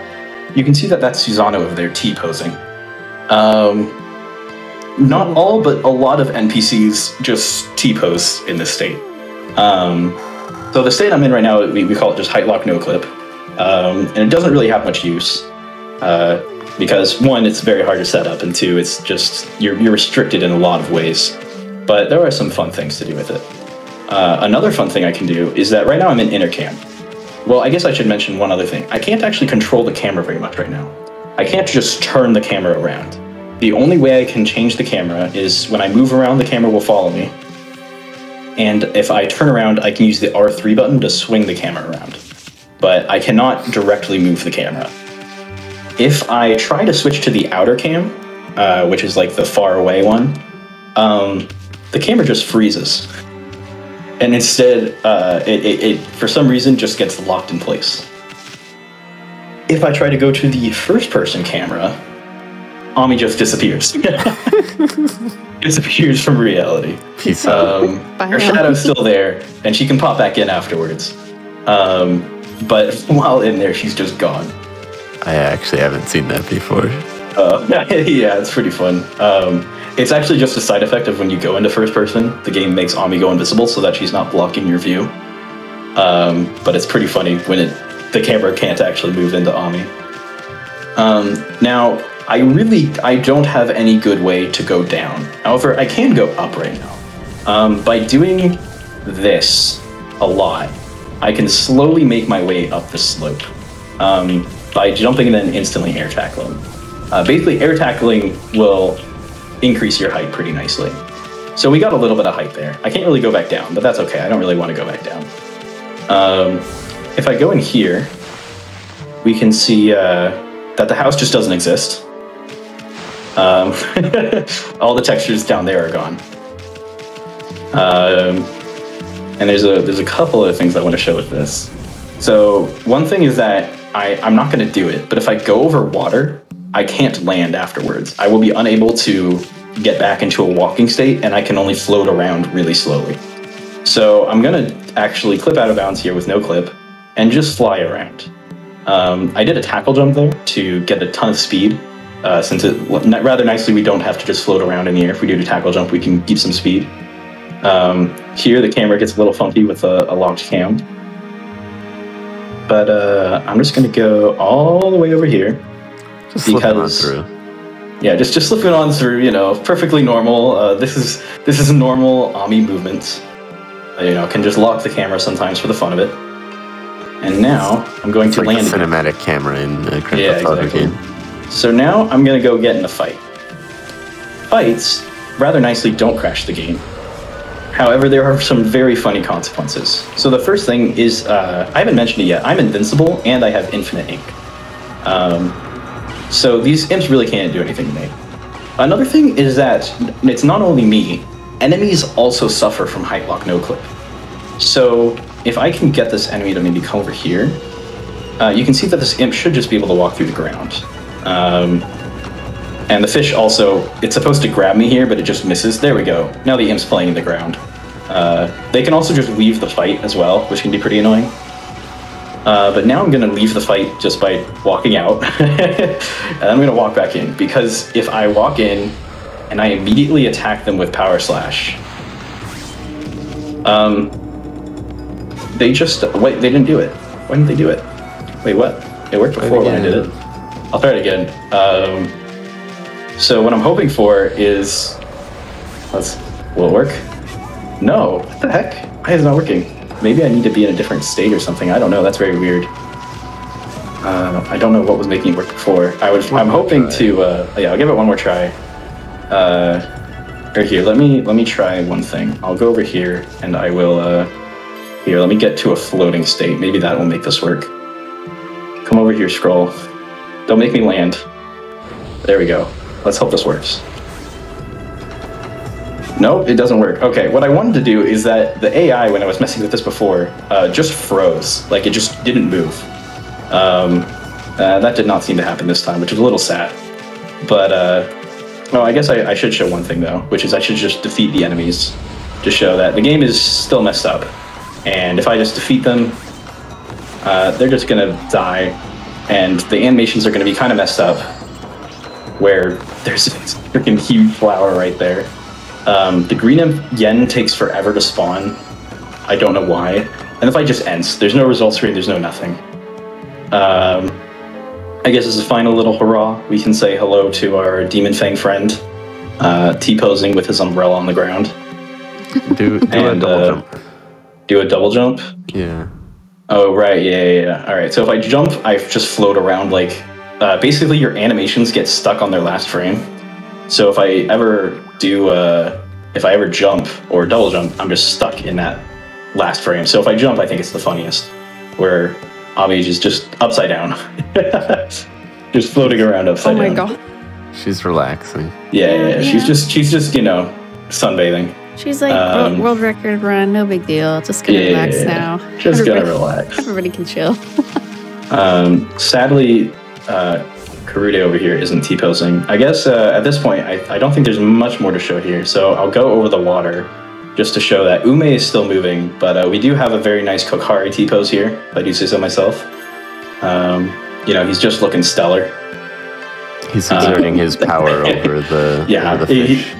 you can see that that's Susanoo over there T-posing. Not all, but a lot of NPCs just T-pose in this state. So the state I'm in right now, we call it just height lock no clip. And it doesn't really have much use. Because one, it's very hard to set up, and two, it's just, you're restricted in a lot of ways. But there are some fun things to do with it. Another fun thing I can do is that right now I'm in inner cam. Well, I guess I should mention one other thing. I can't actually control the camera very much right now. I can't just turn the camera around. The only way I can change the camera is when I move around, the camera will follow me. And if I turn around, I can use the R3 button to swing the camera around. But I cannot directly move the camera. If I try to switch to the outer cam, which is like the far away one, the camera just freezes. And instead, it for some reason just gets locked in place. If I try to go to the first-person camera, Ami just disappears. Disappears from reality. Her shadow's still there, and she can pop back in afterwards. But while in there, she's just gone. I actually haven't seen that before. Yeah, it's pretty fun. It's actually just a side effect of when you go into first person, the game makes Ami go invisible so that she's not blocking your view. But it's pretty funny when the camera can't actually move into Ami. Now, I don't have any good way to go down. However, I can go up right now. By doing this a lot, I can slowly make my way up the slope by jumping and then instantly air tackling. Basically, air tackling will increase your height pretty nicely. So we got a little bit of height there. I can't really go back down, but that's okay. I don't really want to go back down. If I go in here, we can see that the house just doesn't exist. All the textures down there are gone. And there's a couple of things I want to show with this. So one thing is that I'm not going to do it, but if I go over water, I can't land afterwards. I will be unable to get back into a walking state, and I can only float around really slowly. So I'm going to actually clip out of bounds here with no clip and just fly around. I did a tackle jump there to get a ton of speed. Since rather nicely, we don't have to just float around in the air. If we do the tackle jump, we can keep some speed. Here, the camera gets a little funky with a locked cam. But I'm just going to go all the way over here. Just slipping on through. Yeah, just slipping on through, perfectly normal. This is normal Ami movement. Can just lock the camera sometimes for the fun of it. And now I'm going to land. It's like a cinematic camera in a Grand Theft Auto game. So now I'm going to go get in a fight. Fights, rather nicely, don't crash the game. However, there are some very funny consequences. So the first thing is, I haven't mentioned it yet, I'm invincible and I have infinite ink. So these imps really can't do anything to me. Another thing is that it's not only me, enemies also suffer from height lock no clip. So if I can get this enemy to maybe come over here, you can see that this imp should just be able to walk through the ground. And the fish also, it's supposed to grab me here, but it just misses. There we go. Now the imp's playing in the ground. They can also just leave the fight as well, which can be pretty annoying. But now I'm going to leave the fight just by walking out. And I'm going to walk back in, because if I walk in and I immediately attack them with Power Slash, they just, wait, they didn't do it. Why didn't they do it? Wait, what? It worked before when I did it. I'll try it again. So what I'm hoping for is, will it work? No, what the heck? Why is it not working? Maybe I need to be in a different state or something. I don't know, that's very weird. I don't know what was making it work before. I'm hoping to, yeah, I'll give it one more try. Right here, let me try one thing. I'll go over here and I will, here, let me get to a floating state. Maybe that will make this work. Come over here, scroll. Don't make me land. There we go. Let's hope this works. Nope, it doesn't work. Okay, what I wanted to do is that the AI, when I was messing with this before, just froze. Like, it just didn't move. That did not seem to happen this time, which is a little sad. But, oh, I guess I should show one thing, though, which is I should just defeat the enemies to show that the game is still messed up. And if I just defeat them, they're just gonna die. And the animations are gonna be kind of messed up, where there's this freaking huge flower right there. The green imp yen takes forever to spawn. I don't know why. And if I just ends, there's no result screen, there's no nothing. I guess as a final little hurrah, we can say hello to our Demon Fang friend, T-posing with his umbrella on the ground. Do a double jump. Do a double jump? Yeah. Oh, right, yeah. All right, so if I jump, I just float around like... basically, your animations get stuck on their last frame. So if I ever do, if I ever jump or double jump, I'm just stuck in that last frame. So if I jump, I think it's the funniest, where Ami is just upside down, just floating around upside down. Oh my god. She's relaxing. Yeah. She's just sunbathing. She's like, world record run, no big deal. Just gonna relax now. Just gonna relax. Everybody can chill. Sadly, Karude over here isn't T-posing. I guess at this point, I don't think there's much more to show here. So I'll go over the water just to show that Ume is still moving. But we do have a very nice Kokari T-pose here, if I do say so myself. You know, he's just looking stellar. He's exerting his power over the fish.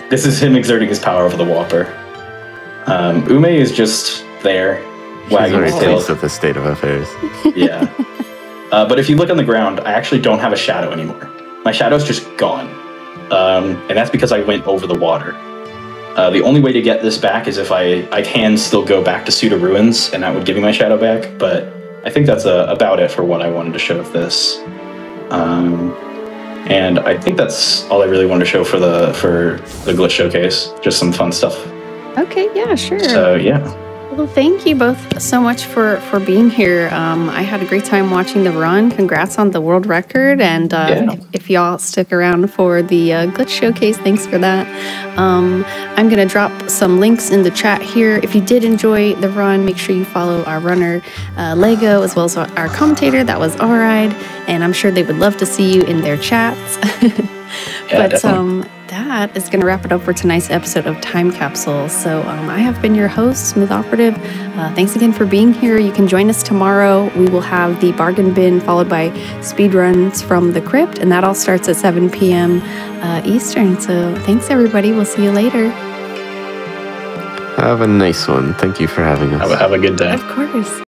This is him exerting his power over the Whopper. Ume is just there, wagging his tail. With the state of affairs. Yeah. But if you look on the ground, I actually don't have a shadow anymore. My shadow's just gone. And that's because I went over the water. The only way to get this back is if I can still go back to Suda Ruins, and that would give me my shadow back. But I think that's about it for what I wanted to show of this. And I think that's all I really wanted to show for the glitch showcase. Just some fun stuff. Okay, yeah, sure. So yeah. Well, thank you both so much for being here. I had a great time watching the run. Congrats on the world record. And if y'all stick around for the glitch showcase, thanks for that. I'm going to drop some links in the chat here. If you did enjoy the run, make sure you follow our runner, Lego, as well as our commentator. That was Alright. And I'm sure they would love to see you in their chats. That is going to wrap it up for tonight's episode of Time Capsule. So I have been your host, Smooth Operative. Thanks again for being here. You can join us tomorrow. We will have the bargain bin followed by speedruns from the crypt, and that all starts at 7 p.m. Eastern. So thanks, everybody. We'll see you later. Have a nice one. Thank you for having us. Have a good day. Of course.